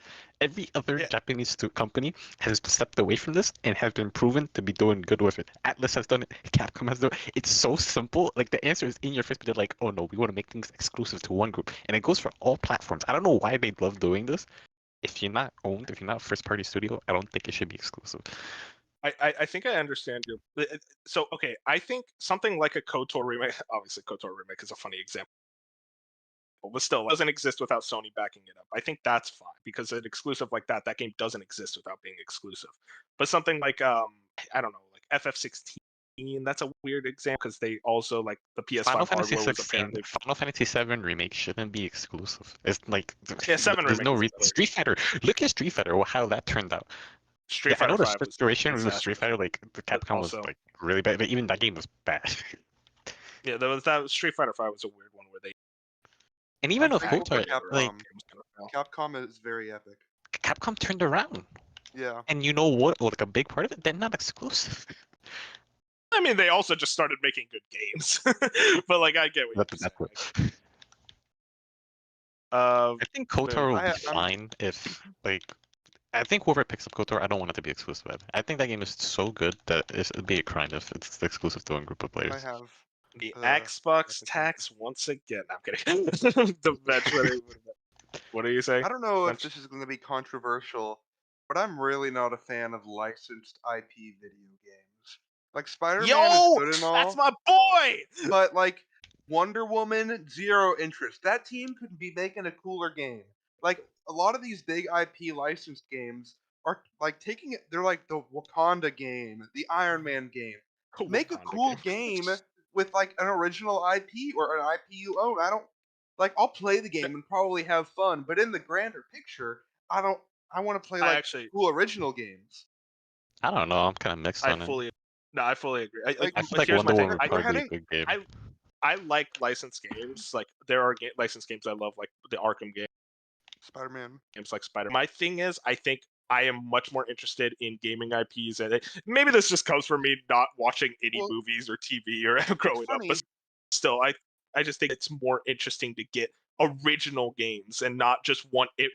Every other Japanese company has stepped away from this and has been proven to be doing good with it. Atlas has done it. Capcom has done it. It's so simple. Like the answer is in your face, but they're like, oh no, we want to make things exclusive to one group, and it goes for all platforms. I don't know why they love doing this. If you're not owned, if you're not a first-party studio, I don't think it should be exclusive. I think I understand you. So, okay, I think something like a KOTOR remake, obviously KOTOR remake is a funny example, but still, it doesn't exist without Sony backing it up. I think that's fine because an exclusive like that game doesn't exist without being exclusive. But something like, I don't know, like FF16. That's a weird example because they also like the PS5 Final Fantasy hardware was 16, apparently Final Fantasy 7 remake shouldn't be exclusive. It's like Yeah, 7 there's Remake no was reason. better. Street Fighter. Look at Street Fighter. How that turned out. Street Yeah, I know Fighter the 5 was situation with disastrous. Street Fighter, like the But Capcom was also- like really bad, but even that game was bad. Yeah, that Street Fighter 5 was a weird one where they And even I'm with thankful for KOTOR, like Capcom is very epic. Capcom turned around. Yeah. And you know what? Well, like a big part of it, they're not exclusive. I mean, they also just started making good games. But like, I get what you're That's saying. it. Uh, I think KOTOR will be I'm- fine if like. I think whoever picks up KOTOR, I don't want it to be exclusive. I think that game is so good that it'd be a crime if it's exclusive to one group of I players. have the Uh, Xbox Epic tax once again. No, I'm kidding. The bench. What are you saying? I don't know if Bench? this is going to be controversial, but I'm really not a fan of licensed IP video games. Like Spider-Man Yo, is good and all, that's my boy. but like Wonder Woman, zero interest. That team could be making a cooler game. Like a lot of these big IP licensed games are like taking it. They're like the Wakanda game, the Iron Man game. Make a Wakanda cool game with like an original IP or an IP you own. I don't like. I'll play the game and probably have fun, but in the grander picture, I don't. I want to play like cool original games. I don't know. I'm kind of mixed on it. I fully agree. Like, I feel like here's Wonder my Woman thing. would probably be a good game. I like licensed games. Like there are licensed games I love, like the Arkham Spider-Man. games, like Spider. My thing is, I think I am much more interested in gaming IPs, and maybe this just comes from me not watching any movies or TV or growing up. But still, I just think it's more interesting to get original games and not just one. You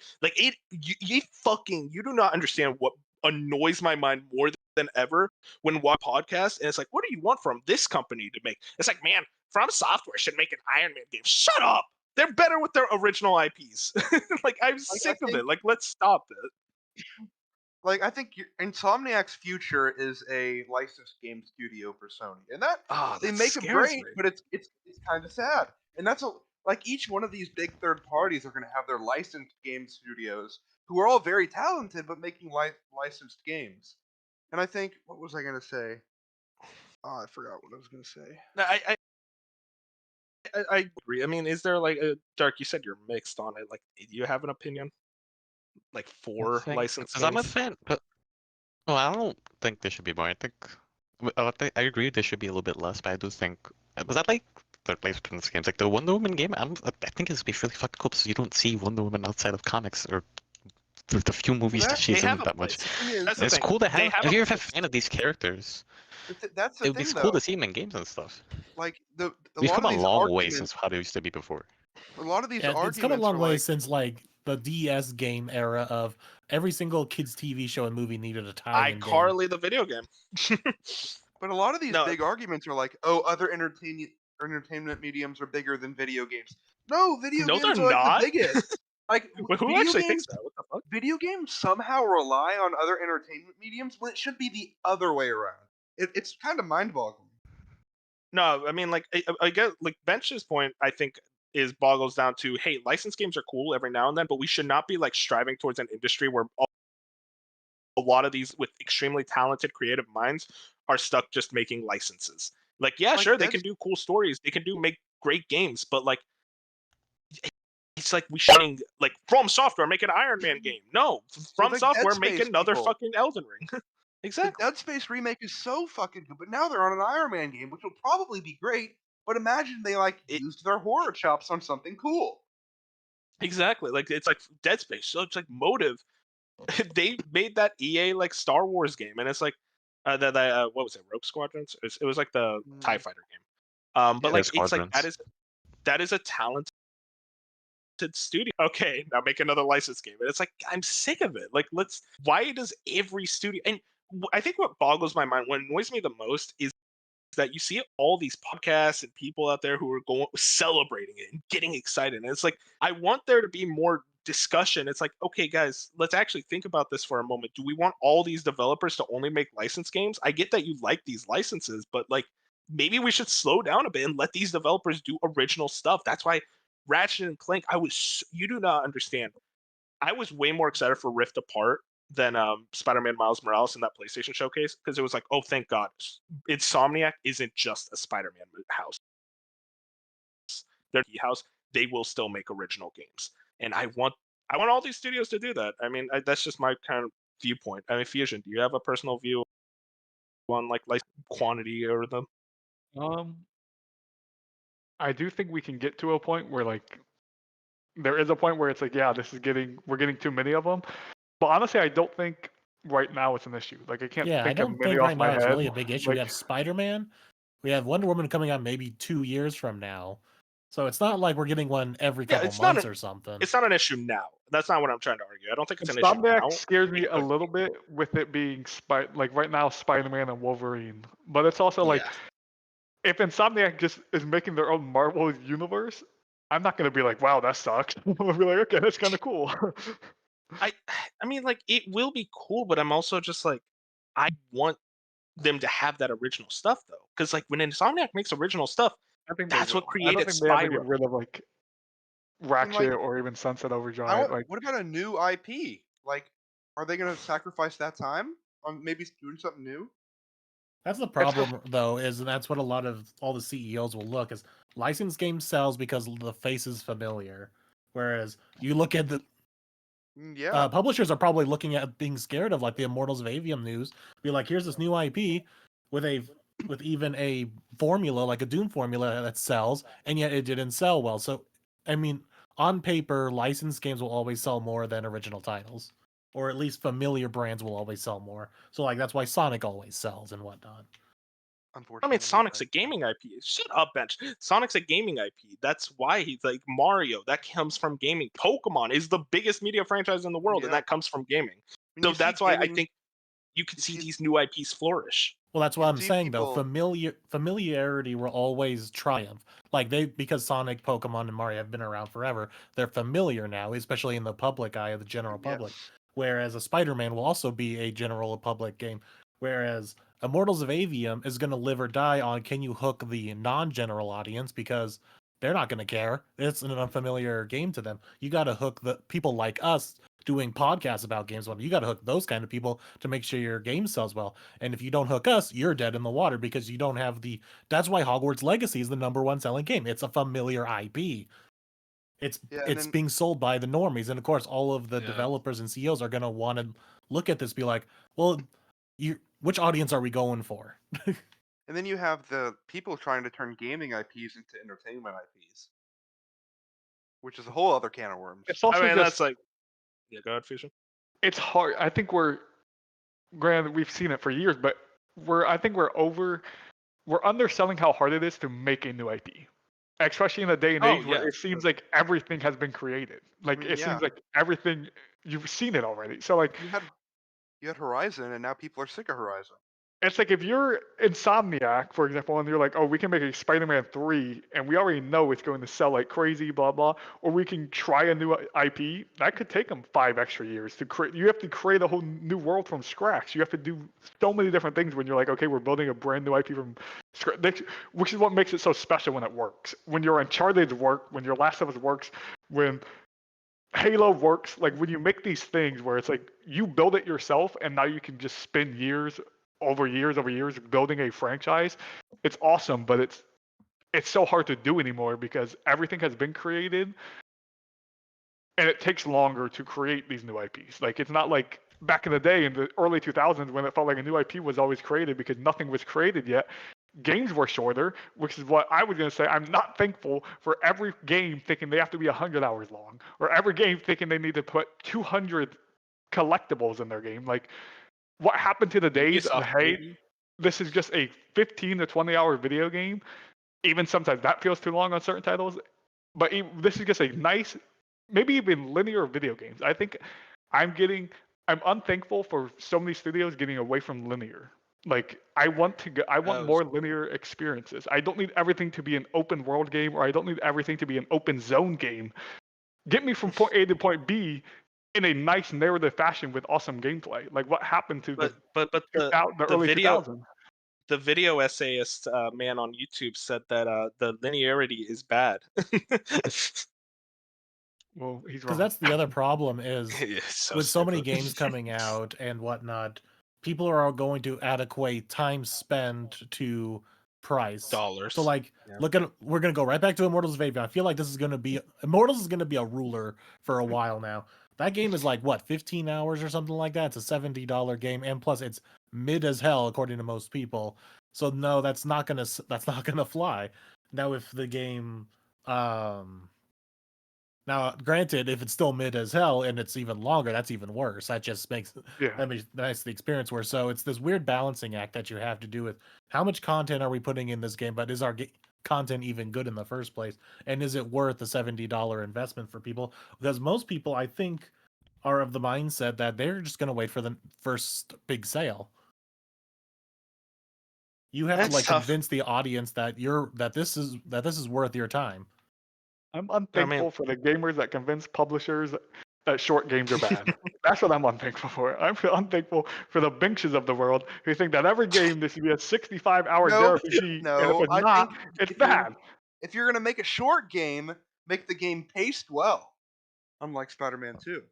do not understand what annoys my mind more than ever when one podcast and it's like, what do you want from this company to make? It's like, man, From Software should make an Iron Man game. Shut up. They're better with their original IPs. Like, I'm sick of it. Like, let's stop it. Like, I think Insomniac's future is a licensed game studio for Sony, and that they make them great, but it's kind of sad. And that's like each one of these big third parties are going to have their licensed game studios who are all very talented, but making licensed games. And I think, what was I going to say? Oh, I forgot what I was going to say. I agree. I mean, is there like Dark? You said you're mixed on it. Like, do you have an opinion? Like for licensed games? I'm a fan, but I don't think there should be more. I think I agree there should be a little bit less, but I do think was that like the licensed games, like the Wonder Woman game. I think it's be really fucking cool because you don't see Wonder Woman outside of comics or the few movies that she's in that much. It's cool to have. If you're a fan of these characters, that's the it would be cool to see them in games and stuff. Like we've come a long way since how they used to be before. A lot of these arguments it's come a long way like, since like the DS game era of every single kids TV show and movie needed a tie-in game. iCarly the video game. But a lot of these big arguments are like, oh, other entertainment mediums are bigger than video games. No, video games are like the biggest. Like who actually thinks that? What the fuck? Video games somehow rely on other entertainment mediums when it should be the other way around. It's kind of mind-boggling. No, I mean, like, I get like Bench's point. I think boggles down to, hey, licensed games are cool every now and then, but we should not be like striving towards an industry where a lot of these with extremely talented creative minds are stuck just making licenses. Like, yeah, sure, they can do cool stories, they can make great games, but like, it's like we shouldn't like From Software make an Iron Man game. No, From Software make another fucking Elden Ring. Exactly. The Dead Space remake is so fucking good, but now they're on an Iron Man game, which will probably be great. But imagine they used their horror chops on something cool. Exactly. Like it's like Dead Space. So it's like Motive. They made that EA like Star Wars game, and it's like what was it? Rogue Squadrons. It was like the TIE Fighter game. But like it's like that is a talented studio. Okay, now make another licensed game, and it's like I'm sick of it. Like why does every studio? And I think what boggles my mind, what annoys me the most is that you see all these podcasts and people out there who are celebrating it and getting excited. And it's like, I want there to be more discussion. It's like, okay, guys, let's actually think about this for a moment. Do we want all these developers to only make licensed games? I get that you like these licenses, but like, maybe we should slow down a bit and let these developers do original stuff. That's why Ratchet and Clank, you do not understand. I was way more excited for Rift Apart Spider-Man Miles Morales in that PlayStation showcase, because it was like, oh, thank God, Insomniac isn't just a Spider-Man house. They're the house. They will still make original games, and I want all these studios to do that. I mean, that's just my kind of viewpoint. I mean, Fusion, do you have a personal view on like quantity or them? I do think we can get to a point where like there is a point where it's like, yeah, we're getting too many of them. But honestly, I don't think right now it's an issue. Like I can't Yeah, I think of don't many think off right my now it's head. really a big issue. We Like, have Spider-Man, we have Wonder Woman coming out maybe 2 years from now, so it's not like we're getting one every couple months or something. It's not an issue now. That's not what I'm trying to argue. I don't think it's an issue Insomniac now. scares me a little bit with it being like right now Spider-Man and Wolverine. But it's also like if Insomniac just is making their own Marvel universe, I'm not gonna be like, wow, that sucks. I'm gonna be like, okay, that's kind of cool. I mean, like, it will be cool, but I'm also just like, I want them to have that original stuff though, because like when Insomniac makes original stuff, I think that's what I don't created think they ever Spyro. get rid of like Ratchet or even Sunset Overdrive. Like, what about a new IP? Like, are they gonna sacrifice that time on maybe doing something new? That's the problem, though, is that's what all the CEOs will look is licensed game sells because the face is familiar, whereas you look at the publishers are probably looking at being scared of like the Immortals of Aveum news, be like, here's this new IP with even a formula like a Doom formula that sells, and yet it didn't sell well. So, I mean, on paper, licensed games will always sell more than original titles, or at least familiar brands will always sell more. So, like, that's why Sonic always sells and whatnot. I mean, Sonic's a gaming IP. Shut up, Bench. Sonic's a gaming IP. That's why he's like Mario. That comes from gaming. Pokemon is the biggest media franchise in the world, and that comes from gaming. So that's why I think you can see these new IPs flourish. Well, that's what I'm saying though. Familiarity will always triumph. Like because Sonic, Pokemon, and Mario have been around forever, they're familiar now, especially in the public eye of the general public. Whereas a Spider-Man will also be a general public game. Whereas Immortals of Aveum is going to live or die on can you hook the non-general audience, because they're not going to care. It's an unfamiliar game to them. You got to hook the people like us doing podcasts about games. You got to hook those kind of people to make sure your game sells well. And if you don't hook us, you're dead in the water because you don't have that's why Hogwarts Legacy is the #1 selling game. It's a familiar IP. It's being sold by the normies, and of course all of the developers and CEOs are going to want to look at this, be like, well, which audience are we going for? And then you have the people trying to turn gaming IPs into entertainment IPs, which is a whole other can of worms. It's also that's like, go ahead, Fusion. It's hard. I think granted, we've seen it for years, but I think we're underselling how hard it is to make a new IP, especially in a day and age where it seems like everything has been created. Like it seems like everything you've seen it already. So like you had Horizon, and now people are sick of Horizon. It's like if you're Insomniac, for example, and you're like, oh, we can make a Spider-Man 3, and we already know it's going to sell like crazy, blah, blah, or we can try a new IP, that could take them 5 extra years to create. You have to create a whole new world from scratch. You have to do so many different things when you're like, okay, we're building a brand new IP from scratch, which is what makes it so special when it works. When your Uncharted works, when your Last of Us works, when Halo works, like when you make these things where it's like you build it yourself and now you can just spend years over years building a franchise. It's awesome, but it's so hard to do anymore because everything has been created and it takes longer to create these new IPs. Like it's not like back in the day in the early 2000s when it felt like a new IP was always created because nothing was created yet. Games were shorter, which is what I was going to say. I'm not thankful for every game thinking they have to be 100 hours long, or every game thinking they need to put 200 collectibles in their game. Like, what happened to the days of, hey, this is just a 15 to 20 hour video game? Even sometimes that feels too long on certain titles. But this is just a nice, maybe even linear video games. I think I'm unthankful for so many studios getting away from linear. Like I want more linear experiences. I don't need everything to be an open world game, or I don't need everything to be an open zone game. Get me from point A to point B in a nice narrative fashion with awesome gameplay. Like what happened to the early 2000s? The video essayist man on YouTube said that the linearity is bad. Well, he's Because wrong. that's the other problem is It's with so many stupid. games coming out and whatnot, people are going to adequate time spent to price. Dollars. So like, Yeah. we're gonna go right back to Immortals of Aveum. I feel like this is gonna be Immortals is gonna be a ruler for a while now. That game is like what, 15 hours or something like that. It's a $70 game, and plus it's mid as hell according to most people. So no, that's not gonna fly. Now if the game, now granted, if it's still mid as hell and it's even longer, that's even worse. That just makes Yeah. that makes the experience worse. So it's this weird balancing act that you have to do with how much content are we putting in this game, but is our content even good in the first place, and is it worth the $70 investment for people? Because most people, I think, are of the mindset that they're just going to wait for the first big sale. You have to That's like tough. convince the audience that this is worth your time. I'm unthankful for the gamers that convince publishers that short games are bad. That's what I'm unthankful for. I'm unthankful for the Binkshes of the world who think that every game there should be a 65-hour No, JRPG, and if no. it's I not, think it's if you're bad. if you're gonna make a short game, make the game paced well. Unlike Spider-Man 2.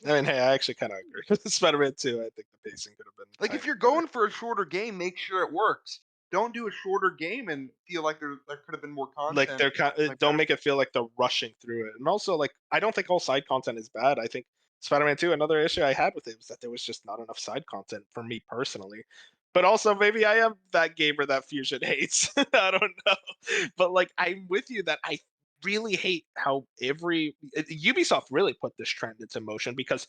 I mean, hey, I actually kind of agree. Spider-Man 2, I think the pacing could have been. Like if tiny you're better. going for a shorter game, make sure it works. Don't do a shorter game and feel like there could have been more content. Like they're like don't better- make it feel like they're rushing through it. And also, like, I don't think all side content is bad. I think Spider-Man 2, another issue I had with it was that there was just not enough side content for me personally. But also, maybe I am that gamer that Fusion hates. I don't know. But like, I'm with you that I really hate how Ubisoft really put this trend into motion because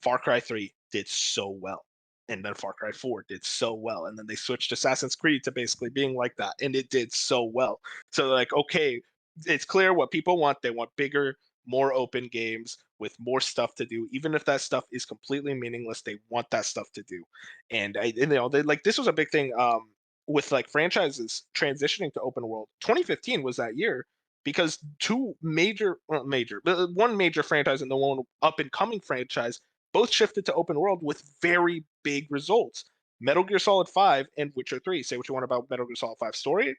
Far Cry 3 did so well. And then Far Cry 4 did so well. And then they switched Assassin's Creed to basically being like that. And it did so well. So, like, okay, it's clear what people want. They want bigger, more open games with more stuff to do. Even if that stuff is completely meaningless, they want that stuff to do. And they like, this was a big thing with like franchises transitioning to open world. 2015 was that year because one major franchise and the one up and coming franchise both shifted to open world with very big results. Metal Gear Solid 5 and Witcher 3. Say what you want about Metal Gear Solid 5 story,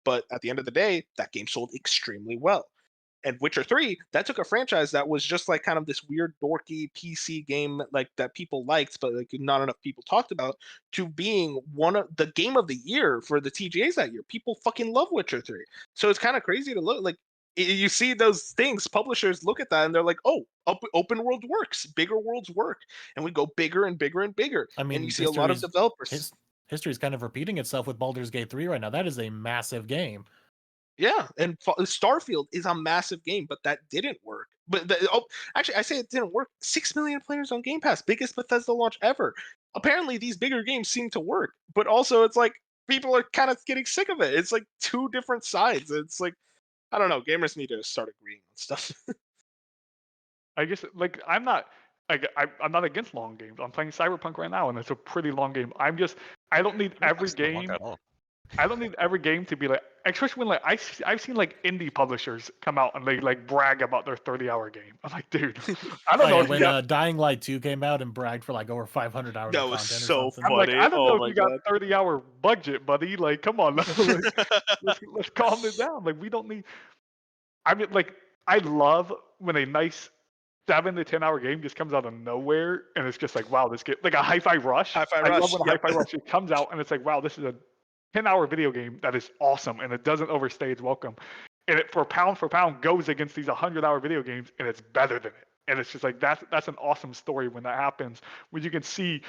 but at the end of the day, that game sold extremely well. And Witcher 3, that took a franchise that was just like kind of this weird dorky PC game like that people liked, but like not enough people talked about, to being one of the game of the year for the TGAs that year. People fucking love Witcher 3. So it's kind of crazy to look like you see those things, publishers look at that and they're like, oh, open world works, bigger worlds work, and we go bigger and bigger and bigger. I mean, and you see a lot of developers. History is kind of repeating itself with Baldur's Gate 3 right now. That is a massive game. Yeah, and Starfield is a massive game, but that didn't work. But actually, I say it didn't work. 6 million players on Game Pass, biggest Bethesda launch ever. Apparently, these bigger games seem to work, but also it's like people are kind of getting sick of it. It's like two different sides. It's like, I don't know. Gamers need to start agreeing on stuff. I guess like I'm not against long games. I'm playing Cyberpunk right now, and it's a pretty long game. I don't need every That's not long game. at all. I don't need every game to be like, especially when like I've seen like indie publishers come out and they like brag about their 30-hour game. I'm like, dude, I don't know if you when got. Dying Light 2 came out and bragged for like over 500 hours That of was content so or something. I'm like, funny. I don't Oh know if my you got God. 30-hour budget, buddy. Like, come on, let's calm it down. Like, we don't need. I mean, like, I love when a nice 7 to 10-hour game just comes out of nowhere and it's just like, wow, this game, like a Hi-Fi Rush. Hi-Fi I Rush, love when a yep. Hi-Fi Rush comes out and it's like, wow, this is a 10-hour video game that is awesome and it doesn't overstay its welcome. And it for pound goes against these 100-hour video games and it's better than it. And it's just like that's an awesome story when that happens. When you can see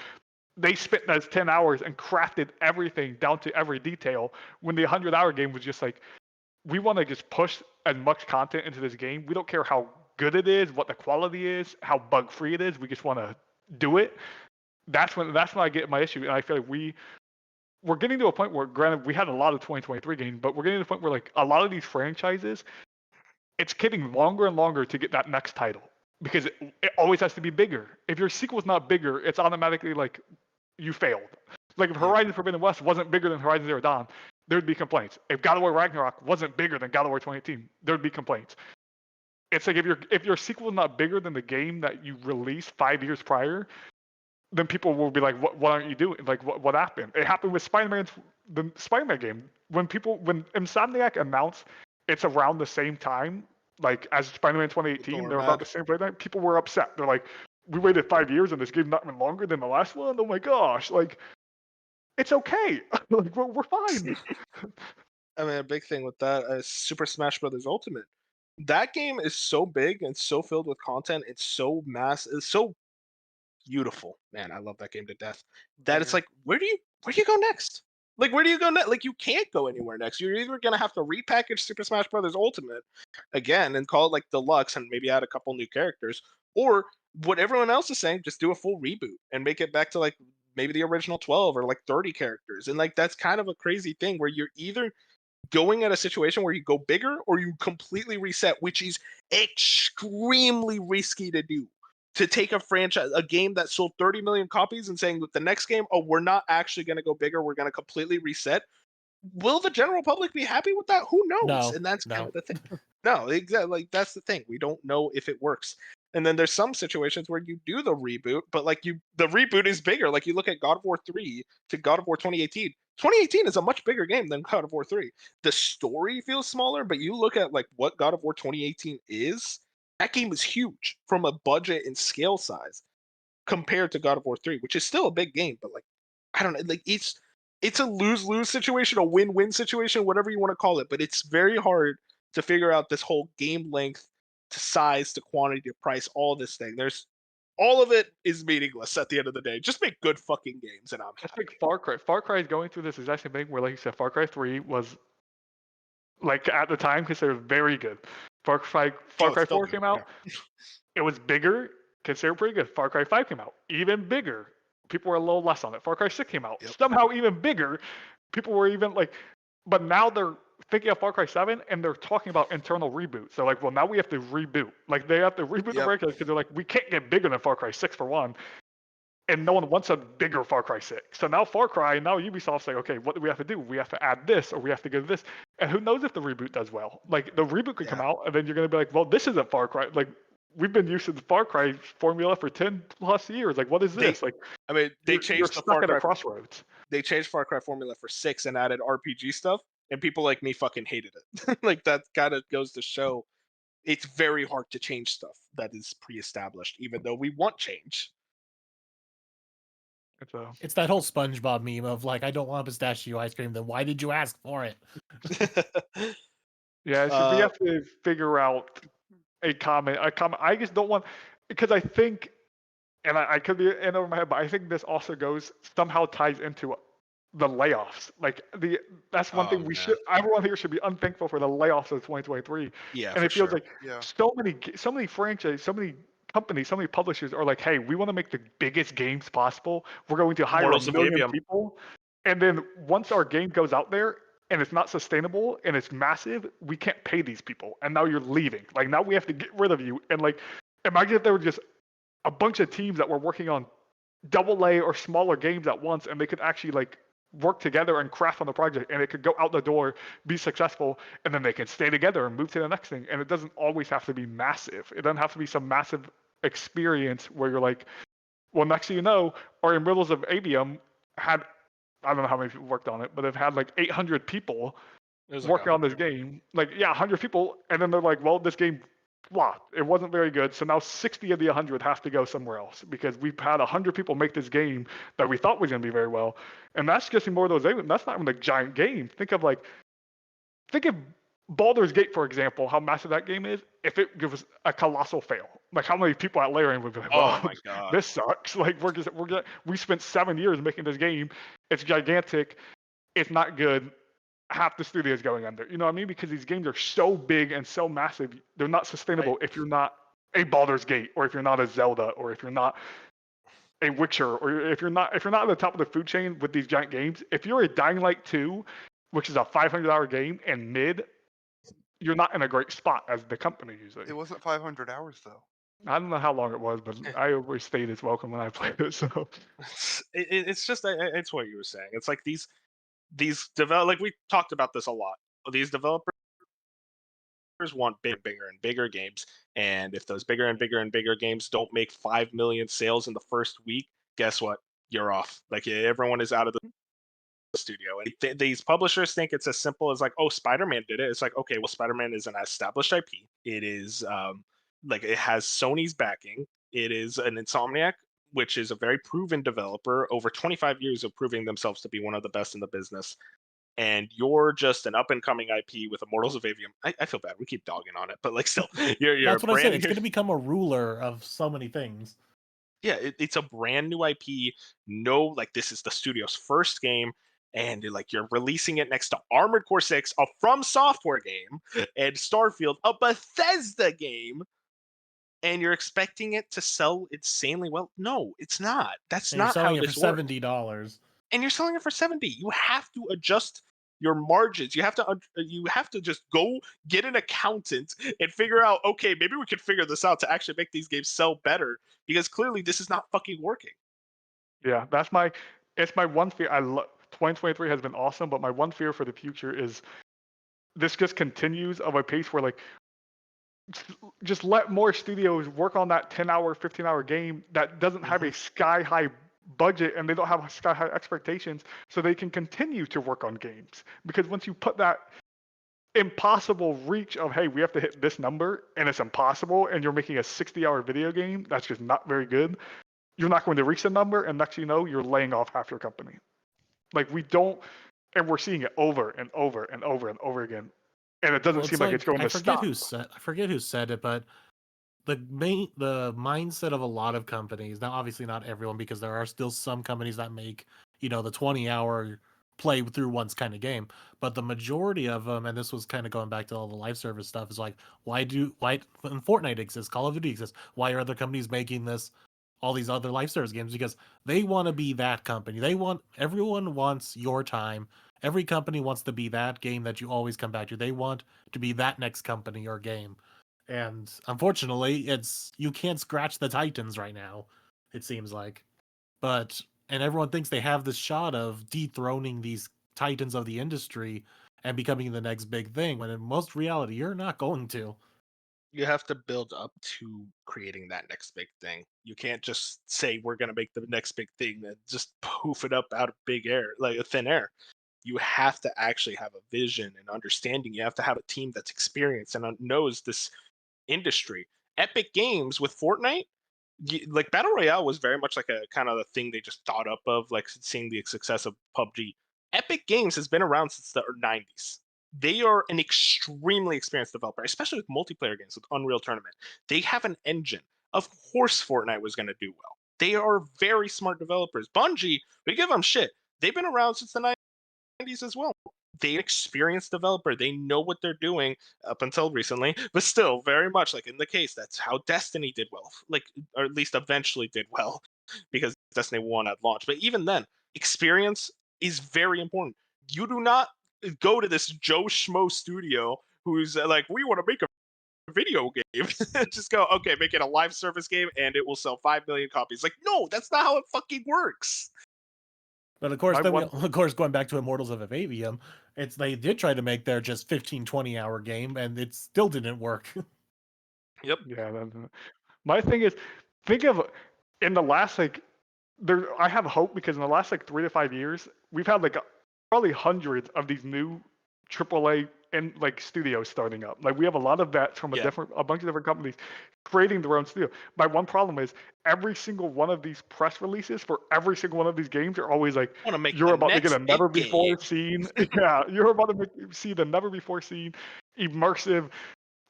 they spent those 10 hours and crafted everything down to every detail. When the 100-hour game was just like, we want to just push as much content into this game. We don't care how good it is, what the quality is, how bug free it is. We just want to do it. That's when I get my issue, and I feel like we're getting to a point where, granted, we had a lot of 2023 games, but we're getting to a point where like a lot of these franchises, it's getting longer and longer to get that next title because it always has to be bigger. If your sequel's not bigger, it's automatically like you failed. Like if Horizon Forbidden West wasn't bigger than Horizon Zero Dawn, there'd be complaints. If God of War Ragnarok wasn't bigger than God of War 2018, there'd be complaints. It's like if your sequel is not bigger than the game that you released 5 years prior, then people will be like, what aren't you doing? Like what happened? It happened with the Spider-Man game. When Insomniac announced it's around the same time like as Spider-Man 2018, People are they're about mad. the same play time. People were upset. They're like, we waited 5 years and this game's not even longer than the last one. Oh my gosh, like it's okay. Like we're fine. I mean, a big thing with that is Super Smash Brothers Ultimate. That game is so big and so filled with content. It's so it's so beautiful. Man, I love that game to death. That it's Banger. like, where do you go next? Like, where do you go next? Like, you can't go anywhere next. You're either gonna have to repackage Super Smash Brothers Ultimate again and call it like Deluxe and maybe add a couple new characters, or what everyone else is saying, just do a full reboot and make it back to like maybe the original 12 or like 30 characters. And like that's kind of a crazy thing where you're either going at a situation where you go bigger or you completely reset, which is extremely risky to do. To take a franchise, a game that sold 30 million copies, and saying with the next game, oh, we're not actually going to go bigger, we're going to completely reset. Will the general public be happy with that? Who knows? No, And that's kind no. of the thing. No, exactly. Like that's the thing. We don't know if it works. And then there's some situations where you do the reboot, but like the reboot is bigger. Like you look at God of War 3 to God of War 2018. 2018 is a much bigger game than God of War 3. The story feels smaller, but you look at like what God of War 2018 is, that game is huge from a budget and scale size compared to God of War 3, which is still a big game, but like I don't know, like it's a lose-lose situation, a win-win situation, whatever you want to call it, but it's very hard to figure out this whole game length to size to quantity to price, all this thing. There's all of it is meaningless at the end of the day. Just make good fucking games and I'm Just happy. like Far Cry. Far Cry is going through this exact same thing where, like you said, Far Cry 3 was like at the time considered very good. Far Cry Oh, it's still 4 good. came out. Yeah. It was bigger, considered pretty good. Far Cry 5 came out, even bigger. People were a little less on it. Far Cry 6 came out, Yep. somehow even bigger. People were even like, but now they're thinking of Far Cry 7 and they're talking about internal reboots. They're like, well, now we have to reboot. Like they have to reboot the Yep. franchise because they're like, we can't get bigger than Far Cry 6 for one. And no one wants a bigger Far Cry 6. So now Far Cry, now Ubisoft's like, okay, what do we have to do? We have to add this, or we have to go to this. And who knows if the reboot does well? Like the reboot could come Yeah. out, and then you're gonna be like, well, this isn't Far Cry. Like we've been used to the Far Cry formula for 10 plus years. Like what is this? Like I mean, they you're changed the stuck Far at a Cry. crossroads. They changed Far Cry formula for 6 and added RPG stuff, and people like me fucking hated it. Like that kind of goes to show it's very hard to change stuff that is pre-established, even though we want change. It's a It's that whole SpongeBob meme of like, I don't want pistachio ice cream. Then why did you ask for it? yeah. So we Uh, have to figure out a comment. I just don't want because I think, and I could be in over my head, but I think this also goes somehow ties into the layoffs. Like that's one thing we should. Everyone here should be unthankful for the layoffs of 2023. yeah, And for it feels sure. like Yeah. so many franchises, so many companies, so many publishers are like, hey, we want to make the biggest games possible. We're going to hire Immortals a of million Aveum. people, and then once our game goes out there and it's not sustainable and it's massive, we can't pay these people, and now you're leaving. Like now we have to get rid of you. And like, imagine if there were just a bunch of teams that were working on double A or smaller games at once, and they could actually like work together and craft on the project, and it could go out the door, be successful, and then they can stay together and move to the next thing. And it doesn't always have to be massive. It doesn't have to be some massive experience where you're like, well, next thing you know, our Immortals of Aveum had, I don't know how many people worked on it, but they've had like 800 people It was like working on this 100. game. Like, yeah, 100 people, and then they're like, well, this game, blah, it wasn't very good. So now 60 of the 100 have to go somewhere else because we've had 100 people make this game that we thought was going to be very well. And that's just more of those. That's not even a giant game. Think of Baldur's Gate, for example, how massive that game is. If it was a colossal fail, like how many people at layering would be like, well, Oh my god. this sucks. Like we spent 7 years making this game. It's gigantic. It's not good. Half the studio's going under. You know what I mean? Because these games are so big and so massive, they're not sustainable if you're not a Baldur's Gate, or if you're not a Zelda, or if you're not a Witcher, or if you're not at the top of the food chain with these giant games. If you're a Dying Light 2, which is a $500 game and mid, you're not in a great spot as the company usually. It wasn't 500 hours though. I don't know how long it was, but I always stayed as welcome when I played it. So It's just it's what you were saying. It's like these develop, like we talked about this a lot. These developers want bigger and bigger games, and if those bigger and bigger and bigger games don't make 5 million sales in the first week, guess what? You're off. Like everyone is out of the studio. And these publishers think it's as simple as like, oh, Spider-Man did it. It's like, okay, well, Spider-Man is an established IP. It is like it has Sony's backing. It is an Insomniac, which is a very proven developer, over 25 years of proving themselves to be one of the best in the business. And you're just an up and coming IP with Immortals of Aveum. I feel bad. We keep dogging on it, but like still, you're That's a what I said. brand. It's going to become a ruler of so many things. Yeah, it's a brand new IP. No, like this is the studio's first game, and like you're releasing it next to Armored Core 6, a From Software game, and Starfield, a Bethesda game, and you're expecting it to sell insanely well. No, it's not. That's And you're not how selling it for this works. $70. And you're selling it for 70. You have to adjust your margins. You have to just go get an accountant and figure out, okay, maybe we could figure this out to actually make these games sell better, because clearly this is not fucking working. Yeah, it's my one fear. 2023 has been awesome, but my one fear for the future is this just continues of a pace where like just let more studios work on that 10-hour, 15-hour game that doesn't have a sky-high budget and they don't have sky-high expectations, so they can continue to work on games. Because once you put that impossible reach of, hey, we have to hit this number, and it's impossible, and you're making a 60-hour video game that's just not very good, you're not going to reach the number, and next you know, you're laying off half your company. Like, we don't, and we're seeing it over and over and over and over again. And it doesn't seem like it's going to stop. I forget who said it, but the mindset of a lot of companies, now obviously not everyone, because there are still some companies that make, the 20-hour play through once kind of game, but the majority of them, and this was kind of going back to all the live service stuff, is like, why when Fortnite exists, Call of Duty exists, why are other companies making all these other live service games? Because they want to be that company. Everyone wants your time. Every company wants to be that game that you always come back to. They want to be that next company or game. And unfortunately, you can't scratch the Titans right now, it seems like. And everyone thinks they have this shot of dethroning these Titans of the industry and becoming the next big thing, when in most reality, you're not going to. You have to build up to creating that next big thing. You can't just say we're going to make the next big thing and just poof it up out of big air, like a thin air. You have to actually have a vision and understanding. You have to have a team that's experienced and knows this industry. Epic Games with Fortnite, like Battle Royale was very much like a kind of the thing they just thought up of, like seeing the success of PUBG. Epic Games has been around since the 90s. They are an extremely experienced developer, especially with multiplayer games with Unreal Tournament. They have an engine. Of course Fortnite was going to do well. They are very smart developers. Bungie, we give them shit. They've been around since the 90s as well. They're an experienced developer. They know what they're doing up until recently, but still very much like in the case, that's how Destiny did well, like, or at least eventually did well, because Destiny 1 at launch. But even then, experience is very important. You do not go to this Joe Schmo studio who's like, we want to make a video game. Just go, okay, make it a live service game and it will sell 5 million copies. Like, no, that's not how it fucking works. But of course, going back to Immortals of Aveum, they did try to make their just 15, 20-hour game, and it still didn't work. Yep. Yeah. My thing is, think of in the last I have hope, because in the last 3 to 5 years, we've had probably hundreds of these new AAA and studios starting up. Like, we have a lot of vets from a bunch of different companies creating their own studio. My one problem is every single one of these press releases for every single one of these games are always like, you're about to get a never before seen. Yeah, you're about to see the never before seen, immersive,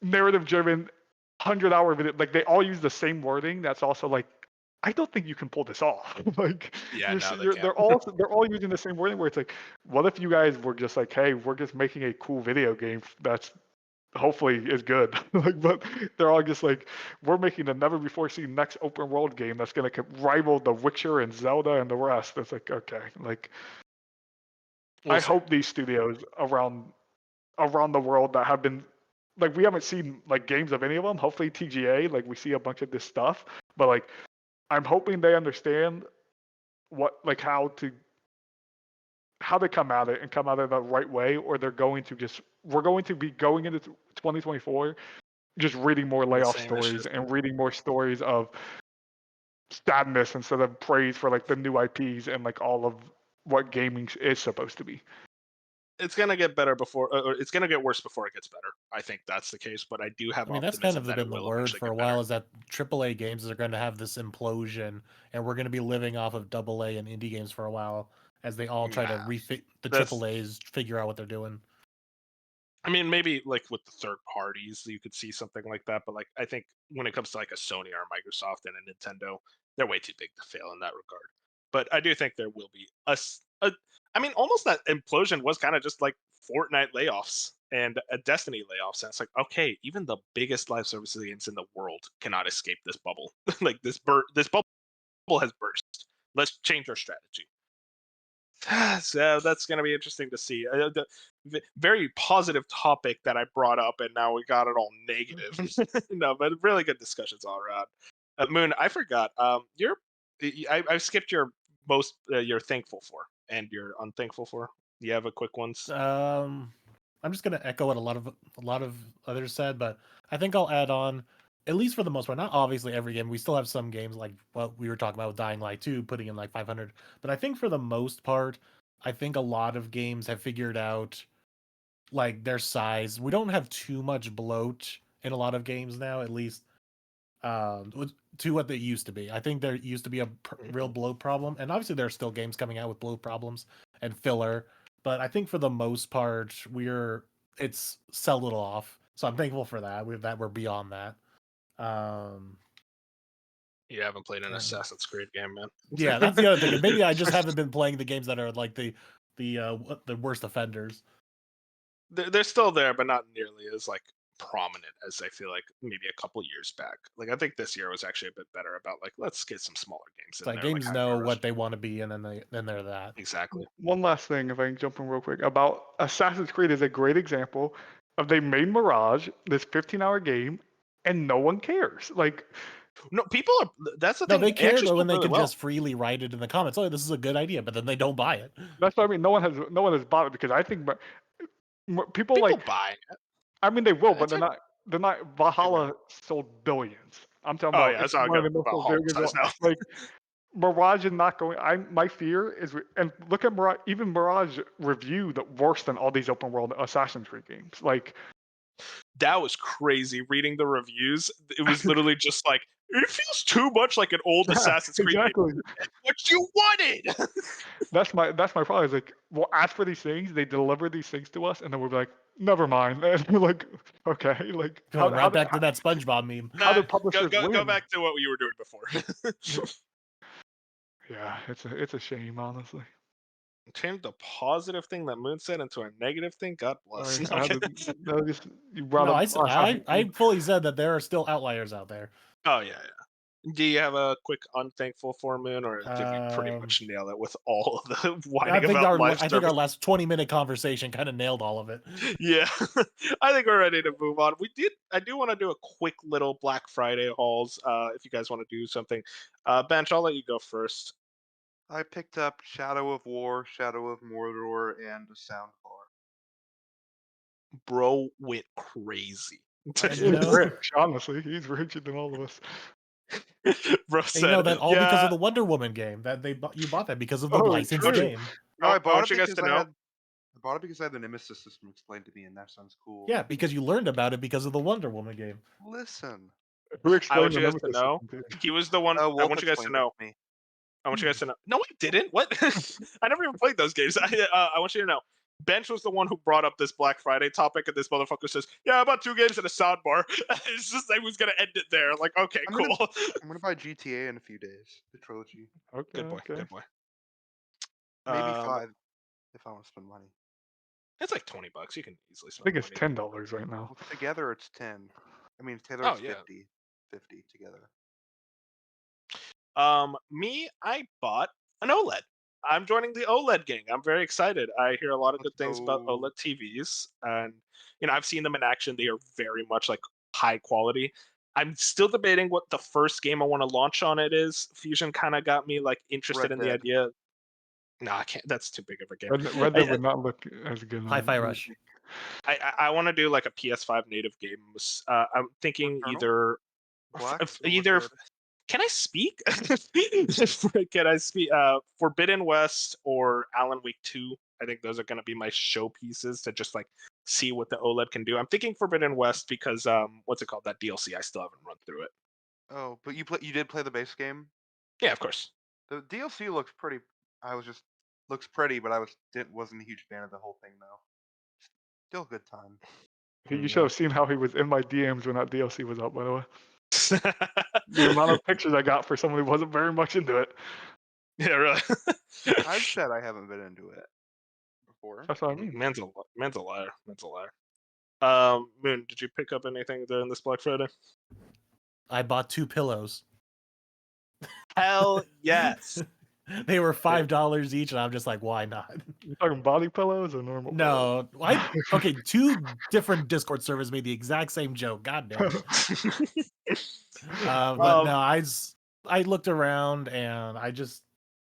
narrative driven, 100-hour video. Like, they all use the same wording. That's also like, I don't think you can pull this off. They're all using the same wording, where it's like, what if you guys were just like, hey, we're just making a cool video game that's hopefully is good. But they're all just like, we're making the never before seen next open world game that's gonna rival The Witcher and Zelda and the rest. It's like, okay, I hope these studios around the world that have been, we haven't seen games of any of them. Hopefully TGA, we see a bunch of this stuff, but I'm hoping they understand how to come at it and come at it the right way, or we're going to be going into 2024 just reading more layoff stories and reading more stories of sadness instead of praise for the new IPs and all of what gaming is supposed to be. It's gonna get better before, or it's gonna get worse before it gets better. I think that's the case, but I do have I mean, that's optimism kind of that it been the will word eventually for a get while better. is that AAA games are going to have this implosion, and we're going to be living off of AA and indie games for a while as they all try to Nah, the that's- AAAs figure out what they're doing. I mean, maybe like with the third parties, you could see something like that. But like, I think when it comes to like a Sony or a Microsoft and a Nintendo, they're way too big to fail in that regard. But I do think there will be I mean, almost that implosion was kind of just like Fortnite layoffs and a Destiny layoffs. And it's like, okay, even the biggest live services games in the world cannot escape this bubble. Like this bubble has burst. Let's change our strategy. So that's going to be interesting to see. Very positive topic that I brought up, and now we got it all negative. No, but really good discussions all around. Moon, I forgot. I skipped your most you're thankful for and you're unthankful for. Do you have a quick ones? I'm just gonna echo what a lot of others said, but I think I'll add on, at least for the most part. Not obviously every game. We still have some games like what we were talking about with Dying Light 2, putting in like 500. But I think for the most part, I think a lot of games have figured out like their size. We don't have too much bloat in a lot of games now, at least to what they used to be. I think there used to be a real bloat problem, and obviously there are still games coming out with bloat problems and filler. But I think for the most part, it's sell it off. So I'm thankful for that. We're beyond that. You haven't played an Assassin's Creed game, man. Yeah, that's the other thing. Maybe I just haven't been playing the games that are like the worst offenders. They're still there, but not nearly as like prominent as I feel like maybe a couple years back. Like I think this year was actually a bit better about like let's get some smaller games in Like there. games know what they want to be in, and then they're that. Exactly. One last thing, if I can jump in real quick, about Assassin's Creed is a great example of they made Mirage, this 15-hour game, and no one cares. Like, no, people are. That's the no, thing. they care when they really can just freely write it in the comments. Oh, this is a good idea, but then they don't buy it. that's what I mean. No one has bought it because I think people like buy it. I mean, they will, but they're not. They're not. Valhalla sold billions. I'm talking about. Yeah, It's that's not one of good. the most sold Valhalla video games. does now. Like Mirage is not going. My fear is, and look at Mirage. Even Mirage reviewed worse than all these open world Assassin's Creed games. Like that was crazy. Reading the reviews, it was literally just like it feels too much like an old Assassin's Creed exactly. game. What you wanted. That's my problem. Is like, we'll ask for these things, they deliver these things to us, and then we'll be like, never mind. And we're like, okay, like Going right back to that SpongeBob meme. How do publishers go win? back to what you were doing before. Yeah, it's a shame, honestly. Change the positive thing that Moon said into a negative thing. God bless. I fully said that there are still outliers out there. Oh yeah. Do you have a quick unthankful for Moon, or did you pretty much nail it with all of the whining about live service? I think our last 20-minute conversation kind of nailed all of it. Yeah, I think we're ready to move on. I do want to do a quick little Black Friday hauls. If you guys want to do something, Bench, I'll let you go first. I picked up Shadow of War, Shadow of Mordor, and a soundbar. Bro went crazy. He's rich, honestly. He's richer than all of us. Bro said, that all because of the Wonder Woman game. That you bought that because of the licensed game. No, I bought it because I had the Nemesis system explained to me, and that sounds cool. Yeah, because you learned about it because of the Wonder Woman game. Listen. Who I want explained you guys to know. He was the one. I want you guys to know. I want you guys to know. No, I didn't. What? I never even played those games. I want you to know. Bench was the one who brought up this Black Friday topic, and this motherfucker says, "Yeah, I bought 2 games and a soundbar." It's just I was gonna end it there. Like, okay, cool. I'm gonna buy GTA in a few days. The trilogy. Okay, good boy. okay. Good boy. Maybe 5 if I want to spend money. It's like $20. You can easily spend. I think it's $10 right now. Well, together it's 10. I mean, together it's 50. 50 together. Me, I bought an OLED. I'm joining the OLED gang. I'm very excited. I hear a lot of good things about OLED TVs, and I've seen them in action. They are very much like high quality. I'm still debating what the first game I want to launch on it is. Fusion kind of got me like interested in the idea. No, I can't. That's too big of a game. Red Dead would not look as good. Hi-Fi Rush. I want to do like a PS5 native game. I'm thinking either can I speak? Can I speak? Forbidden West or Alan Wake 2. I think those are going to be my showpieces to just like see what the OLED can do. I'm thinking Forbidden West because what's it called? That DLC. I still haven't run through it. Oh, but you did play the base game? Yeah, of course. The DLC looks pretty. Looks pretty, but wasn't a huge fan of the whole thing though. Still a good time. You should have seen how he was in my DMs when that DLC was up, by the way. The amount of pictures I got for someone who wasn't very much into it. Yeah, really. I've said I haven't been into it before. That's what I mean. Man's a liar. Man's a liar. Moon, did you pick up anything during this Black Friday? I bought 2 pillows. Hell yes. They were $5 each, and I'm just like, why not? You talking body pillows or normal? No, okay. 2 different Discord servers made the exact same joke. God damn it. But no, I looked around and I just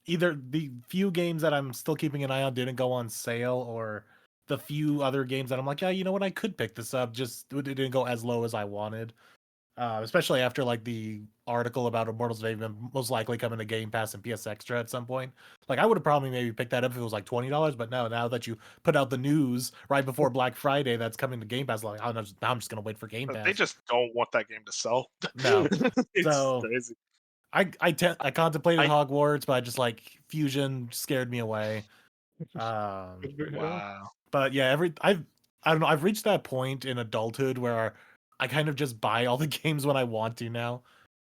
either the few games that I'm still keeping an eye on didn't go on sale, or the few other games that I'm like, yeah, you know what, I could pick this up. Just it didn't go as low as I wanted. Especially after like the article about Immortals of Aveum most likely coming to Game Pass and PS Extra at some point. Like I would have probably maybe picked that up if it was like $20, but no, now that you put out the news right before Black Friday that's coming to Game Pass, like now I'm just gonna wait for Game Pass. They just don't want that game to sell. No. It's So crazy. I contemplated Hogwarts, but just like Fusion scared me away. Wow. But yeah, I don't know, I've reached that point in adulthood where I kind of just buy all the games when I want to now.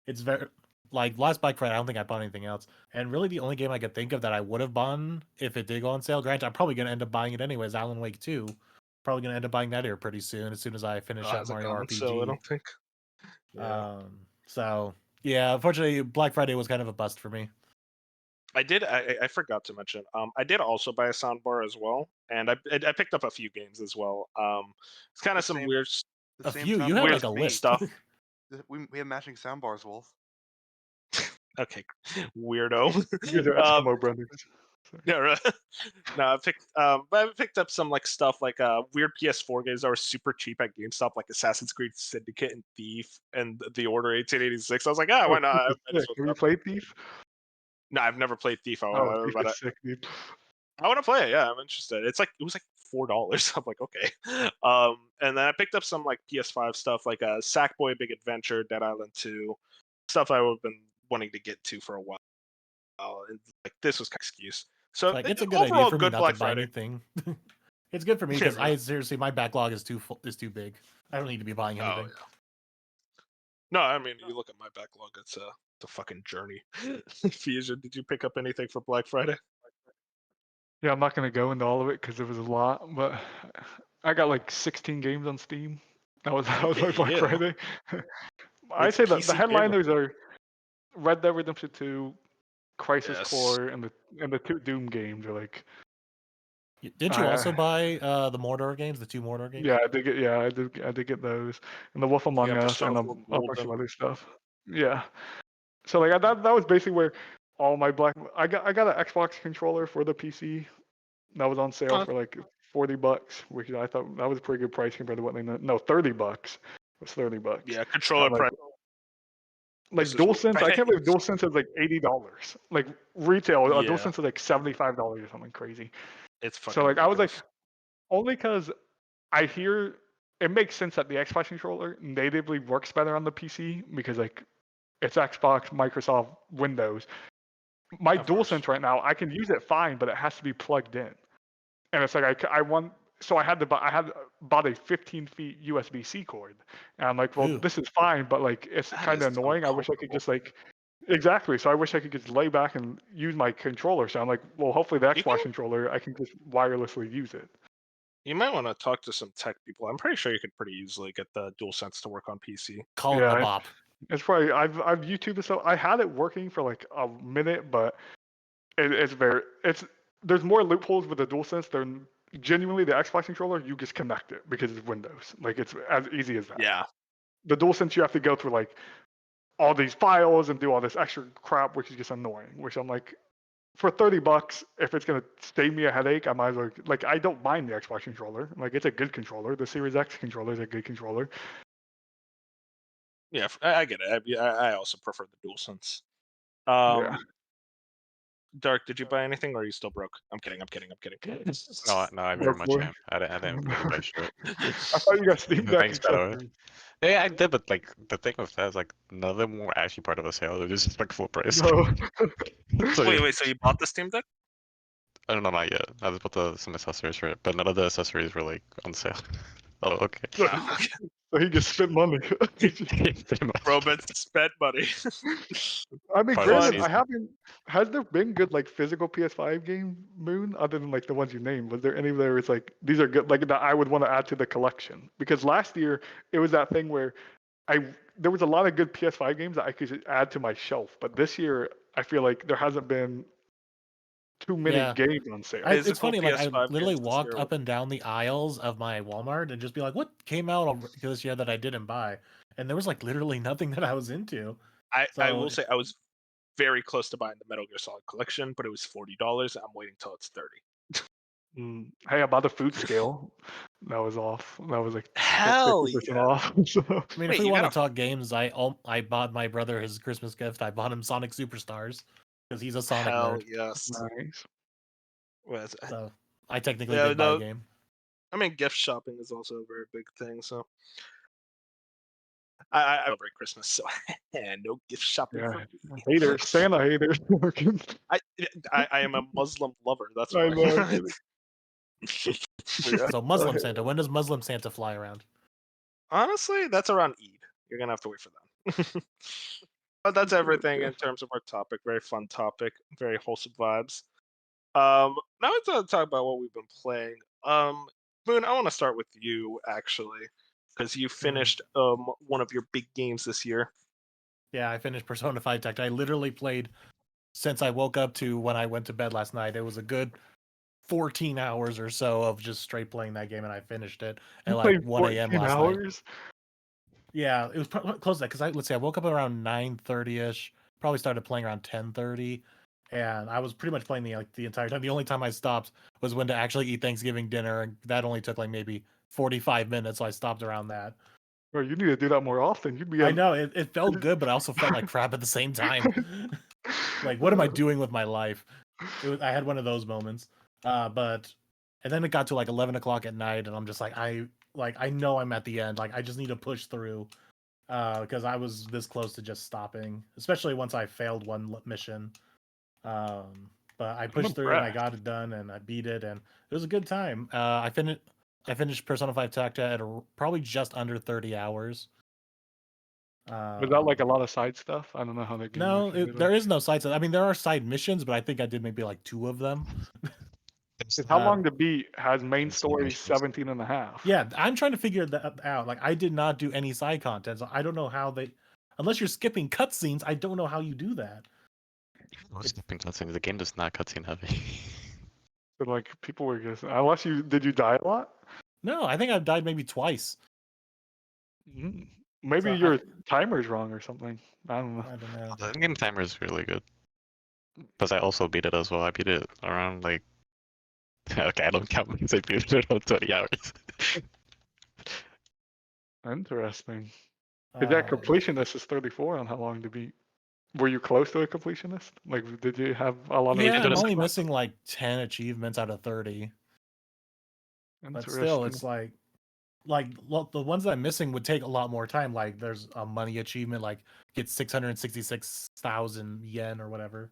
It's very like last Black Friday, I don't think I bought anything else. And really the only game I could think of that I would have bought if it did go on sale, granted, I'm probably gonna end up buying it anyways, Alan Wake 2. Probably gonna end up buying that here pretty soon, as soon as I finish up Mario RPG. So I don't think. Yeah. So yeah, unfortunately Black Friday was kind of a bust for me. I forgot to mention. I did also buy a soundbar as well, and I picked up a few games as well. It's kind of some weird The A same few, you soundbar had weird like a as me. list. stuff. We have matching soundbars, Wolf. Okay, weirdo. You guys are Eskimo brothers. Yeah, right. No, I picked up some like stuff like weird PS4 games that were super cheap at GameStop, like Assassin's Creed Syndicate and Thief and The Order 1886. I was like, why not? I might as well Have you grab it. played Thief? No, I've never played Thief. Oh, Thief is sick, dude. I want to play it. Yeah, I'm interested. It was like $4. I'm like, okay. And then I picked up some like PS5 stuff, like Sackboy: Big Adventure, Dead Island 2, stuff I would have been wanting to get to for a while. And like this was kind of excuse. So Like it's a good idea overall, for me good not Black to buy Friday. anything. It's good for me Yeah, because really. I seriously my backlog is too big. I don't need to be buying Oh anything. yeah. No, I mean you look at my backlog; it's a fucking journey. Fusion, did you pick up anything for Black Friday? Yeah, I'm not gonna go into all of it because it was a lot, but I got like 16 games on Steam. That was my Black Yeah. Friday. I'd It's say that PC the gamer. headliners are Red Dead Redemption 2, Crisis Yes. Core, and the 2 Doom games are like. Did you also buy the Mordor games, the 2 Mordor games? Yeah, I did get. Yeah, I did get those, and the Wolf Among Us, and Persona 4 a Golden. bunch of other stuff. Yeah. So like that was basically where all my I got an Xbox controller for the PC. That was on sale for like $40, which I thought that was a pretty good price compared to what they no $30. It was $30. Yeah, controller like, price. like This is what DualSense, I Friday can't believe DualSense is like $80. Like retail, a Yeah. DualSense is like $75 or something crazy. It's fucking. So like I was like, ridiculous. only because I hear it makes sense that the Xbox controller natively works better on the PC because like it's Xbox, Microsoft, Windows. My Of course. DualSense right now, I can use it fine, but it has to be plugged in. And it's like I want, so I had bought a 15 feet USB-C cord, and I'm like, well, Ew. this is fine, but like it's That kind of is so annoying. I wish I could just like, exactly. So I wish I could just lay back and use my controller. So I'm like, well, hopefully the You Xbox can- controller, I can just wirelessly use it. You might want to talk to some tech people. I'm pretty sure you could pretty easily get the DualSense to work on PC. Call him Yeah, the Bop. It's probably I've YouTubed this. I had it working for like a minute, but there's more loopholes with the DualSense than genuinely the Xbox controller. You just connect it because it's Windows. Like it's as easy as that. Yeah. The DualSense you have to go through like all these files and do all this extra crap, which is just annoying. Which I'm like, for $30, if it's gonna save me a headache, I might as well. Like I don't mind the Xbox controller. Like it's a good controller. The Series X controller is a good controller. Yeah, I get it. I also prefer the DualSense. Yeah. Dark, did you buy anything, or are you still broke? I'm kidding. No, I very Broke much boy. am. I didn't really buy shit. I thought you got Steam Deck Thanks, by the way. accessories. Yeah, I did, but like the thing with that is like none of them were actually part of the sale. It was just like full price. No. So yeah, Wait, so you bought the Steam Deck? I don't know, not yet. I just bought some accessories for it, but none of the accessories were like on sale. Oh, okay. Oh, okay. So he just spent money. Pretty much. Robot spent money. I mean, Part of the granted, I season. haven't. Has there been good like physical PS5 game, Moon, other than like the ones you named? Was there any where it's like these are good, like that I would want to add to the collection? Because last year it was that thing where there was a lot of good PS5 games that I could add to my shelf, but this year I feel like there hasn't been too many Yeah. games on sale. It's Physical funny, like I PS5 literally games this walked year up and down the aisles of my Walmart and just be like, "What came out this year that I didn't buy?" And there was like literally nothing that I was into. I So will say I was very close to buying the Metal Gear Solid collection, but it was $40. I'm waiting till it's 30. Hey, I bought the food scale. That was off. That was like Hell 50% yeah! off. So, I mean, Wait, if we you want to got talk games, I bought my brother his Christmas gift. I bought him Sonic Superstars because he's a Sonic hell nerd. yes. nice. Was So I technically Yeah, did buy a no. game. I mean, gift shopping is also a very big thing. So I celebrate Christmas, so no gift shopping Yeah. for me. Haters, Santa haters. I am a Muslim lover. That's I why. know. Yeah. So Muslim Santa. When does Muslim Santa fly around? Honestly, that's around Eid. You're gonna have to wait for that. But that's everything in terms of our topic. Very fun topic. Very wholesome vibes. Now let's talk about what we've been playing. Moon, I want to start with you actually, because you finished one of your big games this year. Yeah, I finished Persona 5 Tactica. I literally played since I woke up to when I went to bed last night. It was a good 14 hours or so of just straight playing that game, and I finished it at You like played 1 a.m. 14 last night. hours? Yeah, it was close to that because let's see, I woke up around 9:30ish. Probably started playing around 10:30, and I was pretty much playing the entire time. The only time I stopped was when to actually eat Thanksgiving dinner, and that only took like maybe 45 minutes. So I stopped around that. Bro, you need to do that more often. You'd be. I know it felt good, but I also felt like crap at the same time. Like, what am I doing with my life? I had one of those moments. And then it got to like 11 o'clock at night, and I'm just like, I know I'm at the end. Like, I just need to push through, because I was this close to just stopping, especially once I failed one mission. But I pushed through and I got it done and I beat it, and it was a good time. I finished Persona 5 Tactica at probably just under 30 hours. Was that like a lot of side stuff? I don't know how that game No, works. there is no side. I mean, there are side missions, but I think I did maybe like 2 of them. How long to beat has main It's story missions. 17 and a half? Yeah, I'm trying to figure that out. Like, I did not do any side content, so I don't know how unless you're skipping cutscenes, I don't know how you do that. Skipping cutscenes. The game does not cutscene heavy. So like people were just did you die a lot? No, I think I've died maybe twice. Maybe So your timer's wrong or something. I don't know. I don't know. The in-game timer is really good. Because I also beat it as well. I beat it around like. Okay, I don't count because I beat it around 20 hours. Interesting. Is that completionist is 34 on how long to beat? Were you close to a completionist? Like, did you have a lot of? Yeah, I'm Interesting. only missing like 10 achievements out of 30. But still, it's like the ones that I'm missing would take a lot more time. Like, there's a money achievement, like get 666,000 yen or whatever.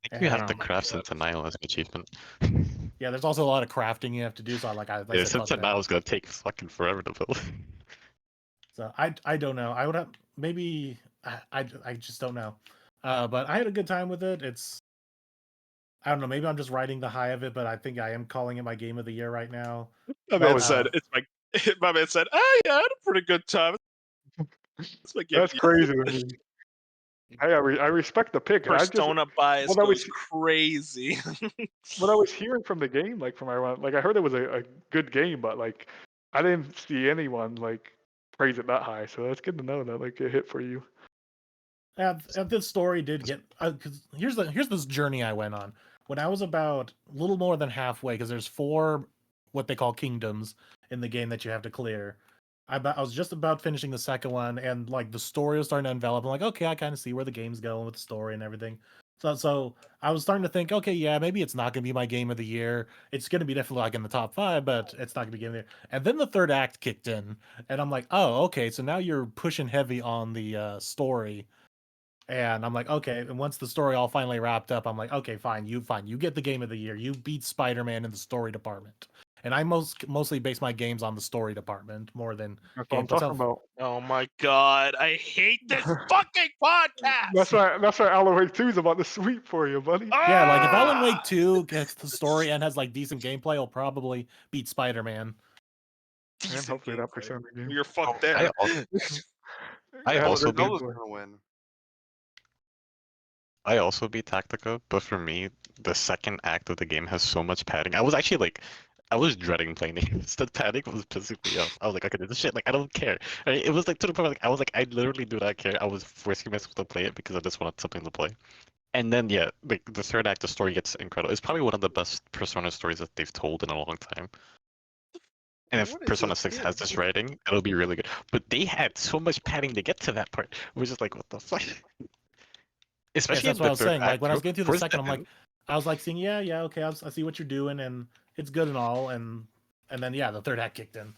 I think you have to craft Centennial as an achievement. Yeah, there's also a lot of crafting you have to do. So Yeah, Centennial is gonna take fucking forever to build. So I don't know. I would have maybe I just don't know. But I had a good time with it. I don't know. Maybe I'm just riding the high of it, but I think I am calling it my game of the year right now. My man said, "Oh yeah, I had a pretty good time." It's my game. That's crazy to me. Hey, I respect the pick. Persona bias goes crazy. What I was hearing from the game, like from everyone, like I heard it was a good game, but like I didn't see anyone like praise it that high. So that's good to know that like it hit for you. This story did get because here's this journey I went on when I was about a little more than halfway, because there's 4 what they call kingdoms in the game that you have to clear. I was just about finishing the second one, and like the story was starting to envelop. I'm like, okay, I kind of see where the game's going with the story and everything. So I was starting to think, okay, yeah, maybe it's not gonna be my game of the year. It's gonna be definitely like in the top 5, but it's not gonna be game of the year. And then the third act kicked in, and I'm like, oh, okay, so now you're pushing heavy on the story. And I'm like, okay. And once the story all finally wrapped up, I'm like, okay, fine. You get the game of the year. You beat Spider-Man in the story department. And I mostly base my games on the story department more than That's what I'm gameplay talking itself. about. Oh my god, I hate this fucking podcast. That's why Alan Wake 2 is about to sweep for you, buddy. Yeah, like if Alan Ah! Wake 2 gets the story and has like decent gameplay, it'll probably beat Spider-Man. And Decent hopefully that gameplay. Persona game. You're fucked I there. I Yeah, also the beat Zelda's gameplay. gonna win. I also beat Tactica, but for me, the second act of the game has so much padding. I was actually like, I was dreading playing it. The padding was pissing me off. I was like, okay, this shit, like, I don't care. Right? It was like to the point, like, I was like, I literally do not care. I was forcing myself to play it because I just wanted something to play. And then, yeah, like, the third act, the story gets incredible. It's probably one of the best Persona stories that they've told in a long time. And if What is Persona this 6 game? has this writing, it'll be really good. But they had so much padding to get to that part. It was just like, what the fuck? Yes, Especially that's in what I the was third saying. Like act, when I was too. getting through the Towards second, the I'm like, end, I was like seeing, yeah, okay, I see what you're doing, and it's good and all, and then yeah, the third act kicked in.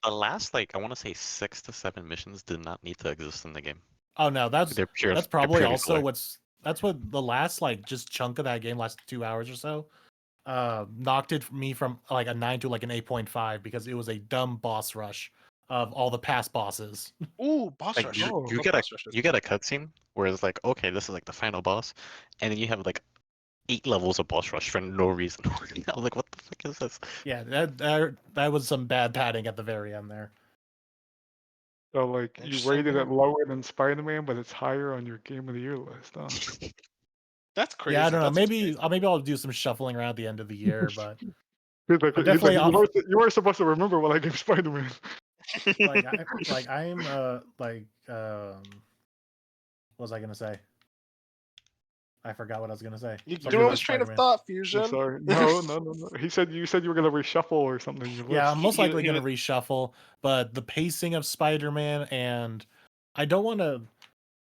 the last, like, I want to say 6 to 7 missions did not need to exist in the game. Oh no, that's They're probably purely also filler. that's what the last like just chunk of that game, last 2 hours or so, knocked me from like a 9 to like an 8.5 because it was a dumb boss rush of all the past bosses. Ooh, boss Like, rush. you, Oh. you Love get a boss rushes. you get a cutscene where it's like, okay, this is like the final boss, and then you have like 8 levels of boss rush for no reason. I was like, what the fuck is this? Yeah, that was some bad padding at the very end there. So like you Interesting rated it game. lower than Spider-Man, but it's higher on your Game of the Year list, huh? That's crazy. Yeah, I don't know. That's Maybe I'll do some shuffling around the end of the year, but He's like, I'm definitely you off. weren't supposed to remember what I gave Spider-Man. Like I'm what was I gonna say? I forgot what I was gonna say. You Something doing about this train of Spider-Man. thought, I'm Fusion? sorry. No. You said you were gonna reshuffle or something in your list. Yeah, I'm most likely he gonna reshuffle, but the pacing of Spider-Man and I don't want to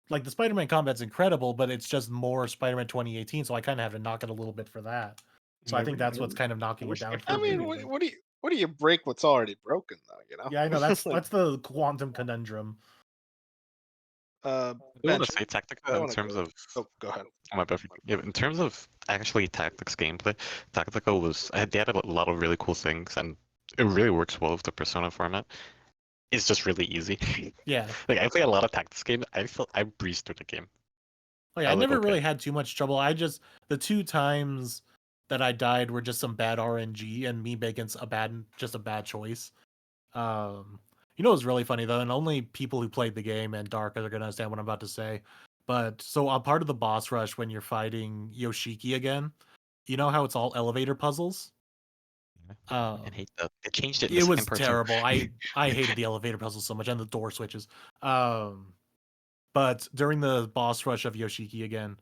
like the Spider-Man combat's incredible, but it's just more Spider-Man 2018, so I kind of have to knock it a little bit for that. So I think that's what's kind of knocking it down. I mean, what do you break what's already broken though? You know? Yeah, I know that's Like, that's the quantum conundrum. I do want Bench, to say I Tactica in wanna terms go. of Oh, go ahead. my bad. Yeah, in terms of actually tactics gameplay, Tactica was they had a lot of really cool things, and it really works well with the Persona format. It's just really easy. Yeah. Like I play a lot of tactics games. I breezed through the game. Like I I was like, never okay. really had too much trouble. The 2 times that I died were just some bad RNG and me making a bad choice. You know what's really funny though, and only people who played the game and Dark are gonna understand what I'm about to say. But so a part of the boss rush when you're fighting Yoshiki again, you know how it's all elevator puzzles? I hate that. They changed it in It the was second part too. terrible. I hated the elevator puzzles so much and the door switches. But during the boss rush of Yoshiki again,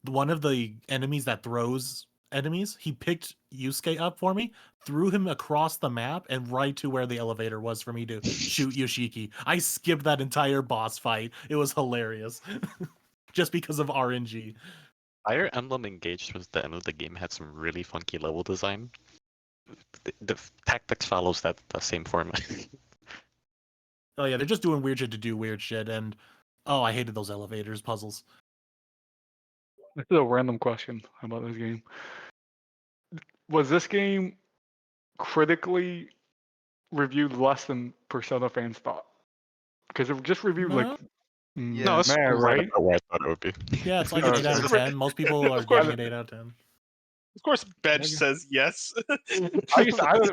one of the enemies that throws enemies, he picked Yusuke up for me, threw him across the map and right to where the elevator was for me to shoot Yoshiki. I skipped that entire boss fight. It was hilarious. Just because of RNG. Fire Emblem Engaged was the end of the game had some really funky level design. The tactics follows the same format. Oh yeah, they're just doing weird shit to do weird shit, and oh, I hated those elevators puzzles. This is a random question about this game. Was this game critically reviewed less than Persona fans thought? Because it just reviewed like No. Yeah. No, it's meh, right? about where I thought it would be. Yeah, it's like Oh, an 8 out of okay. 10. Most people are Of course. giving it 8 out of 10. Of course, Bench Okay. says yes.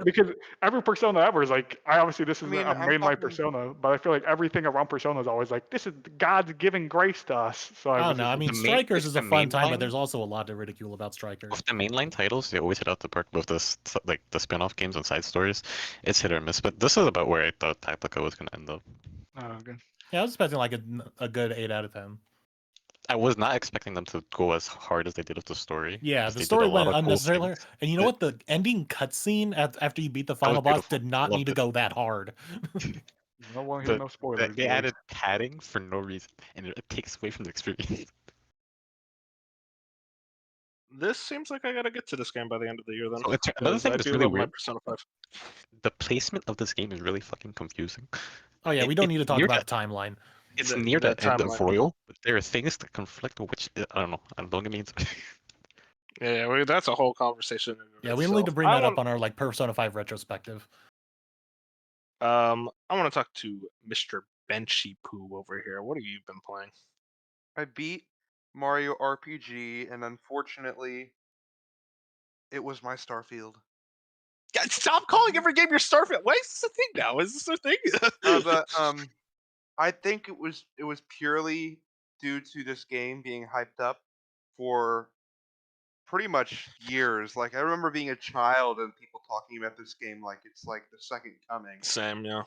Because every Persona ever is like, obviously this is I mean, a I'm mainline talking- Persona, but I feel like everything around Persona is always like, this is God's giving grace to us. So I I don't was know. just I like, mean, The main- Strikers it's is a the fun main time, but line. there's also a lot to ridicule about Strikers. With the mainline titles, they always hit out the park with this, like the spin-off games and side stories. It's hit or miss, but this is about where I thought Tactica was gonna end up. oh, okay. Yeah, I was expecting like a good 8 out of 10. I was not expecting them to go as hard as they did with the story. Yeah, 'cause the they did story a lot went of cool unnecessarily. things. And you know what? The ending cutscene after you beat the final boss beautiful. did not Loved need to it. go that hard. I don't want to hear no spoilers. They boys. added padding for no reason, and it takes away from the experience. This seems like I gotta get to this game by the end of the year then. So another 'cause thing I that's do really love my weird, Persona 5. the placement of this game is really fucking confusing. Oh yeah, we don't need to talk near about the timeline. It's The- near the the end of timeline. Royal, but there are things that conflict with which I don't know. Don't get me into. Yeah, that's a whole conversation. in Yeah, we need to itself. bring I that up want- on our like Persona 5 retrospective. I want to talk to Mr. Benchy Poo over here. What have you been playing? I beat Mario RPG, and unfortunately, it was my Starfield. God, stop calling every game your Starfield. Why is this a thing now? Is this a thing? But I think it was purely due to this game being hyped up for pretty much years. Like I remember being a child and people talking about this game like it's like the second coming. Same, yeah.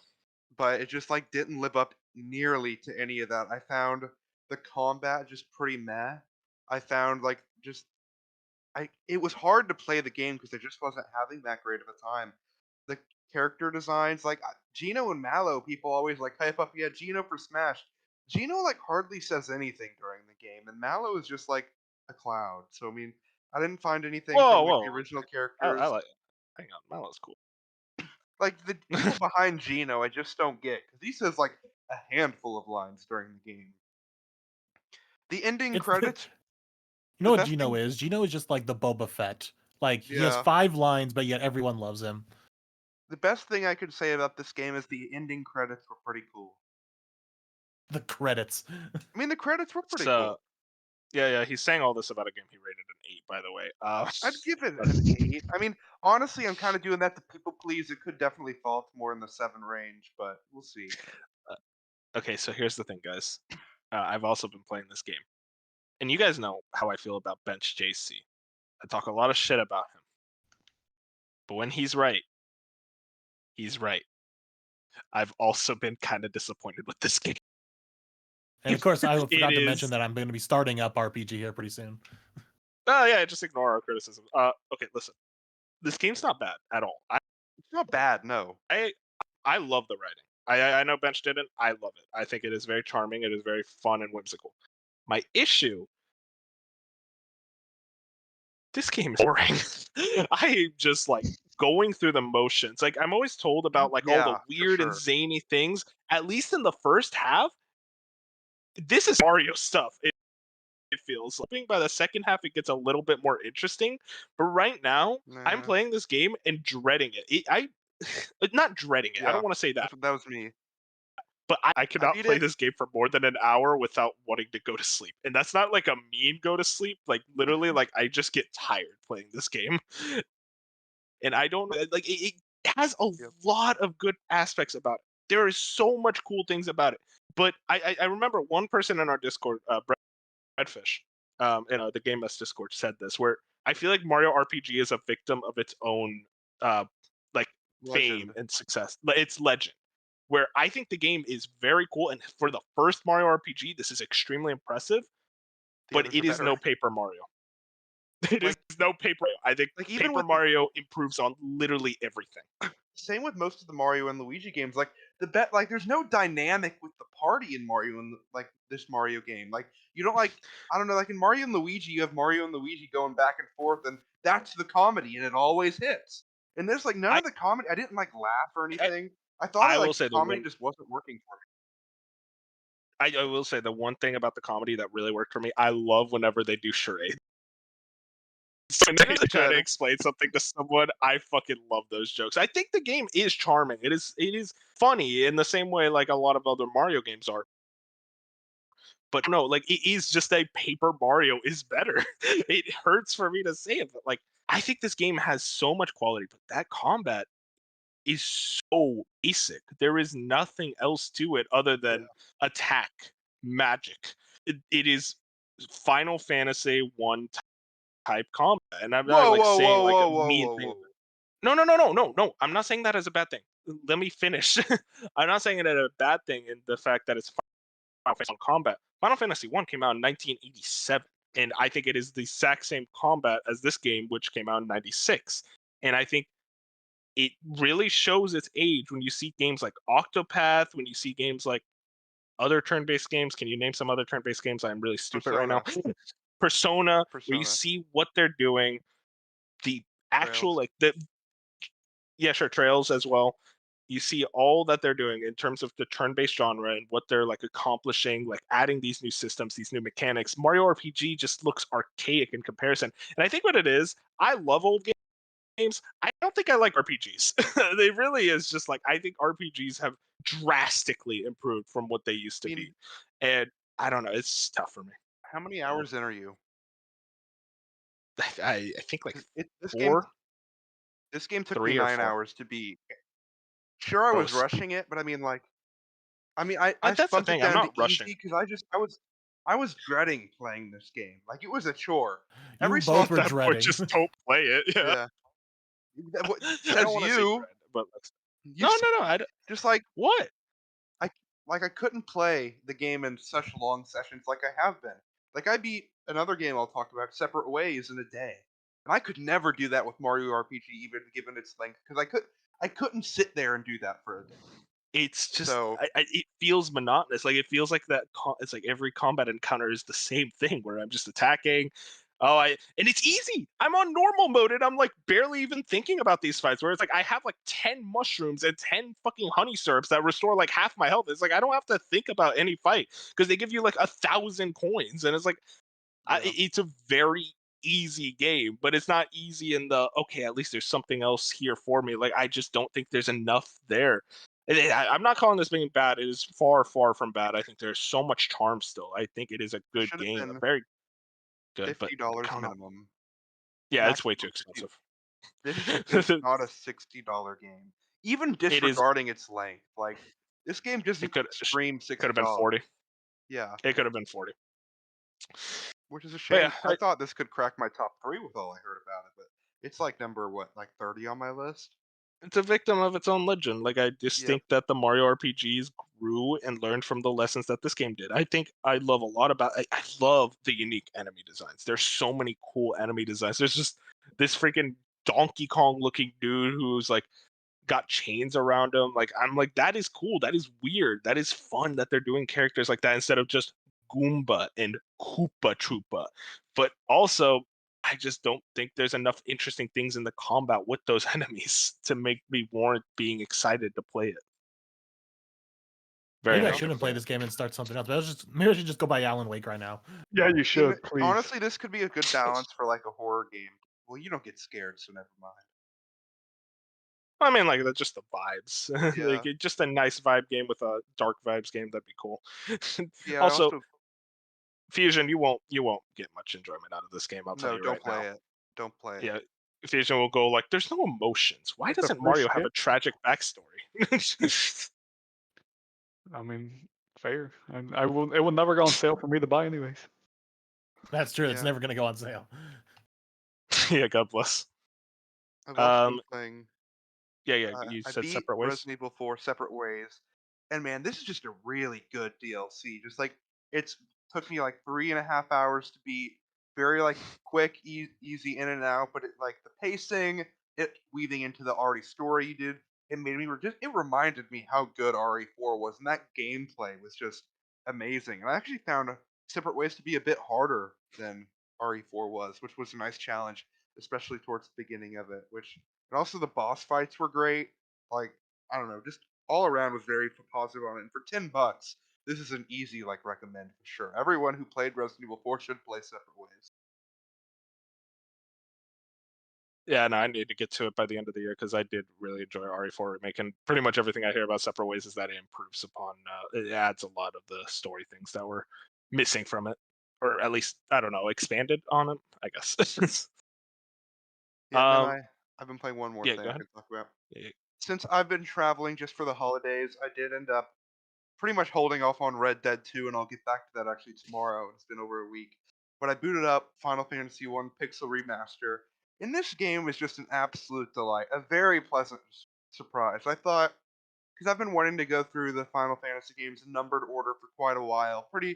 But it just like didn't live up nearly to any of that. I found the combat just pretty meh. I found like just it was hard to play the game because I just wasn't having that great of a time. The character designs, like Gino and Mallow, people always like hype up. Yeah, Gino for Smash. Gino like hardly says anything during the game, and Mallow is just like a cloud. So I mean, I didn't find anything from like, the original characters. I like. Hang on, Mallow's cool. Like the people behind Gino, I just don't get because he says like a handful of lines during the game. The ending It's credits. You know The what best Gino thing- is? Gino is just like the Boba Fett. Like he has Yeah. 5 lines, but yet everyone loves him. The best thing I could say about this game is the ending credits were pretty cool. The credits. I mean, the credits were pretty So, cool. yeah. He's saying all this about a game he rated an 8, by the way. I'd give it an 8. I mean, honestly, I'm kind of doing that to people please. It could definitely fall to more in the 7 range, but we'll see. Okay, so here's the thing, guys. I've also been playing this game, and you guys know how I feel about Bench JC. I talk a lot of shit about him, but when he's right, he's right. I've also been kind of disappointed with this game. And of course, I It forgot to is- mention that I'm going to be starting up RPG here pretty soon. Oh yeah, just ignore our criticism. Okay, listen. This game's not bad at all. It's not bad, no. I love the writing. I know Bench didn't. I love it. I think it is very charming. It is very fun and whimsical. My issue, this game is boring. I am just like going through the motions. Like I'm always told about like all Yeah, the for weird and sure. zany things. At least in the first half, this is Mario stuff. It feels like by the second half it gets a little bit more interesting. But right now, I'm Nah. playing this game and dreading it. Not dreading it. I Yeah. don't want to say that. That was me. But I cannot beat play it. this game for more than an hour without wanting to go to sleep. And that's not like a mean go to sleep. Like literally, like I just get tired playing this game. And I don't like it has a Yep. lot of good aspects about it. There is so much cool things about it. But I remember one person in our Discord, Redfish, the Game Mess Discord said this, where I feel like Mario RPG is a victim of its own like fame Legend. and success. It's legend. Where I think the game is very cool, and for the first Mario RPG, this is extremely impressive. The But others it are is better. no Paper Mario. It is no Paper Mario. I think like, even Paper with- Mario improves on literally everything. Same with most of the Mario and Luigi games. Like like there's no dynamic with the party in Mario and like this Mario game. Like you don't like I don't know, like in Mario and Luigi, you have Mario and Luigi going back and forth, and that's the comedy, and it always hits. And there's like none of the comedy. I didn't like laugh or anything. I thought I will like say the the comedy one- just wasn't working for me. I will say the one thing about the comedy that really worked for me, I love whenever they do charades. When they try to good. explain something to someone, I fucking love those jokes. I think the game is charming. It is funny in the same way like a lot of other Mario games are. But no, like it is just a Paper Mario is better. It hurts for me to say it, but like I think this game has so much quality, but that combat is so basic. There is nothing else to it other than attack, magic. It is Final Fantasy 1 type combat, and I'm not like saying like a mean thing. No. I'm not saying that as a bad thing. Let me finish. I'm not saying it as a bad thing in the fact that it's Final Fantasy combat. Final Fantasy 1 came out in 1987, and I think it is the exact same combat as this game, which came out in 96. And I think it really shows its age when you see games like Octopath, when you see games like other turn-based games. Can you name some other turn-based games? I'm really stupid right now. Persona, where you Persona. see what they're doing, the actual Trails. yeah, sure, Trails as well. You see all that they're doing in terms of the turn-based genre and what they're like accomplishing, like adding these new systems, these new mechanics. Mario RPG just looks archaic in comparison. And I think what it is, I love old games. I don't think I like RPGs. They really is just like, I think RPGs have drastically improved from what they used to I mean, be. And I don't know, it's tough for me. how many hours in are you? I think like 'Cause this game, 4, this game took me 3 or 9 4. hours to beat. Sure, I was Close. rushing it, but I mean, like, I That's the bumped it thing. I'm down not to rushing. easy because I was dreading playing this game. Like, it was a chore. You Every both so were That point, dreading. just don't play it. Yeah. yeah. I Says don't want to say you. dread, but You no, s- no, no. just like What? I I couldn't play the game in such long sessions like I have been. Like I beat another game I'll talk about, Separate Ways, in a day, and I could never do that with Mario RPG, even given its length, because I couldn't sit there and do that for a day. It's just So it feels monotonous. Like it feels like it's like every combat encounter is the same thing where I'm just attacking. And it's easy. I'm on normal mode and I'm like barely even thinking about these fights. Where it's like I have like 10 mushrooms and 10 fucking honey syrups that restore like half my health. It's like I don't have to think about any fight because they give you like 1,000 coins, and it's like yeah. it's a very easy game, but it's not easy in the okay. At least there's something else here for me. Like I just don't think there's enough there. I'm not calling this being bad. It is far, far from bad. I think there's so much charm still. I think it is a It good should have game, a been very good. But I $50 don't know. minimum. Yeah, it's way too Maximum 50. expensive. This is not a $60 game. Even It is. disregarding its length, like this game just It could scream could have been $60. 40. Yeah, It could have been 40. which is a But shame. I yeah, thought this could crack my top 3 with all I heard about it, but it's like number what, like 30 on my list? it's a victim of its own legend. Like I just Yep. think that the Mario RPGs grew and learned from the lessons that this game did. I think I love a lot about. I love the unique enemy designs. There's so many cool enemy designs. There's just this freaking Donkey Kong looking dude who's like got chains around him. Like I'm like that is cool. That is weird. That is fun that they're doing characters like that instead of just Goomba and Koopa Troopa. But also, I just don't think there's enough interesting things in the combat with those enemies to make me warrant being excited to play it. Very Maybe I Yeah. shouldn't play 100%. this game and start something else. But maybe I should just go buy Alan Wake right now. Yeah, you I mean, should, please. honestly, this could be a good balance for like a horror game. Well, you don't get scared, so never mind. I mean, like that's just the vibes. Yeah. Like just a nice vibe game with a dark vibes game. That'd be cool. Yeah, I Also, also Fusion, you won't get much enjoyment out of this game. I'll tell no, you don't right now. play it. Don't play it. Yeah, Fusion will go like, "There's no emotions. Why It's the doesn't first Mario have hit. a tragic backstory?" I mean, fair. And I will. It will never go on sale for me to buy, anyways. That's true. It's Yeah. never going to go on sale. Yeah, God bless. I've also been Um, playing. yeah. You I said beat separate ways. Resident Evil 4 Separate Ways, and man, this is just a really good DLC. Just like it's took me like 3.5 hours to beat. Very like quick, easy in and out, but it like the pacing, it weaving into the already story you did, it made me it reminded me how good RE4 was, and that gameplay was just amazing. And I actually found Separate Ways to be a bit harder than RE4 was, which was a nice challenge, especially towards the beginning of it. And also the boss fights were great. Like I don't know, just all around was very positive on it. And for $10, this is an easy like recommend for sure. Everyone who played Resident Evil 4 should play Separate Ways. Yeah, no, I need to get to it by the end of the year because I did really enjoy RE4 Remake, and pretty much everything I hear about Separate Ways is that it improves upon. It adds a lot of the story things that were missing from it, or at least I don't know, expanded on it. I guess. Yeah, and then um, I've been playing one more yeah, thing go I ahead. can talk about. Yeah, Since I've been traveling just for the holidays, I did end up pretty much holding off on Red Dead 2, and I'll get back to that actually tomorrow. It's been over a week. But I booted up Final Fantasy 1 Pixel Remaster, and this game is just an absolute delight. A very pleasant surprise. I thought, because I've been wanting to go through the Final Fantasy games in numbered order for quite a while, pretty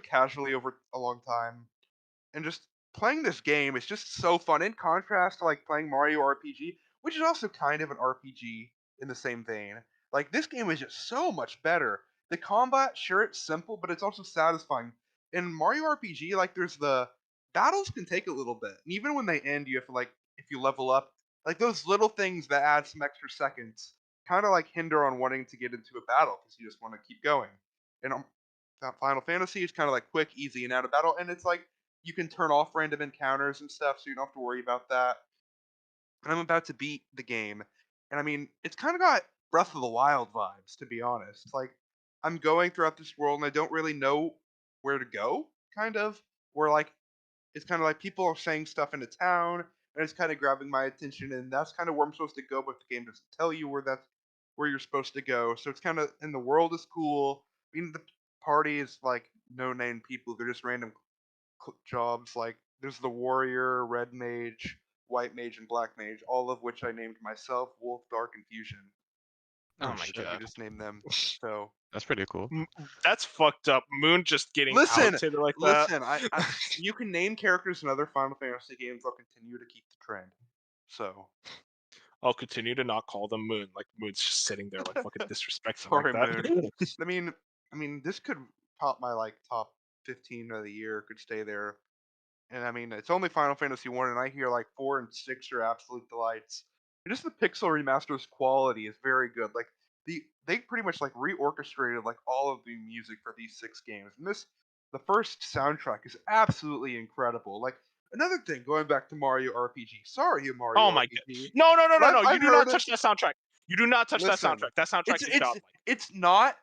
casually over a long time, and just playing this game is just so fun. In contrast to like playing Mario RPG, which is also kind of an RPG in the same vein. Like this game is just so much better. The combat, sure, it's simple, but it's also satisfying. In Mario RPG, like there's the battles can take a little bit, and even when they end, you have to like if you level up, like those little things that add some extra seconds, kind of like hinder on wanting to get into a battle because you just want to keep going. And Final Fantasy is kind of like quick, easy, and out of battle, and it's like you can turn off random encounters and stuff, so you don't have to worry about that. And I'm about to beat the game, and I mean, it's kind of got Breath of the Wild vibes, to be honest. Like, I'm going throughout this world, and I don't really know where to go, kind of. Where like it's kind of like people are saying stuff in the town, and it's kind of grabbing my attention, and that's kind of where I'm supposed to go, but the game doesn't tell you where you're supposed to go. So it's kind of and the world is cool. I mean, the party is like no name people; they're just random jobs. Like there's the warrior, red mage, white mage, and black mage, all of which I named myself: Wolf, Dark, and Fusion. Oh my shit. You god. just named them. So That's pretty cool. That's fucked up. Moon just getting listen, outed like that. listen. You can name characters in other Final Fantasy games. I'll continue to keep the trend. So I'll continue to not call them Moon. Like Moon's just sitting there like fucking disrespectful sorry, like that. Moon. I mean, this could top my like top 15 of the year. Could stay there. And I mean, it's only Final Fantasy 1, and I hear like 4 and 6 are absolute delights. And just the pixel remasters quality is very good. Like they pretty much like reorchestrated like all of the music for these 6 games. And the first soundtrack is absolutely incredible. Like another thing, going back to Mario RPG. Sorry, Mario Oh my god. RPG. No, no, no, no, But no. You I've do heard not touch that soundtrack. You do not touch that Listen, soundtrack. That soundtrack is godlike. it's not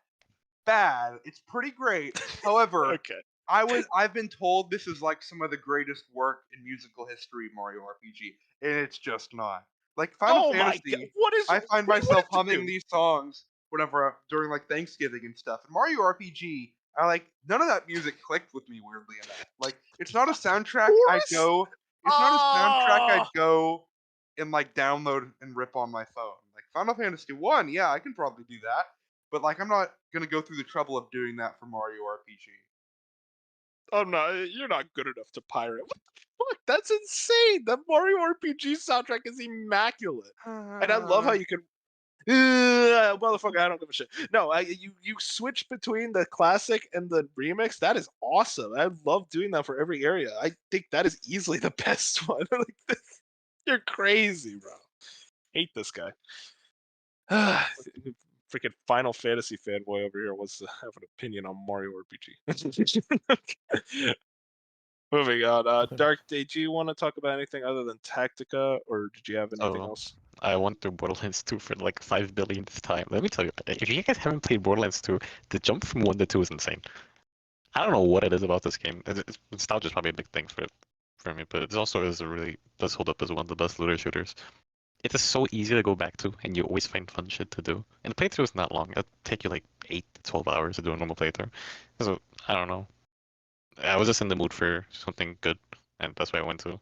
bad. It's pretty great. However, Okay. I've been told this is like some of the greatest work in musical history of Mario RPG, and it's just not. Like Final Oh my god. Fantasy, What is I find what do you myself want it to humming do? these songs whenever during like Thanksgiving and stuff. And Mario RPG, I like none of that music clicked with me weirdly enough. Like it's not a soundtrack I'd Chorus? go. It's not a soundtrack I'd Oh, go and like download and rip on my phone. Like Final Fantasy 1, yeah, I can probably do that. But like I'm not gonna go through the trouble of doing that for Mario RPG. I'm not. You're not good enough to pirate. What the fuck? That's insane. The Mario RPG soundtrack is immaculate, and I love how you can. Motherfucker, I don't give a shit. No, you switch between the classic and the remix. That is awesome. I love doing that for every area. I think that is easily the best one. Like this, you're crazy, bro. Hate this guy. Freaking Final Fantasy fanboy over here wants to have an opinion on Mario RPG. Moving on. Dark, did you want to talk about anything other than Tactica, or did you have anything Oh. else? I went through Borderlands 2 for like 5 billionth time. Let me tell you, if you guys haven't played Borderlands 2, the jump from 1 to 2 is insane. I don't know what it is about this game. Nostalgia is probably a big thing for me, but it also does hold up as one of the best looter shooters. It is so easy to go back to, and you always find fun shit to do. And the playthrough is not long. It'll take you like 8 to 12 hours to do a normal playthrough. So, I don't know. I was just in the mood for something good, and that's why I went to.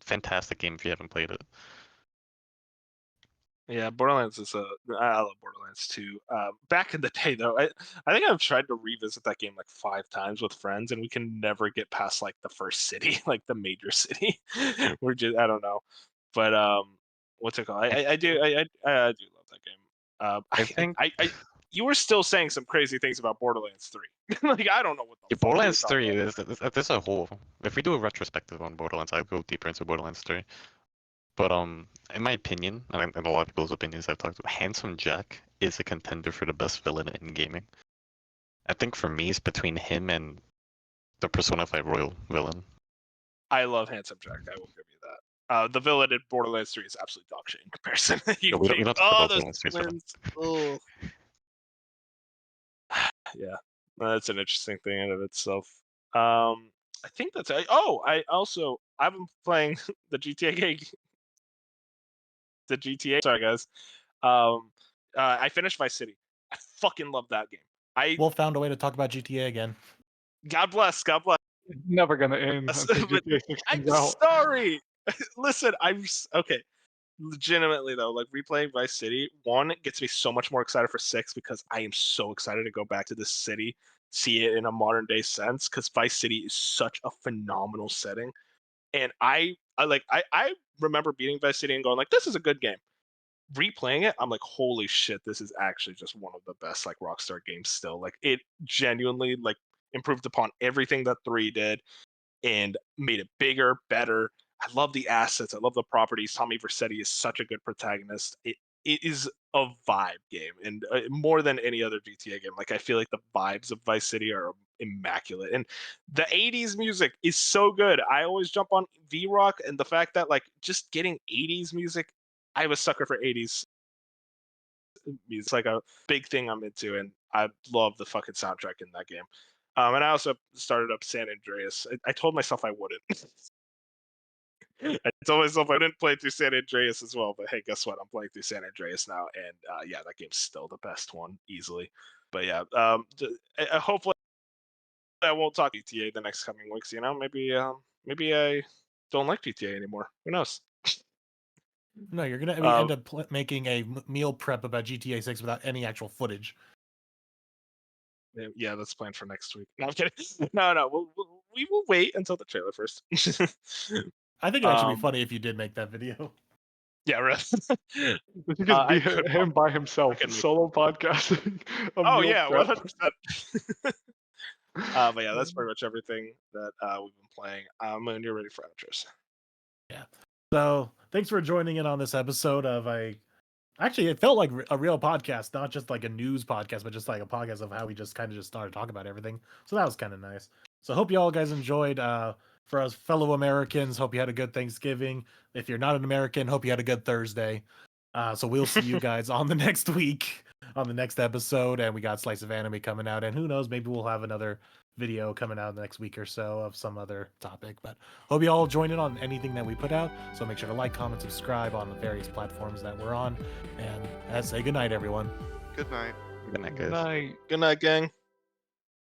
Fantastic game if you haven't played it. Yeah, Borderlands is I love Borderlands too. Back in the day, though, I think I've tried to revisit that game like 5 times with friends, and we can never get past like the first city, like the major city. We're just I don't know, but what's it called? I do I do love that game. I think you were still saying some crazy things about Borderlands 3. Like I don't know what the fuck you were Borderlands talking 3 about. is a whole. If we do a retrospective on Borderlands, I'll go deeper into Borderlands 3. But in my opinion, and a lot of people's opinions I've talked to, Handsome Jack is a contender for the best villain in gaming. I think for me, it's between him and the Persona 5 Royal villain. I love Handsome Jack. I will give you that. The villain in Borderlands 3 is absolutely dog shit in comparison. We don't talk about those Borderlands 3 so twins. Oh. Yeah, that's an interesting thing in of itself. I think that's. I've been playing the GTA game. The GTA. Sorry, guys. I finished Vice City. I fucking love that game. Wolf found a way to talk about GTA again. God bless. God bless. It's never gonna end until But GTA 6 I'm comes out. sorry. Listen, okay. Legitimately though, like replaying Vice City, one gets me so much more excited for 6 because I am so excited to go back to this city, see it in a modern day sense. Because Vice City is such a phenomenal setting. And I remember beating Vice City and going like, this is a good game. Replaying it, I'm like, holy shit, this is actually just one of the best like Rockstar games still. Like it genuinely like improved upon everything that 3 did and made it bigger, better. I love the assets. I love the properties. Tommy Vercetti is such a good protagonist. It is a vibe game, and more than any other GTA game. Like I feel like the vibes of Vice City are immaculate, and the '80s music is so good. I always jump on V-Rock, and the fact that like just getting '80s music, I have a sucker for '80s music. It's like a big thing I'm into, and I love the fucking soundtrack in that game. And I also started up San Andreas. I told myself I wouldn't. I told myself I didn't play through San Andreas as well, but hey, guess what? I'm playing through San Andreas now, and yeah, that game's still the best one easily. But yeah, hopefully I won't talk GTA the next coming weeks. You know, maybe I don't like GTA anymore. Who knows? No, you're gonna end up making a meal prep about GTA 6 without any actual footage. Yeah, that's planned for next week. No, I'm kidding. No, we will wait until the trailer first. I think it'd actually be funny if you did make that video. Yeah, really. This could just be him by himself, solo podcasting. Oh yeah, 100%. But yeah, that's pretty much everything that we've been playing. And you're ready for outros. Yeah. So thanks for joining in on this episode of Actually, it felt like a real podcast, not just like a news podcast, but just like a podcast of how we just kind of just started talking about everything. So that was kind of nice. So hope you all guys enjoyed. For us fellow Americans, hope you had a good Thanksgiving. If you're not an American, hope you had a good Thursday. So we'll see you guys on the next week, on the next episode. And we got Slice of Anime coming out. And who knows, maybe we'll have another video coming out the next week or so of some other topic. But hope you all join in on anything that we put out. So make sure to like, comment, subscribe on the various platforms that we're on. And say good night, everyone. Good night. Good night, guys. Good night. Good night, gang.